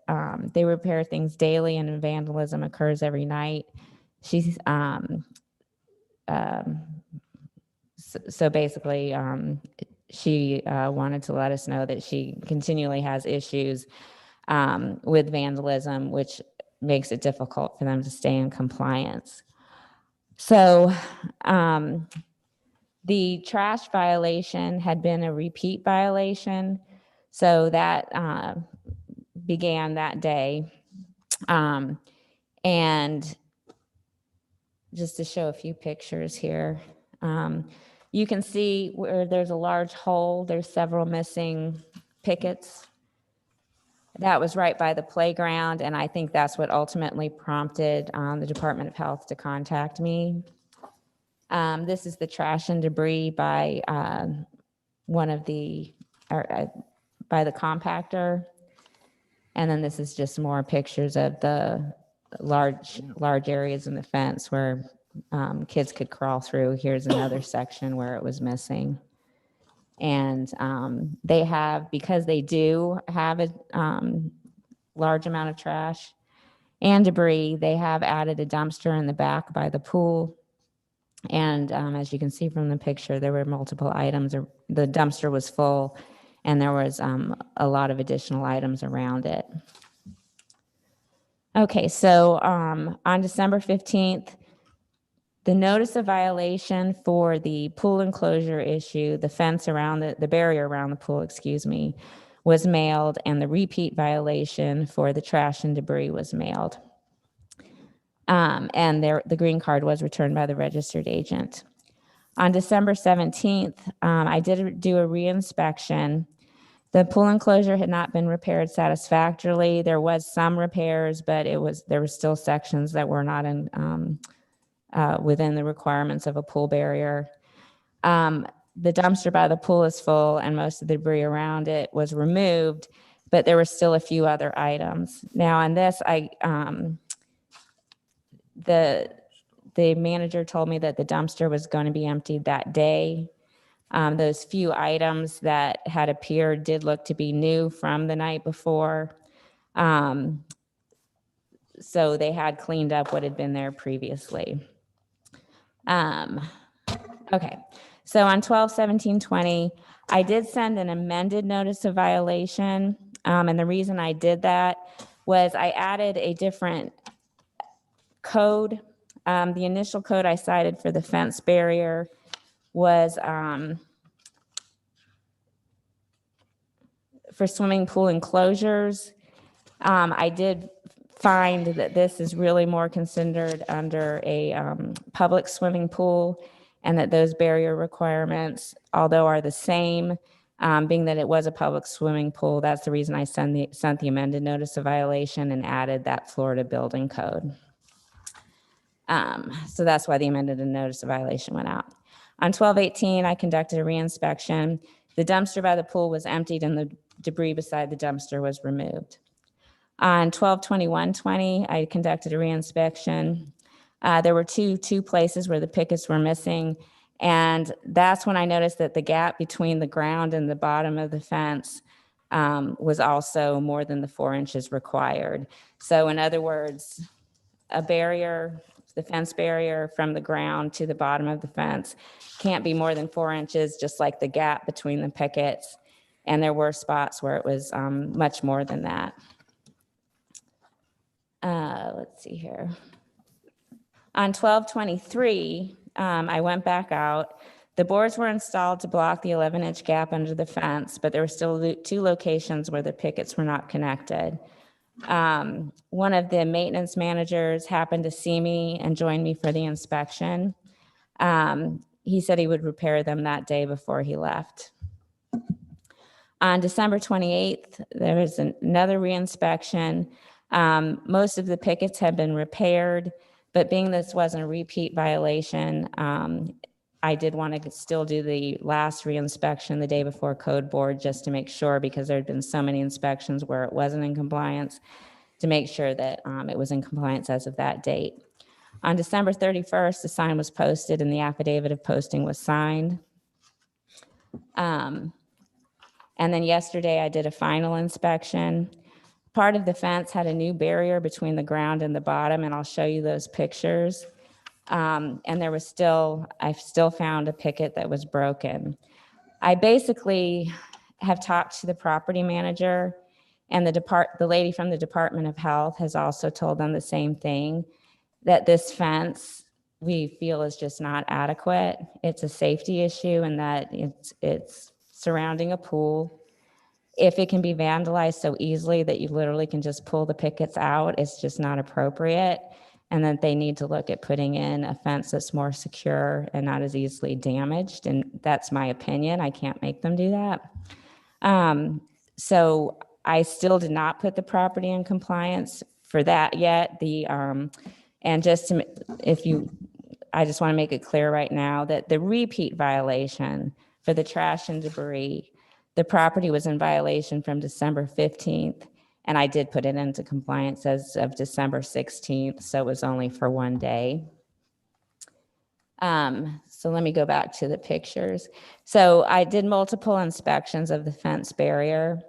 Speaker 6: they repair things daily and vandalism occurs every night. She's so basically, she wanted to let us know that she continually has issues with vandalism, which makes it difficult for them to stay in compliance. So the trash violation had been a repeat violation, so that began that day. And just to show a few pictures here, you can see where there's a large hole, there's several missing pickets. That was right by the playground, and I think that's what ultimately prompted the Department of Health to contact me. This is the trash and debris by by the compactor. And then this is just more pictures of the large areas in the fence where kids could crawl through. Here's another section where it was missing. And because they do have a large amount of trash and debris, they have added a dumpster in the back by the pool. And as you can see from the picture, there were multiple items. The dumpster was full, and there was a lot of additional items around it. Okay, so on December 15th, the notice of violation for the pool enclosure issue, the fence around the barrier around the pool, was mailed, and the repeat violation for the trash and debris was mailed. And the green card was returned by the registered agent. On December 17th, I did do a reinspection. The pool enclosure had not been repaired satisfactorily. There was some repairs, but there were still sections that were not within the requirements of a pool barrier. The dumpster by the pool is full, and most of the debris around it was removed, but there were still a few other items. Now, on this, the manager told me that the dumpster was going to be emptied that day. Those few items that had appeared did look to be new from the night before. So they had cleaned up what had been there previously. Okay, so on 12/17/20, I did send an amended notice of violation. And the reason I did that was I added a different code. The initial code I cited for the fence barrier was for swimming pool enclosures. I did find that this is really more considered under a public swimming pool, and that those barrier requirements, although are the same, being that it was a public swimming pool, that's the reason I sent the amended notice of violation and added that Florida building code. So that's why the amended notice of violation went out. On 12/18, I conducted a reinspection. The dumpster by the pool was emptied and the debris beside the dumpster was removed. On 12/21/20, I conducted a reinspection. There were two places where the pickets were missing, and that's when I noticed that the gap between the ground and the bottom of the fence was also more than the 4 inches required. So in other words, the fence barrier from the ground to the bottom of the fence can't be more than 4 inches, just like the gap between the pickets. And there were spots where it was much more than that. Let's see here. On 12/23, I went back out. The boards were installed to block the 11-inch gap under the fence, but there were still 2 locations where the pickets were not connected. One of the maintenance managers happened to see me and join me for the inspection. He said he would repair them that day before he left. On December 28th, there was another reinspection. Most of the pickets had been repaired, but being this wasn't a repeat violation, I did want to still do the last reinspection the day before code board just to make sure, because there had been so many inspections where it wasn't in compliance, to make sure that it was in compliance as of that date. On December 31st, the sign was posted and the affidavit of posting was signed. And then yesterday I did a final inspection. Part of the fence had a new barrier between the ground and the bottom, and I'll show you those pictures. And I still found a picket that was broken. I basically have talked to the property manager, and the lady from the Department of Health has also told them the same thing, that this fence we feel is just not adequate. It's a safety issue, and that it's surrounding a pool. If it can be vandalized so easily that you literally can just pull the pickets out, it's just not appropriate. And that they need to look at putting in a fence that's more secure and not as easily damaged. And that's my opinion. I can't make them do that. So I still did not put the property in compliance for that yet. And just to, I just want to make it clear right now that the repeat violation for the trash and debris, the property was in violation from December 15th. And I did put it into compliance as of December 16th, so it was only for 1 day. So let me go back to the pictures. So I did multiple inspections of the fence barrier.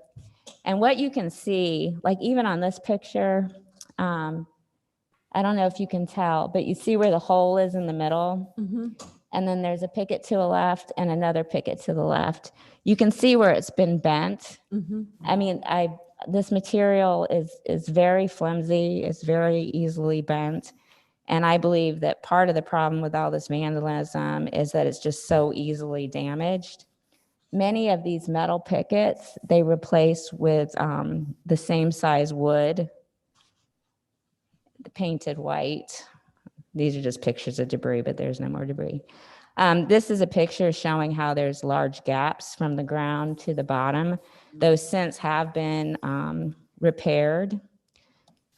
Speaker 6: And what you can see, like even on this picture, I don't know if you can tell, but you see where the hole is in the middle?
Speaker 3: Mm-hmm.
Speaker 6: And then there's a picket to the left and another picket to the left. You can see where it's been bent.
Speaker 3: Mm-hmm.
Speaker 6: I mean, this material is very flimsy, it's very easily bent. And I believe that part of the problem with all this vandalism is that it's just so easily damaged. Many of these metal pickets, they replace with the same size wood, painted white. These are just pictures of debris, but there's no more debris. This is a picture showing how there's large gaps from the ground to the bottom. Those since have been repaired.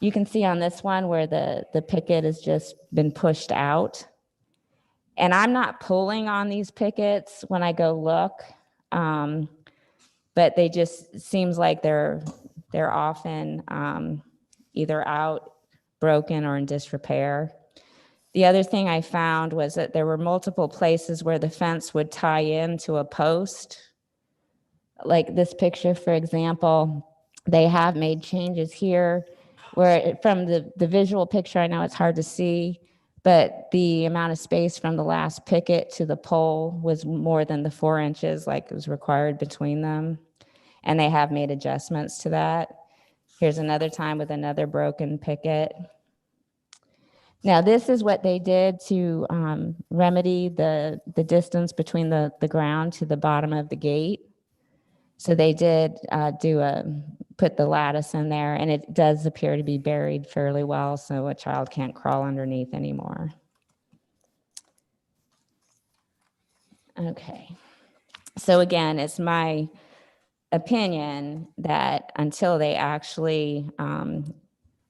Speaker 6: You can see on this one where the picket has just been pushed out. And I'm not pulling on these pickets when I go look, but they just seems like they're often either out, broken, or in disrepair. The other thing I found was that there were multiple places where the fence would tie into a post. Like this picture, for example, they have made changes here where from the visual picture, I know it's hard to see, but the amount of space from the last picket to the pole was more than the 4 inches like was required between them. And they have made adjustments to that. Here's another time with another broken picket. Now, this is what they did to remedy the distance between the ground to the bottom of the gate. So they did put the lattice in there, and it does appear to be buried fairly well, so a child can't crawl underneath anymore. Okay. So again, it's my opinion that until they actually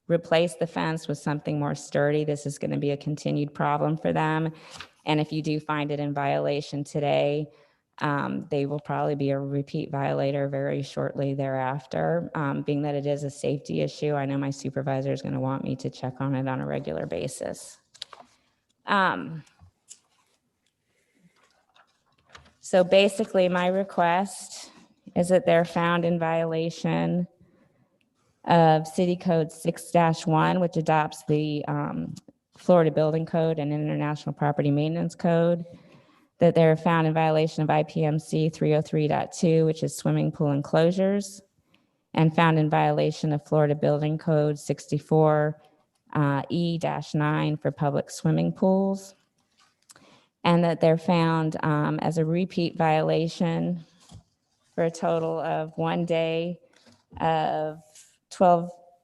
Speaker 6: replace the fence with something more sturdy, this is going to be a continued problem for them. And if you do find it in violation today, they will probably be a repeat violator very shortly thereafter. Being that it is a safety issue, I know my supervisor is going to want me to check on it on a regular basis. So basically, my request is that they're found in violation of City Code 6-1, which adopts the Florida Building Code and International Property Maintenance Code. that they're found in violation of IPMC 303.2, which is swimming pool enclosures, and found in violation of Florida Building Code 64 E-9 for public swimming pools, and that they're found as a repeat violation for a total of 1 day of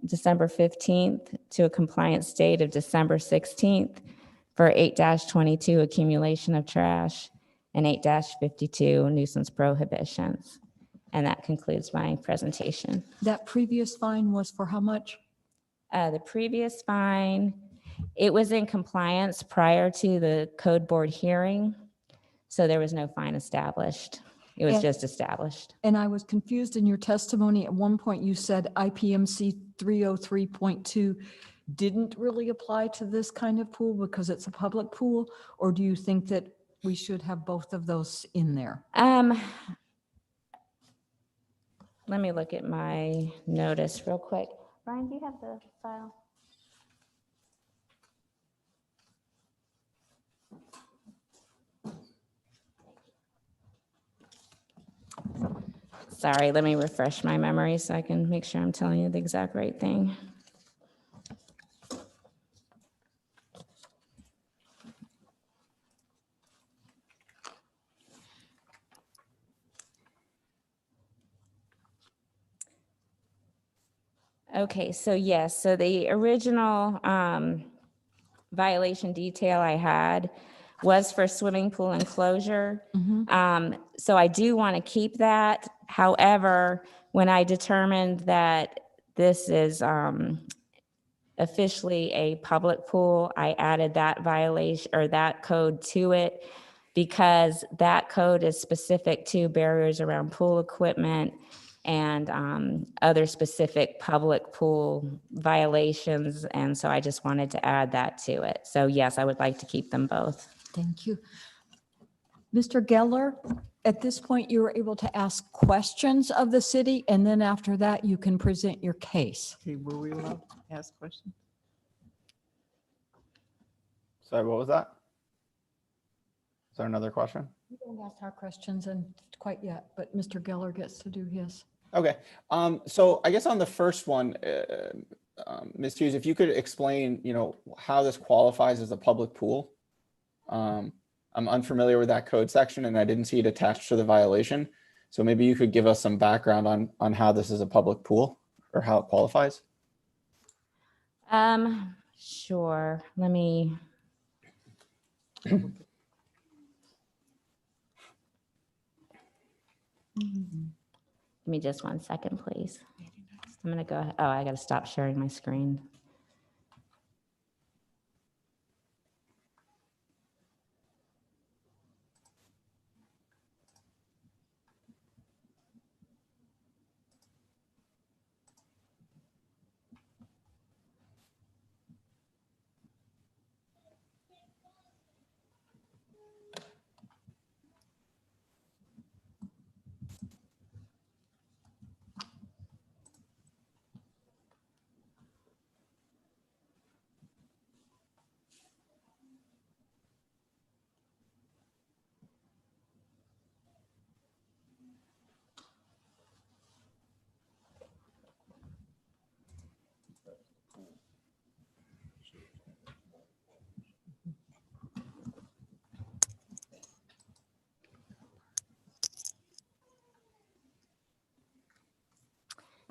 Speaker 6: December 15th to a compliance date of December 16th for 8-22 accumulation of trash and 8-52 nuisance prohibitions. And that concludes my presentation.
Speaker 3: That previous fine was for how much?
Speaker 6: The previous fine, it was in compliance prior to the code board hearing, so there was no fine established. It was just established.
Speaker 3: And I was confused in your testimony. At one point, you said IPMC 303.2 didn't really apply to this kind of pool because it's a public pool, or do you think that we should have both of those in there?
Speaker 6: Let me look at my notice real quick. Brian, do you have the file? Sorry, let me refresh my memory so I can make sure I'm telling you the exact right thing. Okay, so yes, so the original violation detail I had was for swimming pool enclosure. So I do want to keep that. However, when I determined that this is officially a public pool, I added that violation or that code to it because that code is specific to barriers around pool equipment and other specific public pool violations. And so I just wanted to add that to it. So yes, I would like to keep them both.
Speaker 3: Thank you. Mr. Geller, at this point, you were able to ask questions of the city, and then after that, you can present your case.
Speaker 16: Okay, were we allowed to ask questions? Sorry, what was that? Is there another question?
Speaker 3: We don't ask our questions and quite yet, but Mr. Geller gets to do his.
Speaker 16: Okay, so I guess on the first one, Ms. Hughes, if you could explain, how this qualifies as a public pool. I'm unfamiliar with that code section and I didn't see it attached to the violation. So maybe you could give us some background on how this is a public pool or how it qualifies.
Speaker 6: Sure, let me. Give me just 1 second, please. I'm gonna go ahead. Oh, I gotta stop sharing my screen.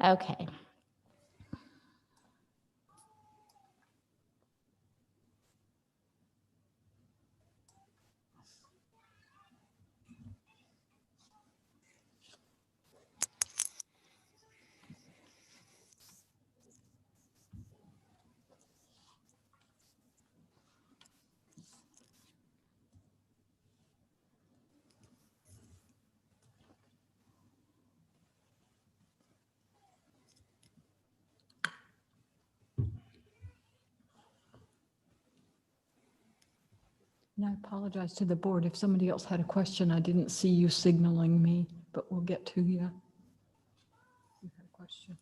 Speaker 6: Okay.
Speaker 3: And I apologize to the board. If somebody else had a question, I didn't see you signaling me, but we'll get to you. You had a question.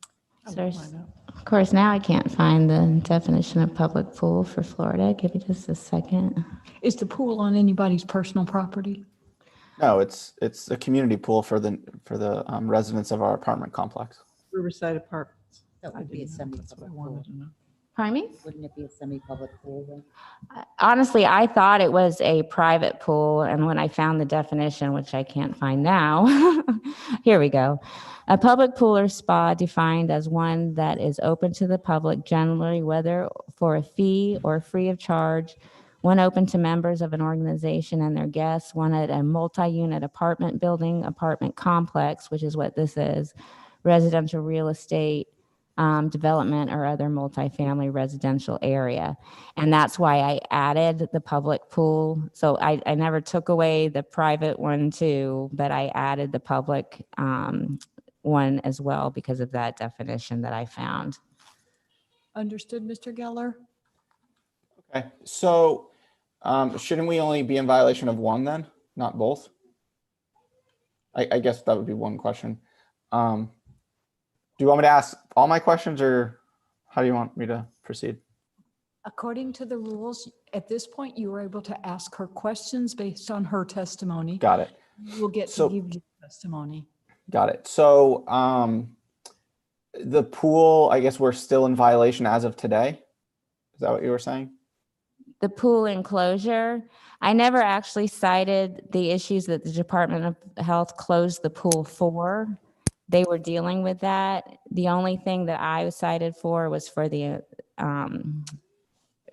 Speaker 6: Of course, now I can't find the definition of public pool for Florida. Give me just a second.
Speaker 3: Is the pool on anybody's personal property?
Speaker 16: No, it's a community pool for the residents of our apartment complex.
Speaker 2: Riverside Apartments.
Speaker 8: That would be a semi-public pool.
Speaker 6: Pardon me?
Speaker 8: Wouldn't it be a semi-public pool then?
Speaker 6: Honestly, I thought it was a private pool, and when I found the definition, which I can't find now, here we go. A public pool or spa defined as one that is open to the public generally, whether for a fee or free of charge, one open to members of an organization and their guests, one at a multi-unit apartment building, apartment complex, which is what this is, residential real estate, development or other multifamily residential area. And that's why I added the public pool. So I never took away the private one too, but I added the public one as well because of that definition that I found.
Speaker 3: Understood, Mr. Geller?
Speaker 16: Okay, so shouldn't we only be in violation of one then, not both? I guess that would be one question. Do you want me to ask all my questions, or how do you want me to proceed?
Speaker 3: According to the rules, at this point, you were able to ask her questions based on her testimony.
Speaker 16: Got it.
Speaker 3: We'll get to give you testimony.
Speaker 16: Got it. So the pool, I guess we're still in violation as of today. Is that what you were saying?
Speaker 6: The pool enclosure, I never actually cited the issues that the Department of Health closed the pool for. They were dealing with that. The only thing that I was cited for was for the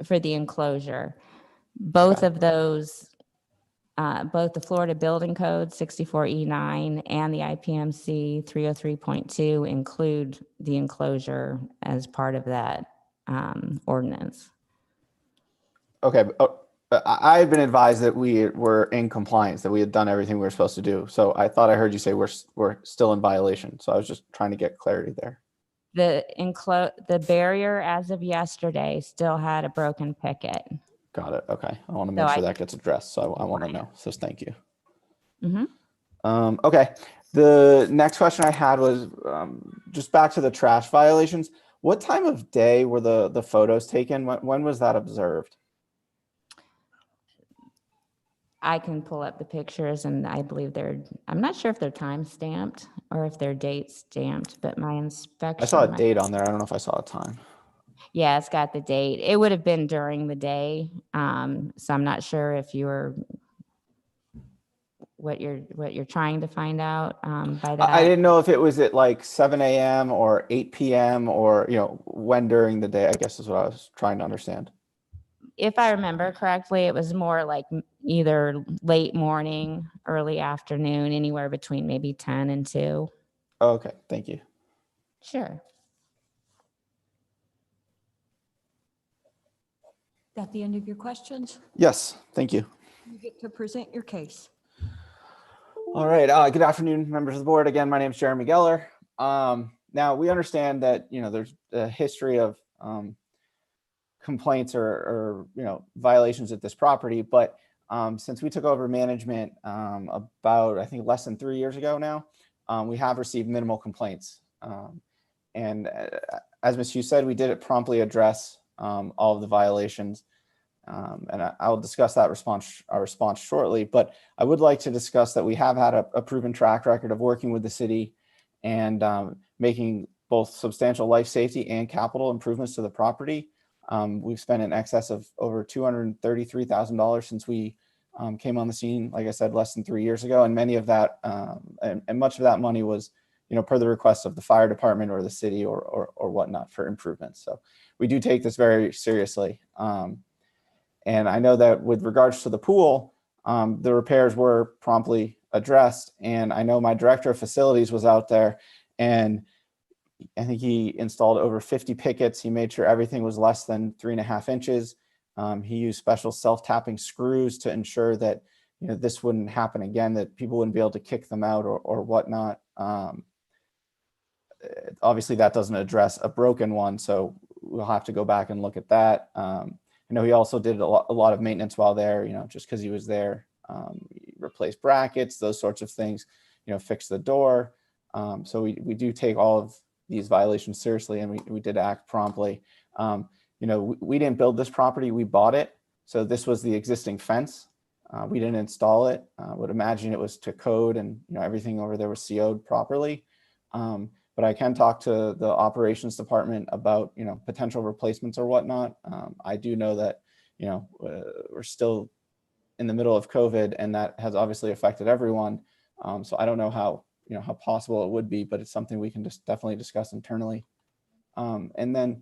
Speaker 6: enclosure. Both of those, both the Florida Building Code 64E9 and the IPMC 303.2 include the enclosure as part of that ordinance.
Speaker 16: Okay, I've been advised that we were in compliance, that we had done everything we were supposed to do. So I thought I heard you say we're still in violation. So I was just trying to get clarity there.
Speaker 6: The barrier as of yesterday still had a broken picket.
Speaker 16: Got it. Okay, I want to make sure that gets addressed. So I want to know. So thank you. Okay, the next question I had was just back to the trash violations. What time of day were the photos taken? When was that observed?
Speaker 6: I can pull up the pictures, and I believe I'm not sure if they're time stamped or if they're date stamped, but my inspection.
Speaker 16: I saw a date on there. I don't know if I saw a time.
Speaker 6: Yeah, it's got the date. It would have been during the day. So I'm not sure if what you're trying to find out by that.
Speaker 16: I didn't know if it was at like 7 a.m. or 8 p.m. or, when during the day, I guess is what I was trying to understand.
Speaker 6: If I remember correctly, it was more like either late morning, early afternoon, anywhere between maybe 10 and 2.
Speaker 16: Okay, thank you.
Speaker 6: Sure.
Speaker 3: That the end of your questions?
Speaker 16: Yes, thank you.
Speaker 3: You get to present your case.
Speaker 16: All right. Good afternoon, members of the board. Again, my name is Jeremy Geller. Now, we understand that, there's a history of complaints or violations at this property, but since we took over management about, I think, less than 3 years ago now, we have received minimal complaints. And as Ms. Hughes said, we did promptly address all of the violations. And I'll discuss that our response shortly, but I would like to discuss that we have had a proven track record of working with the city and making both substantial life safety and capital improvements to the property. We've spent in excess of over $233,000 since we came on the scene, like I said, less than 3 years ago. And many of that, and much of that money was, per the request of the fire department or the city or whatnot for improvements. So we do take this very seriously. And I know that with regards to the pool, the repairs were promptly addressed. And I know my director of facilities was out there, and I think he installed over 50 pickets. He made sure everything was less than 3.5 inches. He used special self-tapping screws to ensure that this wouldn't happen again, that people wouldn't be able to kick them out or whatnot. Obviously, that doesn't address a broken one, so we'll have to go back and look at that. I know he also did a lot of maintenance while there, just because he was there. He replaced brackets, those sorts of things, fix the door. So we do take all of these violations seriously, and we did act promptly. We didn't build this property, we bought it. So this was the existing fence We didn't install it. Would imagine it was to code and, everything over there was CO'd properly. But I can talk to the operations department about, potential replacements or whatnot. I do know that, we're still in the middle of COVID, and that has obviously affected everyone. So I don't know how possible it would be, but it's something we can just definitely discuss internally. And then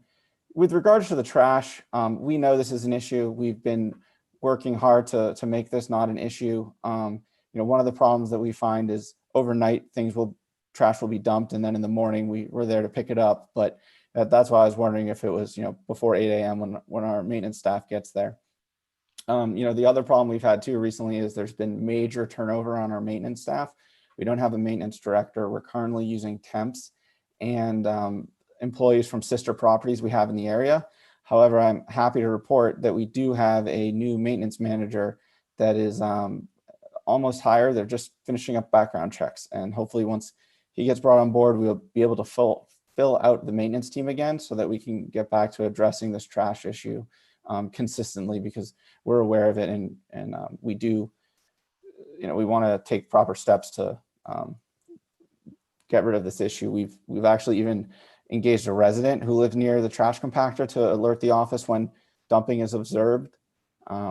Speaker 16: with regards to the trash, we know this is an issue. We've been working hard to make this not an issue. One of the problems that we find is overnight trash will be dumped, and then in the morning we're there to pick it up. But that's why I was wondering if it was, before 8 a.m. when our maintenance staff gets there. The other problem we've had too recently is there's been major turnover on our maintenance staff. We don't have a maintenance director. We're currently using temps and employees from sister properties we have in the area. However, I'm happy to report that we do have a new maintenance manager that is almost hired. They're just finishing up background checks, and hopefully once he gets brought on board, we'll be able to fill out the maintenance team again so that we can get back to addressing this trash issue consistently, because we're aware of it, and we do, we want to take proper steps to get rid of this issue. We've actually even engaged a resident who lived near the trash compactor to alert the office when dumping is observed,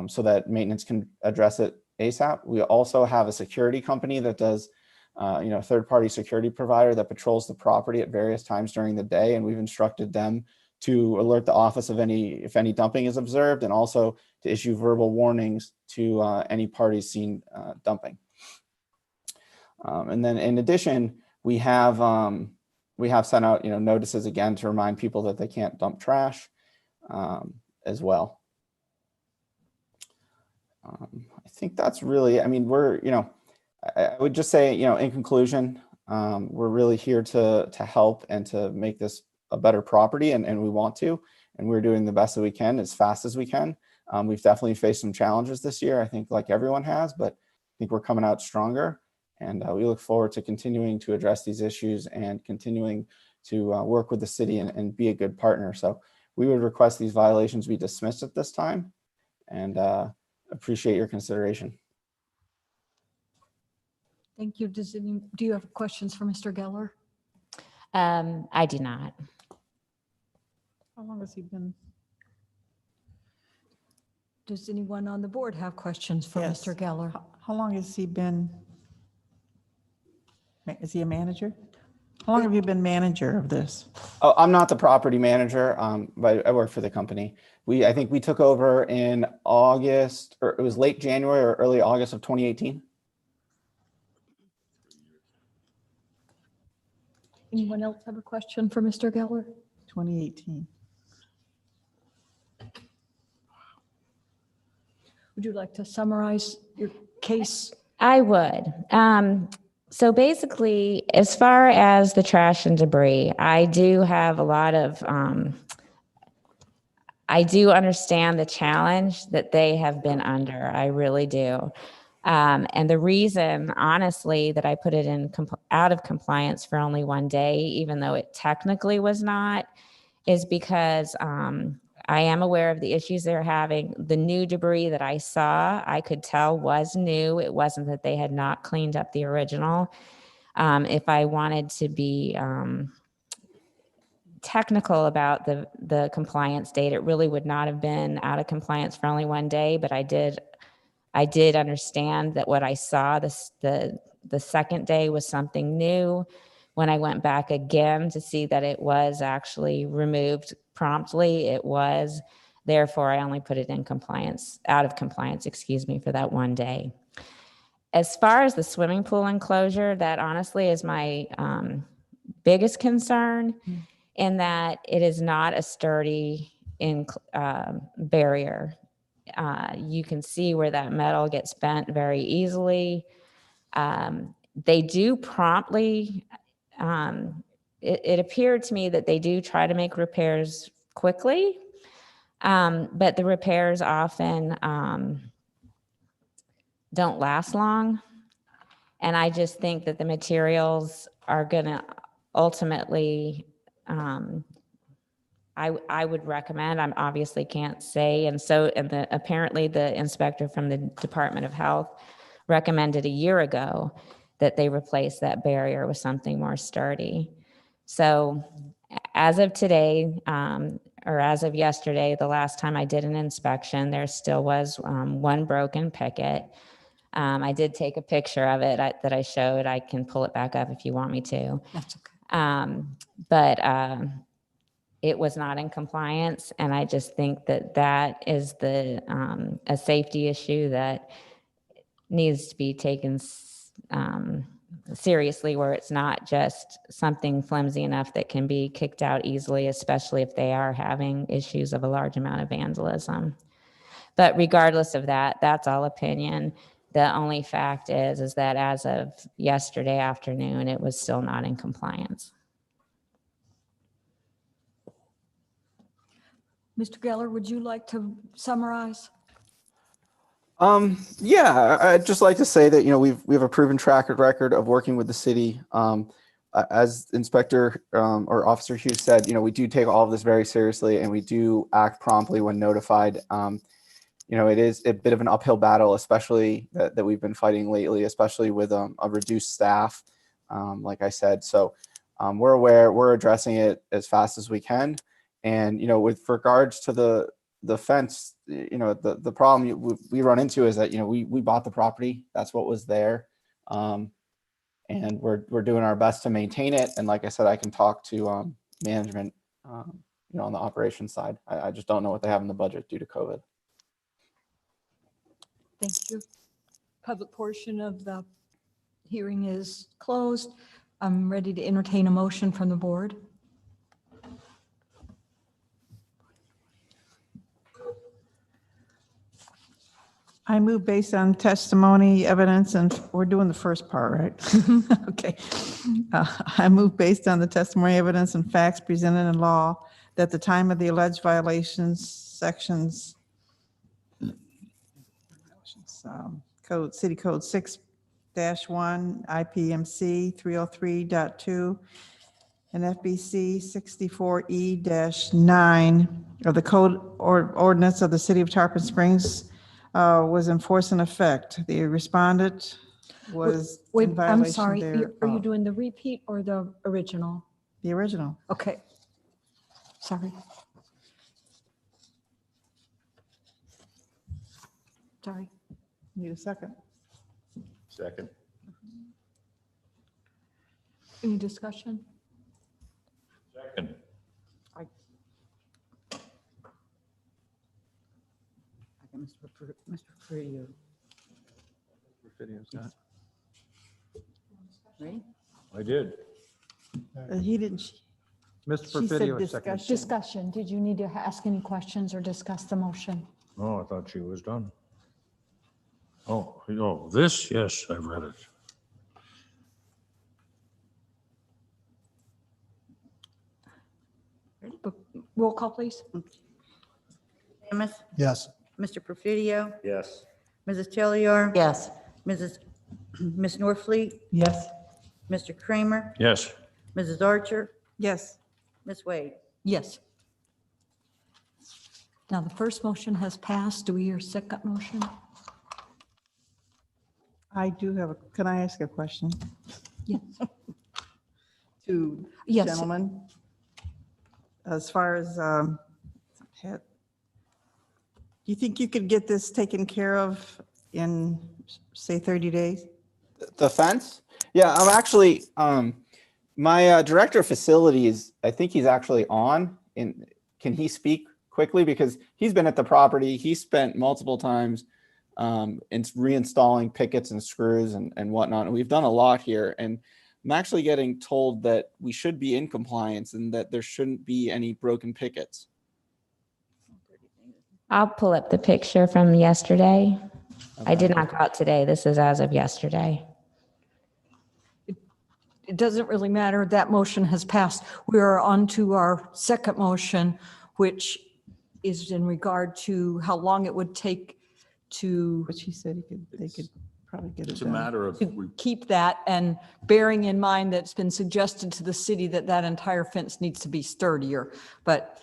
Speaker 16: so that maintenance can address it ASAP. We also have a security company that does, third-party security provider that patrols the property at various times during the day, and we've instructed them to alert the office of if any dumping is observed, and also to issue verbal warnings to any parties seen dumping. And then in addition, we have sent out notices again to remind people that they can't dump trash as well. I think that's really, we're, I would just say, in conclusion, we're really here to help and to make this a better property, and we want to, and we're doing the best that we can as fast as we can. We've definitely faced some challenges this year, I think, like everyone has, but I think we're coming out stronger, and we look forward to continuing to address these issues and continuing to work with the city and be a good partner. So we would request these violations be dismissed at this time, and appreciate your consideration.
Speaker 3: Thank you. Do you have questions for Mr. Geller?
Speaker 6: I do not.
Speaker 2: How long has he been?
Speaker 3: Does anyone on the board have questions for
Speaker 2: Yes.
Speaker 3: Mr. Geller?
Speaker 2: How long has he been? Is he a manager? How long have you been manager of this?
Speaker 16: Oh, I'm not the property manager, but I work for the company. I think we took over in August, or it was late January or early August of 2018.
Speaker 3: Anyone else have a question for Mr. Geller?
Speaker 2: 2018.
Speaker 3: Would you like to summarize your case?
Speaker 6: I would. So basically, as far as the trash and debris, I do have a lot of, I do understand the challenge that they have been under. I really do. And the reason, honestly, that I put it in out of compliance for only one day, even though it technically was not, is because I am aware of the issues they're having. The new debris that I saw, I could tell was new. It wasn't that they had not cleaned up the original. If I wanted to be technical about the compliance date, it really would not have been out of compliance for only one day, but I did understand that what I saw the second day was something new. When I went back again to see that it was actually removed promptly, it was. Therefore, I only put it in compliance, out of compliance, excuse me, for that one day. As far as the swimming pool enclosure, that honestly is my biggest concern, in that it is not a sturdy barrier. You can see where that metal gets bent very easily. They do promptly, it appeared to me that they do try to make repairs quickly, but the repairs often don't last long. And I just think that the materials are going to ultimately I would recommend, I'm obviously can't say, and apparently the inspector from the Department of Health recommended a year ago that they replace that barrier with something more sturdy. So as of today, or as of yesterday, the last time I did an inspection, there still was one broken picket. I did take a picture of it that I showed. I can pull it back up if you want me to.
Speaker 3: That's okay.
Speaker 6: But it was not in compliance, and I just think that is a safety issue that needs to be taken seriously, where it's not just something flimsy enough that can be kicked out easily, especially if they are having issues of a large amount of vandalism. But regardless of that, that's all opinion. The only fact is that as of yesterday afternoon, it was still not in compliance.
Speaker 3: Mr. Geller, would you like to summarize?
Speaker 16: Yeah, I'd just like to say that, we have a proven track record of working with the city. As Inspector or Officer Hughes said, we do take all of this very seriously, and we do act promptly when notified. It is a bit of an uphill battle, especially that we've been fighting lately, especially with a reduced staff, like I said. So we're aware, we're addressing it as fast as we can. And, with regards to the fence, the problem we run into is that, we bought the property. That's what was there. And we're doing our best to maintain it. And like I said, I can talk to management, on the operations side. I just don't know what they have in the budget due to COVID.
Speaker 3: Thank you. Public portion of the hearing is closed. I'm ready to entertain a motion from the board.
Speaker 2: I move based on testimony, evidence, and we're doing the first part, right? Okay. I move based on the testimony, evidence, and facts presented in law that the time of the alleged violations, sections, City Code 6-1, IPMC 303.2, and FBC 64E-9 of the Code or Ordinance of the City of Tarpon Springs was in force and effect. The respondent was
Speaker 3: Wait,
Speaker 2: in violation
Speaker 3: I'm sorry,
Speaker 2: there.
Speaker 3: are you doing the repeat or the original?
Speaker 2: The original.
Speaker 3: Okay. Sorry. Sorry.
Speaker 2: Need a second.
Speaker 11: Second.
Speaker 3: Any discussion?
Speaker 10: Second.
Speaker 4: Mr. Preview. Ready?
Speaker 10: I did.
Speaker 2: He didn't.
Speaker 1: Mr.
Speaker 2: She said
Speaker 1: Perfidio, second.
Speaker 2: discussion.
Speaker 3: Discussion. Did you need to ask any questions or discuss the motion?
Speaker 10: Oh, I thought she was done. Oh, this, yes, I've read it.
Speaker 3: Roll call, please.
Speaker 4: Amos?
Speaker 9: Yes.
Speaker 4: Mr. Perfidio?
Speaker 11: Yes.
Speaker 4: Mrs. Tellier?
Speaker 8: Yes.
Speaker 4: Ms. Norfleet?
Speaker 2: Yes.
Speaker 4: Mr. Kramer?
Speaker 10: Yes.
Speaker 4: Mrs. Archer?
Speaker 2: Yes.
Speaker 4: Ms. Wade?
Speaker 3: Yes. Now, the first motion has passed. Do we hear a second motion?
Speaker 2: I do have can I ask a question?
Speaker 3: Yes.
Speaker 2: To
Speaker 3: Yes.
Speaker 2: gentlemen? As far as, do you think you could get this taken care of in, say, 30 days?
Speaker 16: The fence? Yeah, I'm actually, my director of facilities, I think he's actually on. Can he speak quickly? Because he's been at the property. He spent multiple times in reinstalling pickets and screws and whatnot. And we've done a lot here. And I'm actually getting told that we should be in compliance and that there shouldn't be any broken pickets.
Speaker 6: I'll pull up the picture from yesterday. I did not go out today. This is as of yesterday.
Speaker 3: It doesn't really matter. That motion has passed. We are on to our second motion, which is in regard to how long it would take to
Speaker 2: But she said they could probably get it
Speaker 10: It's a
Speaker 2: done.
Speaker 10: matter of,
Speaker 3: keep that, and bearing in mind that it's been suggested to the city that that entire fence needs to be sturdier. But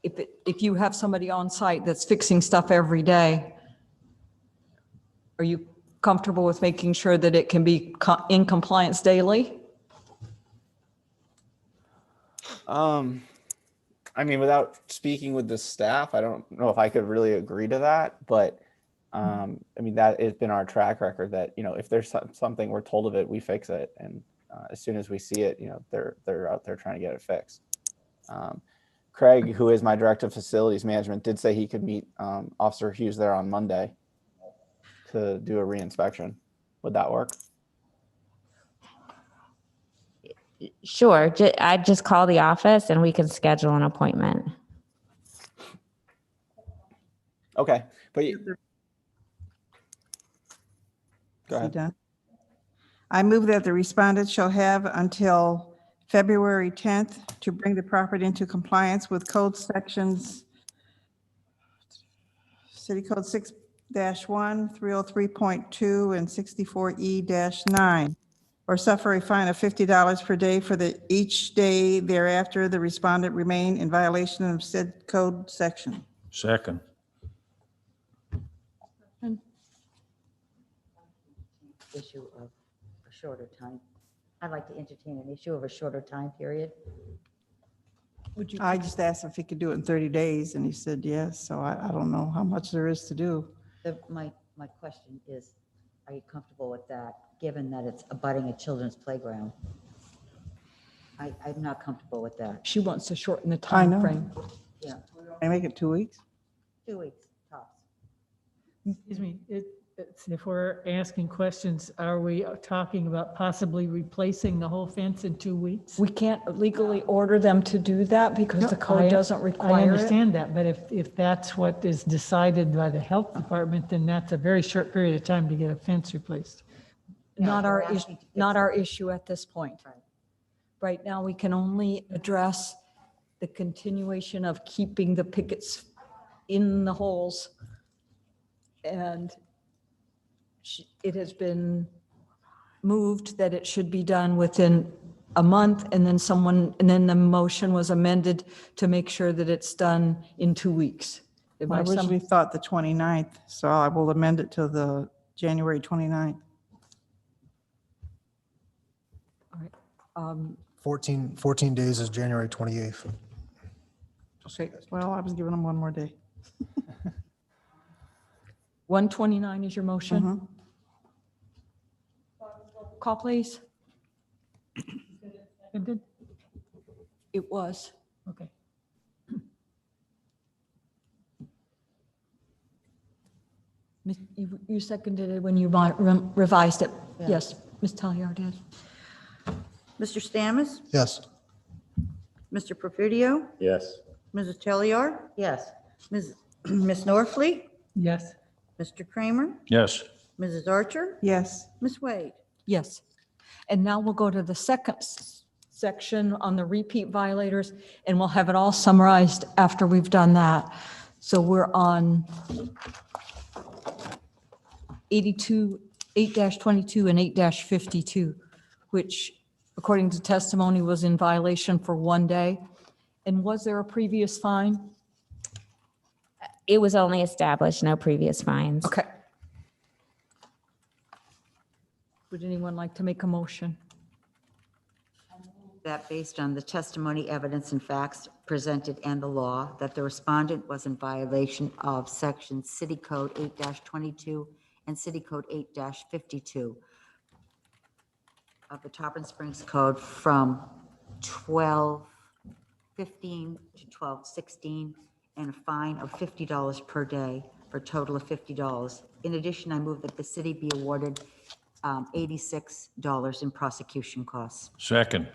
Speaker 3: if you have somebody on site that's fixing stuff every day, are you comfortable with making sure that it can be in compliance daily?
Speaker 16: I mean, without speaking with the staff, I don't know if I could really agree to that, but I mean, that has been our track record that, if there's something, we're told of it, we fix it. And as soon as we see it, they're out there trying to get it fixed. Craig, who is my director of facilities management, did say he could meet Officer Hughes there on Monday to do a reinspection. Would that work?
Speaker 6: Sure. I'd just call the office and we can schedule an appointment.
Speaker 16: Okay, but go
Speaker 2: You
Speaker 16: ahead.
Speaker 2: done? I move that the respondent shall have until February 10th to bring the property into compliance with code sections, City Code 6-1, 303.2, and 64E-9, or suffer a fine of $50 per day for each day thereafter the respondent remain in violation of said code section.
Speaker 10: Second.
Speaker 8: Issue of a shorter time. I'd like to entertain an issue of a shorter time period.
Speaker 2: I just asked if he could do it in 30 days, and he said yes, so I don't know how much there is to do.
Speaker 8: My question is, are you comfortable with that, given that it's abutting a children's playground? I'm not comfortable with that.
Speaker 3: She wants to shorten the
Speaker 2: I
Speaker 3: time
Speaker 2: know.
Speaker 3: frame.
Speaker 8: Yeah,
Speaker 2: Can I make it 2 weeks?
Speaker 8: 2 weeks tops.
Speaker 13: Excuse me, if we're asking questions, are we talking about possibly replacing the whole fence in 2 weeks?
Speaker 3: We can't legally order them to do that because the code doesn't
Speaker 13: I
Speaker 3: require it.
Speaker 13: understand that, but if that's what is decided by the health department, then that's a very short period of time to get a fence replaced.
Speaker 3: Not
Speaker 8: Yeah,
Speaker 3: our,
Speaker 8: we're
Speaker 3: is-
Speaker 8: asking to fix
Speaker 3: not
Speaker 8: it.
Speaker 3: our issue at this point.
Speaker 8: Right.
Speaker 3: Right now, we can only address the continuation of keeping the pickets in the holes. And it has been moved that it should be done within a month, and then the motion was amended to make sure that it's done in 2 weeks.
Speaker 2: I originally thought the 29th, so I will amend it to the January 29th.
Speaker 9: 14 days is January 28th.
Speaker 3: Okay,
Speaker 2: Well, I was giving him one more day.
Speaker 3: 129 is your motion?
Speaker 2: Mhm.
Speaker 3: Call, please.
Speaker 13: Seconded?
Speaker 3: It was.
Speaker 13: Okay.
Speaker 3: You seconded it when you revised it.
Speaker 8: Yeah.
Speaker 3: Yes, Ms. Talliard did.
Speaker 4: Mr. Stamus,
Speaker 9: Yes.
Speaker 4: Mr. Perfidio,
Speaker 11: Yes.
Speaker 4: Mrs. Telliar,
Speaker 8: Yes,
Speaker 4: Ms. Norfleet,
Speaker 13: Yes.
Speaker 4: Mr. Kramer,
Speaker 10: Yes.
Speaker 4: Mrs. Archer,
Speaker 2: Yes.
Speaker 4: Ms. Wade.
Speaker 3: Yes. And now we'll go to the second section on the repeat violators, and we'll have it all summarized after we've done that. So we're on 82, 8-22 and 8-52, which according to testimony was in violation for 1 day. And was there a previous fine?
Speaker 6: It was only established, no previous fines.
Speaker 3: Okay. Would anyone like to make a motion?
Speaker 8: that based on the testimony, evidence, and facts presented and the law, that the respondent was in violation of Section City Code 8-22 and City Code 8-52 of the Tarpon Springs Code from 12:15 to 12:16, and a fine of $50 per day for a total of $50. In addition, I move that the city be awarded $86 in prosecution costs.
Speaker 10: Second.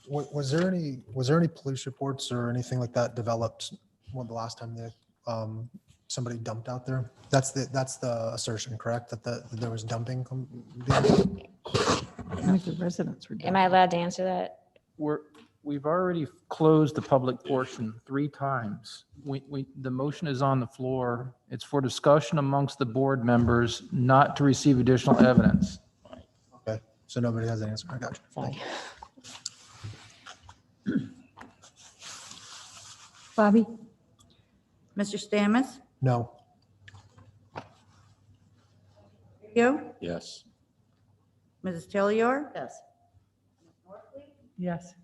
Speaker 9: Was there any police reports or anything like that developed when the last time that somebody dumped out there? That's the assertion, correct? That there was dumping?
Speaker 2: I think the residents were.
Speaker 6: Am I allowed to answer that?
Speaker 1: We've already closed the public portion 3 times. The motion is on the floor. It's for discussion amongst the board members, not to receive additional evidence.
Speaker 9: Okay. So nobody has an answer. I got you. Thank you.
Speaker 3: Bobby?
Speaker 4: Mr. Stamets?
Speaker 9: No.
Speaker 4: Yo?
Speaker 11: Yes.
Speaker 4: Mrs. Tellior?
Speaker 8: Yes.
Speaker 13: Yes.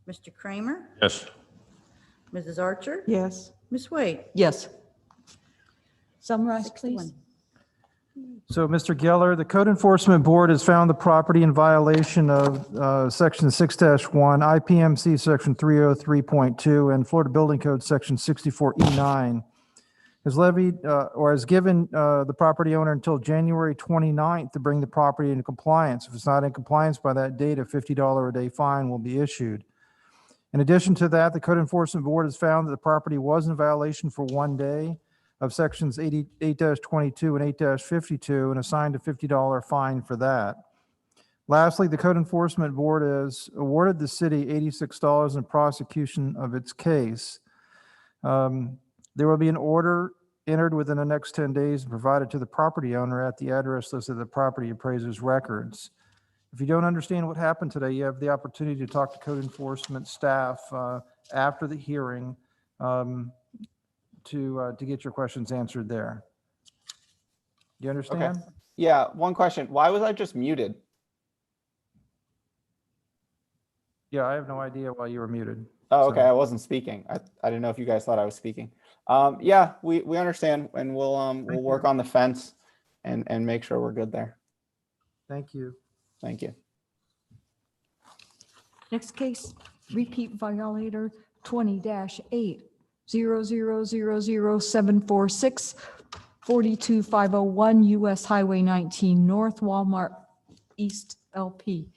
Speaker 4: Mr. Kramer?
Speaker 10: Yes.
Speaker 4: Mrs. Archer?
Speaker 2: Yes.
Speaker 4: Ms. Wade?
Speaker 3: Yes. Summarize,
Speaker 4: 6 to
Speaker 3: please.
Speaker 4: 1.
Speaker 1: So, Mr. Geller, the Code Enforcement Board has found the property in violation of Section 6-1, IPMC Section 303.2, and Florida Building Code Section 64E9. Has levied or has given the property owner until January 29th to bring the property into compliance. If it's not in compliance by that date, a $50 a day fine will be issued. In addition to that, the Code Enforcement Board has found that the property was in violation for 1 day of Sections 8-22 and 8-52 and assigned a $50 fine for that. Lastly, the Code Enforcement Board has awarded the city $86 in prosecution of its case. There will be an order entered within the next 10 days and provided to the property owner at the address listed in the property appraiser's records. If you don't understand what happened today, you have the opportunity to talk to code enforcement staff after the hearing to get your questions answered there. Do you understand?
Speaker 16: Yeah, one question. Why was I just muted?
Speaker 1: Yeah, I have no idea why you were muted.
Speaker 16: Oh,
Speaker 1: So-
Speaker 16: okay. I wasn't speaking. I didn't know if you guys thought I was speaking. Yeah, we understand, and we'll work on the fence and make sure we're good there.
Speaker 1: Thank you.
Speaker 16: Thank you.
Speaker 3: Next case, repeat violator 20-800000746, 42501 US Highway 19 North, Walmart East LP.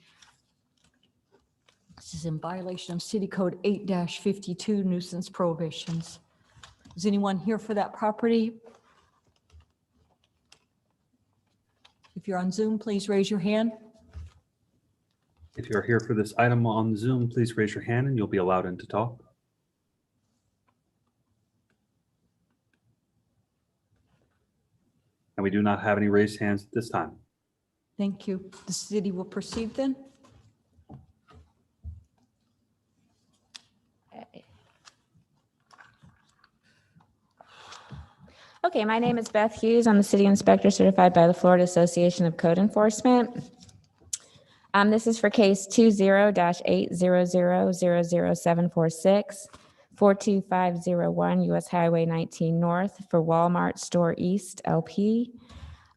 Speaker 3: This is in violation of City Code 8-52 nuisance prohibitions. Is anyone here for that property? If you're on Zoom, please raise your hand.
Speaker 12: If you're here for this item on Zoom, please raise your hand and you'll be allowed in to talk. And we do not have any raised hands at this time.
Speaker 3: Thank you. The city will proceed then.
Speaker 6: Okay, my name is Beth Hughes. I'm the city inspector certified by the Florida Association of Code Enforcement. This is for case 20-800000746, 42501 US Highway 19 North for Walmart Store East LP.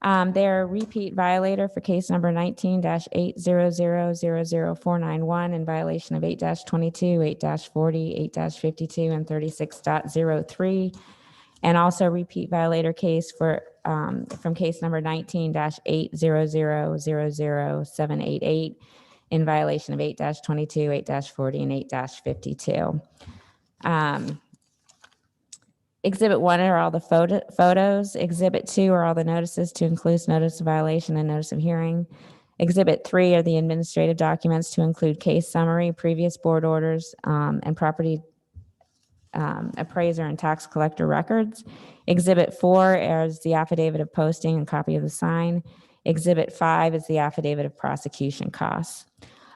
Speaker 6: They're a repeat violator for case number 19-800000491 in violation of 8-22, 8-40, 8-52, and 36.03. And also repeat violator case for from case number 19-800000788 in violation of 8-22, 8-40, and 8-52. Exhibit 1 are all the photos. Exhibit 2 are all the notices to include notice of violation and notice of hearing. Exhibit 3 are the administrative documents to include case summary, previous board orders, and property appraiser and tax collector records. Exhibit 4 is the affidavit of posting and copy of the sign. Exhibit 5 is the affidavit of prosecution costs.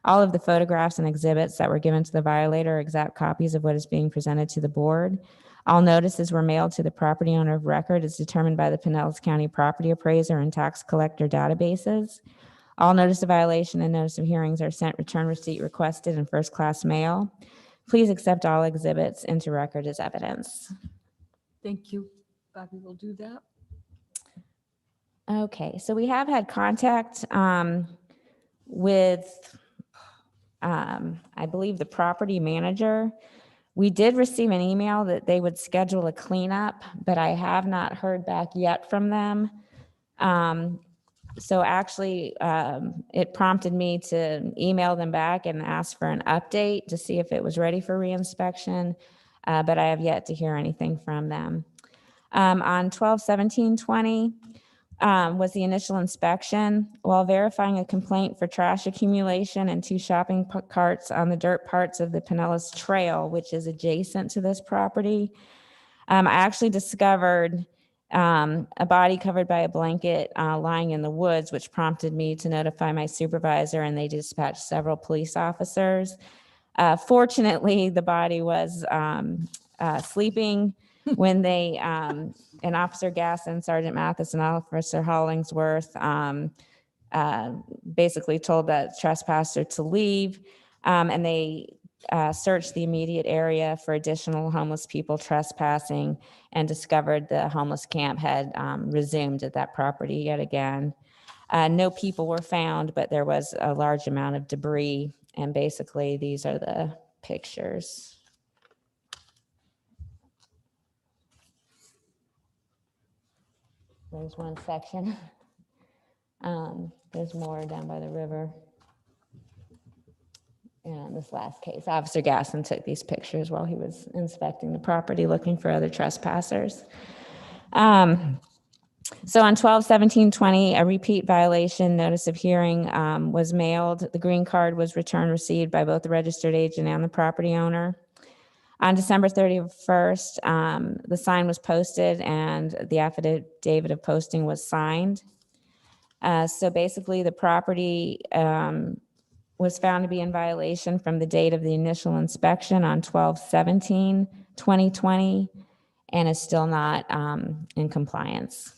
Speaker 6: All of the photographs and exhibits that were given to the violator are exact copies of what is being presented to the board. All notices were mailed to the property owner of record as determined by the Pinellas County property appraiser and tax collector databases. All notice of violation and notice of hearings are sent return receipt requested in first-class mail. Please accept all exhibits into record as evidence.
Speaker 3: Thank you. Bobby will do that.
Speaker 6: Okay, so we have had contact with, I believe, the property manager. We did receive an email that they would schedule a cleanup, but I have not heard back yet from them. So actually, it prompted me to email them back and ask for an update to see if it was ready for reinspection, but I have yet to hear anything from them. On 12/17/20 was the initial inspection. While verifying a complaint for trash accumulation and 2 shopping carts on the dirt parts of the Pinellas Trail, which is adjacent to this property, I actually discovered A body covered by a blanket lying in the woods, which prompted me to notify my supervisor, and they dispatched several police officers. Fortunately, the body was sleeping when they, and Officer Gasson, Sergeant Mathis, and Officer Hollingsworth basically told that trespasser to leave, and they searched the immediate area for additional homeless people trespassing and discovered the homeless camp had resumed at that property yet again. No people were found, but there was a large amount of debris, and basically these are the pictures. There's one section. There's more down by the river. And this last case, Officer Gasson took these pictures while he was inspecting the property, looking for other trespassers. So on 12/17/20, a repeat violation notice of hearing was mailed. The green card was returned received by both the registered agent and the property owner. On December 31st, the sign was posted and the affidavit of posting was signed. So basically, the property was found to be in violation from the date of the initial inspection on 12/17/2020 and is still not in compliance.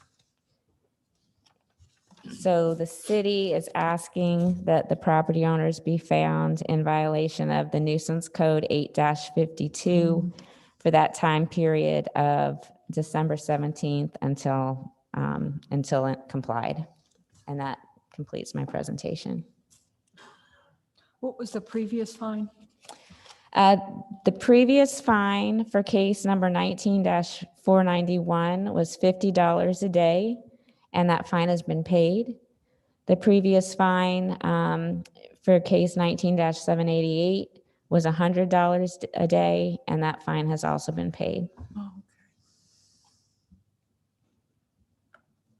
Speaker 6: So the city is asking that the property owners be found in violation of the nuisance code 8-52 for that time period of December 17th until it complied. And that completes my presentation.
Speaker 3: What was the previous fine?
Speaker 6: The previous fine for case number 19-491 was $50 a day, and that fine has been paid. The previous fine for case 19-788 was $100 a day, and that fine has also been paid.
Speaker 3: Oh, okay.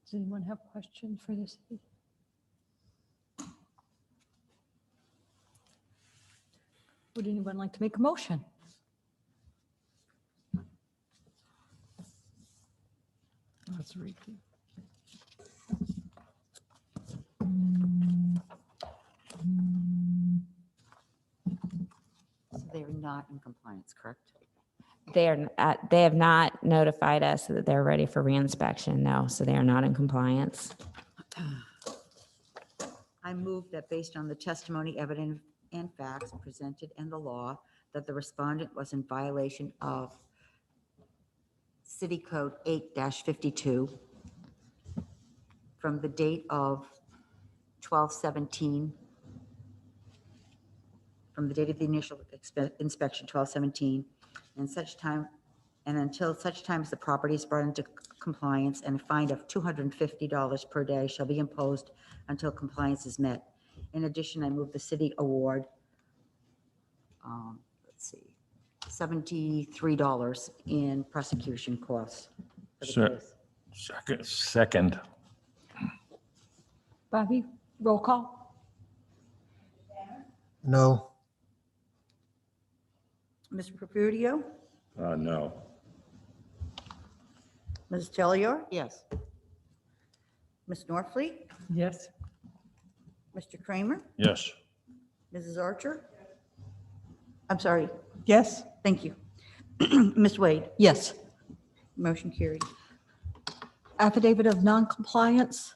Speaker 3: Does anyone have questions for this? Would anyone like to make a motion?
Speaker 1: That's a repeat.
Speaker 8: So they're not in compliance, correct?
Speaker 6: They have not notified us that they're ready for reinspection, no, so they are not in compliance.
Speaker 8: I move that based on the testimony, evidence, and facts presented in the law, that the respondent was in violation of City Code 8-52 from the date of 12/17, from the date of the initial inspection, 12/17, and such time, and until such time as the property is brought into compliance, and a fine of $250 per day shall be imposed until compliance is met. In addition, I move the city award, let's see, $73 in prosecution costs for the case.
Speaker 10: Second.
Speaker 3: Bobby, roll call?
Speaker 5: No.
Speaker 4: Mr. Profudio,
Speaker 11: No.
Speaker 4: Ms. Tellior,
Speaker 8: Yes.
Speaker 4: Ms. Norfleet,
Speaker 13: Yes.
Speaker 4: Mr. Kramer,
Speaker 10: Yes.
Speaker 4: Mrs. Archer. I'm sorry.
Speaker 2: Yes.
Speaker 4: Thank you. Ms. Wade,
Speaker 3: Yes.
Speaker 4: motion carried.
Speaker 3: Affidavit of noncompliance?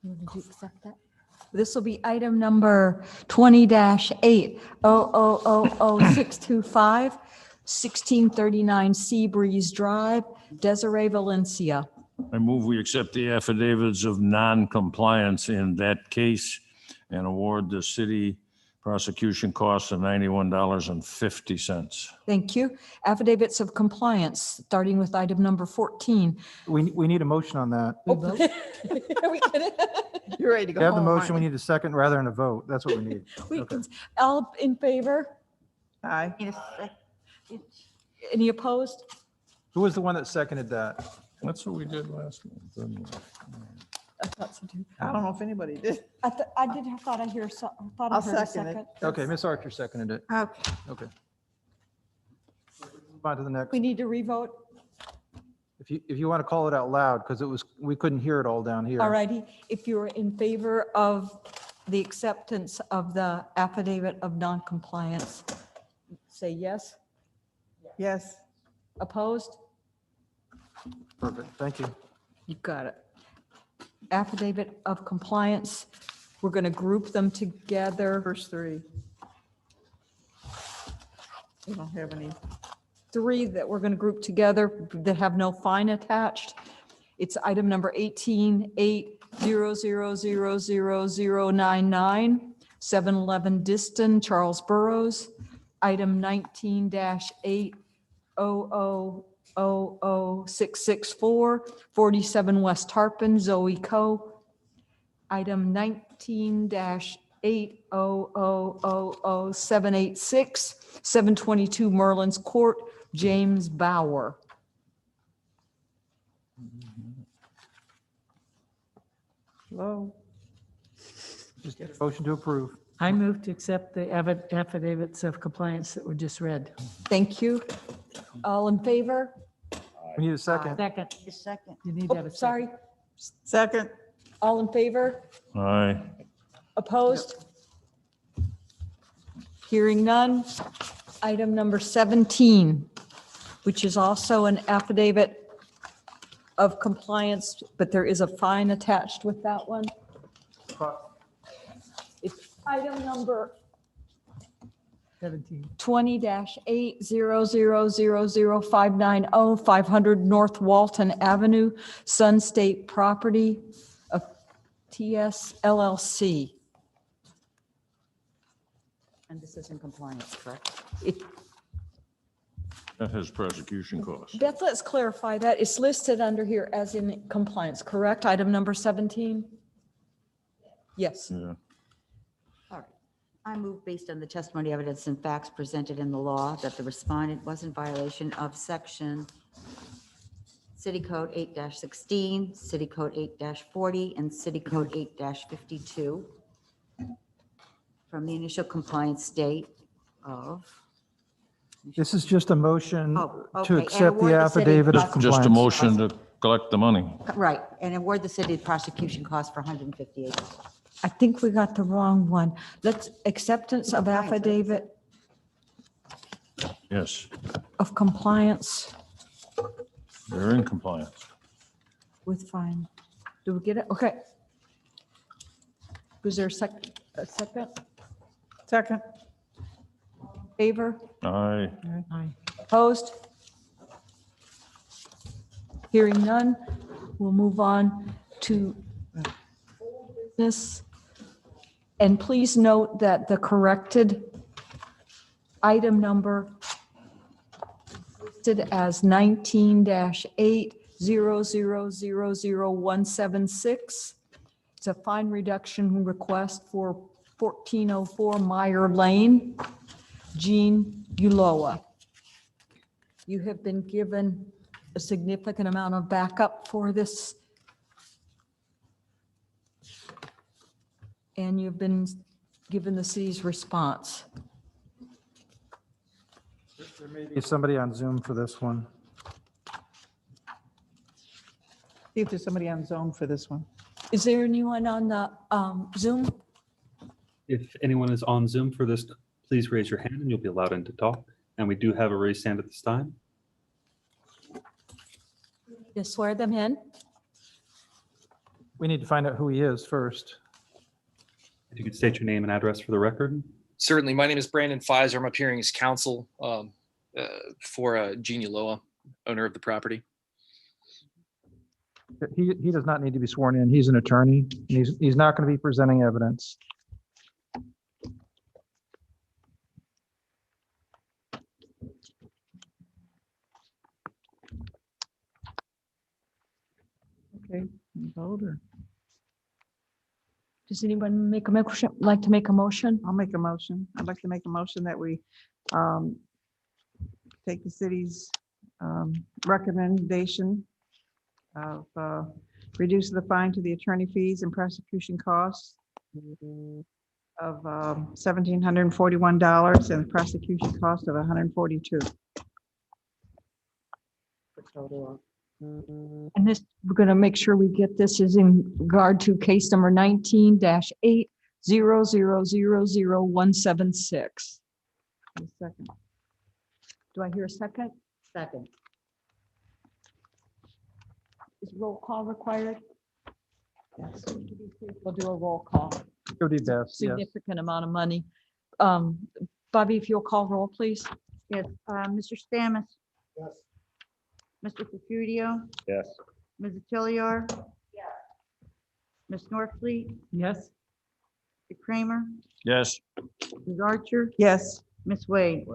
Speaker 3: Did you accept that? This will be item number 20-8000625, 1639 Seabreeze Drive, Desiree Valencia.
Speaker 10: I move we accept the affidavits of non-compliance in that case and award the city prosecution costs of $91.50.
Speaker 3: Thank you. Affidavits of compliance, starting with item number 14.
Speaker 1: We need a motion on that.
Speaker 3: We vote? Are we gonna-
Speaker 2: You're ready to go
Speaker 1: We have the
Speaker 2: home,
Speaker 1: motion, we
Speaker 2: aren't
Speaker 1: need a second rather than a vote. That's what we need.
Speaker 3: We
Speaker 1: Okay.
Speaker 3: can, all in favor?
Speaker 2: you? Aye.
Speaker 4: Need a sec-
Speaker 3: Any opposed?
Speaker 1: Who was the one that seconded that?
Speaker 10: That's what we did last month.
Speaker 3: I thought so too.
Speaker 2: I don't know if anybody did.
Speaker 3: I thought I heard a
Speaker 2: I'll
Speaker 3: second.
Speaker 2: second it.
Speaker 1: Okay, Ms. Archer seconded it.
Speaker 4: Okay.
Speaker 1: Okay. On to the next.
Speaker 3: We need to revote.
Speaker 1: If you want to call it out loud, because we couldn't hear it all down here.
Speaker 3: All righty. If you're in favor of the acceptance of the affidavit of noncompliance, say yes.
Speaker 2: Yes.
Speaker 3: Opposed?
Speaker 1: Perfect, thank you.
Speaker 3: You got it. Affidavit of compliance, we're going to group them together.
Speaker 2: First three. We don't have any.
Speaker 3: Three that we're going to group together that have no fine attached. It's item number 18-800000099, 711 Diston, Charles Burrows. Item 19-8000664, 47 West Tarpon, Zoe Co. Item 19-8000786, 722 Merlin's Court, James Bauer.
Speaker 2: Hello.
Speaker 1: Just get a motion to approve.
Speaker 13: I move to accept the affidavits of compliance that were just read.
Speaker 3: Thank you. All in favor?
Speaker 1: We need a second.
Speaker 13: Second,
Speaker 4: A second.
Speaker 13: you need to have
Speaker 3: Oh,
Speaker 13: a second.
Speaker 3: sorry.
Speaker 2: Second.
Speaker 3: All in favor?
Speaker 10: Aye.
Speaker 3: Opposed? Hearing none. Item number 17, which is also an affidavit of compliance, but there is a fine attached with that one. It's item number
Speaker 13: 17.
Speaker 3: 20-800000590, 500 North Walton Avenue, Sun State Property of TS LLC.
Speaker 8: And this is in compliance, correct?
Speaker 10: That has prosecution costs.
Speaker 3: Beth, let's clarify that. It's listed under here as in compliance, correct? Item number 17? Yes.
Speaker 10: Yeah.
Speaker 8: All right. I move based on the testimony, evidence, and facts presented in the law that the respondent was in violation of section City Code 8-16, City Code 8-40, and City Code 8-52 from the initial compliance date of.
Speaker 1: This is just a motion
Speaker 8: Oh,
Speaker 1: to
Speaker 8: okay, and
Speaker 1: accept
Speaker 8: award
Speaker 1: the
Speaker 8: the city
Speaker 1: affidavit of
Speaker 8: prosecution-
Speaker 10: Just a
Speaker 1: compliance.
Speaker 10: motion to collect the money.
Speaker 8: Right, and award the city prosecution cost for $158.
Speaker 3: I think we got the wrong one. Let's, acceptance of affidavit
Speaker 10: Yes,
Speaker 3: of compliance
Speaker 10: they're in compliance.
Speaker 3: with fine. Do we get it? Okay. Was there a second?
Speaker 2: Second.
Speaker 3: Favor?
Speaker 10: Aye.
Speaker 13: Aye.
Speaker 3: Opposed? Hearing none, we'll move on to business. And please note that the corrected item number listed as 19-800000176. It's a fine reduction request for 1404 Meyer Lane, Jean Uloa. You have been given a significant amount of backup for this. And you've been given the city's response.
Speaker 1: There may be somebody on Zoom for this one.
Speaker 2: See if there's somebody on Zoom for this one.
Speaker 3: Is there anyone on the Zoom?
Speaker 12: If anyone is on Zoom for this, please raise your hand and you'll be allowed in to talk. And we do have a raised hand at this time.
Speaker 3: To swear them in?
Speaker 1: We need to find out who he is first.
Speaker 12: If you could state your name and address for the record.
Speaker 17: Certainly. My name is Brandon Pfizer. I'm appearing as counsel for Jean Uloa, owner of the property.
Speaker 1: He does not need to be sworn in. He's an attorney. He's not going to be presenting evidence.
Speaker 2: Okay, vote or
Speaker 3: Does anyone make a motion, like to make a motion?
Speaker 2: I'll make a motion. I'd like to make a motion that we take the city's recommendation of reduce the fine to the attorney fees and prosecution costs of $1,741 and the prosecution cost of $142.
Speaker 3: And this, we're going to make sure we get this is in regard to case number 19-800000176. Second. Do I hear a second?
Speaker 8: Second.
Speaker 3: Is roll call required? Yes. We'll do a roll call.
Speaker 1: It would be best, yes.
Speaker 3: Significant amount of money. Bobby, if you'll call roll, please.
Speaker 4: Yes, Mr. Stamus,
Speaker 9: Yes.
Speaker 4: Mr. Fucudio,
Speaker 11: Yes.
Speaker 4: Ms. Atiliar. Ms. Norfleet,
Speaker 13: Yes.
Speaker 4: Mr. Kramer,
Speaker 10: Yes.
Speaker 4: Ms. Archer,
Speaker 2: Yes.
Speaker 4: Ms. Wade.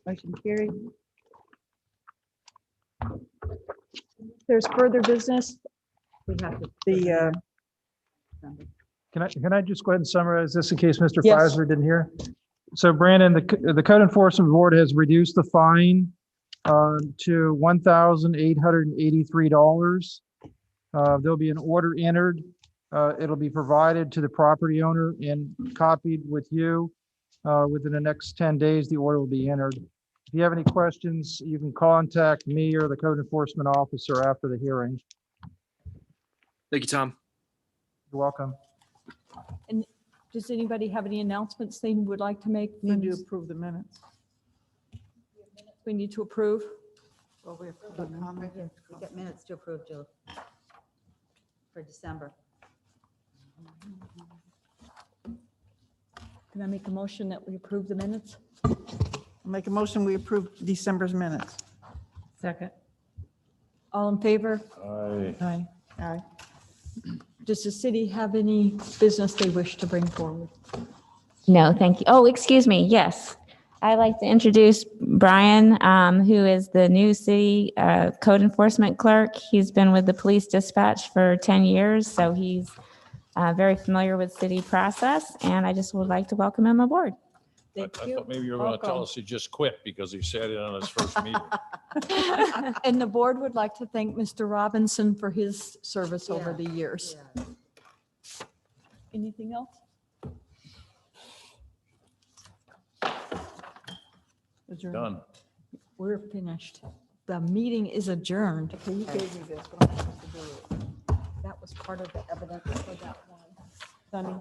Speaker 4: Motion carried.
Speaker 3: There's further business.
Speaker 8: We have to.
Speaker 2: The,
Speaker 1: Can I just go ahead and summarize this in case Mr.
Speaker 3: Yes.
Speaker 1: Pfizer didn't hear? So Brandon, the Code Enforcement Board has reduced the fine to $1,883. There'll be an order entered. It'll be provided to the property owner and copied with you. Within the next 10 days, the order will be entered. If you have any questions, you can contact me or the Code Enforcement Officer after the hearing.
Speaker 17: Thank you, Tom.
Speaker 1: You're welcome.
Speaker 3: And does anybody have any announcements they would like to make?
Speaker 2: need to approve the minutes.
Speaker 3: We need to approve.
Speaker 2: Well, we approve the comment.
Speaker 8: We got minutes to approve, Jill, for December.
Speaker 3: Can I make a motion that we approve the minutes?
Speaker 2: Make a motion, we approve December's minutes.
Speaker 13: Second.
Speaker 3: All in favor?
Speaker 10: Aye.
Speaker 13: Aye.
Speaker 2: Aye.
Speaker 3: Does the city have any business they wish to bring forward?
Speaker 6: No, thank you. Oh, excuse me. Yes. I'd like to introduce Brian, who is the new city code enforcement clerk. He's been with the police dispatch for 10 years, so he's very familiar with city process, and I just would like to welcome him aboard.
Speaker 10: I thought maybe you were going to tell us he just quit because he sat in on his first meeting.
Speaker 3: And the board would like to thank Mr. Robinson for his service over the years. Anything else?
Speaker 10: Done.
Speaker 3: We're finished. The meeting is adjourned.
Speaker 2: Okay, you gave me this, but I'm supposed to do it.
Speaker 3: That was part of the evidence for that one. Sunny?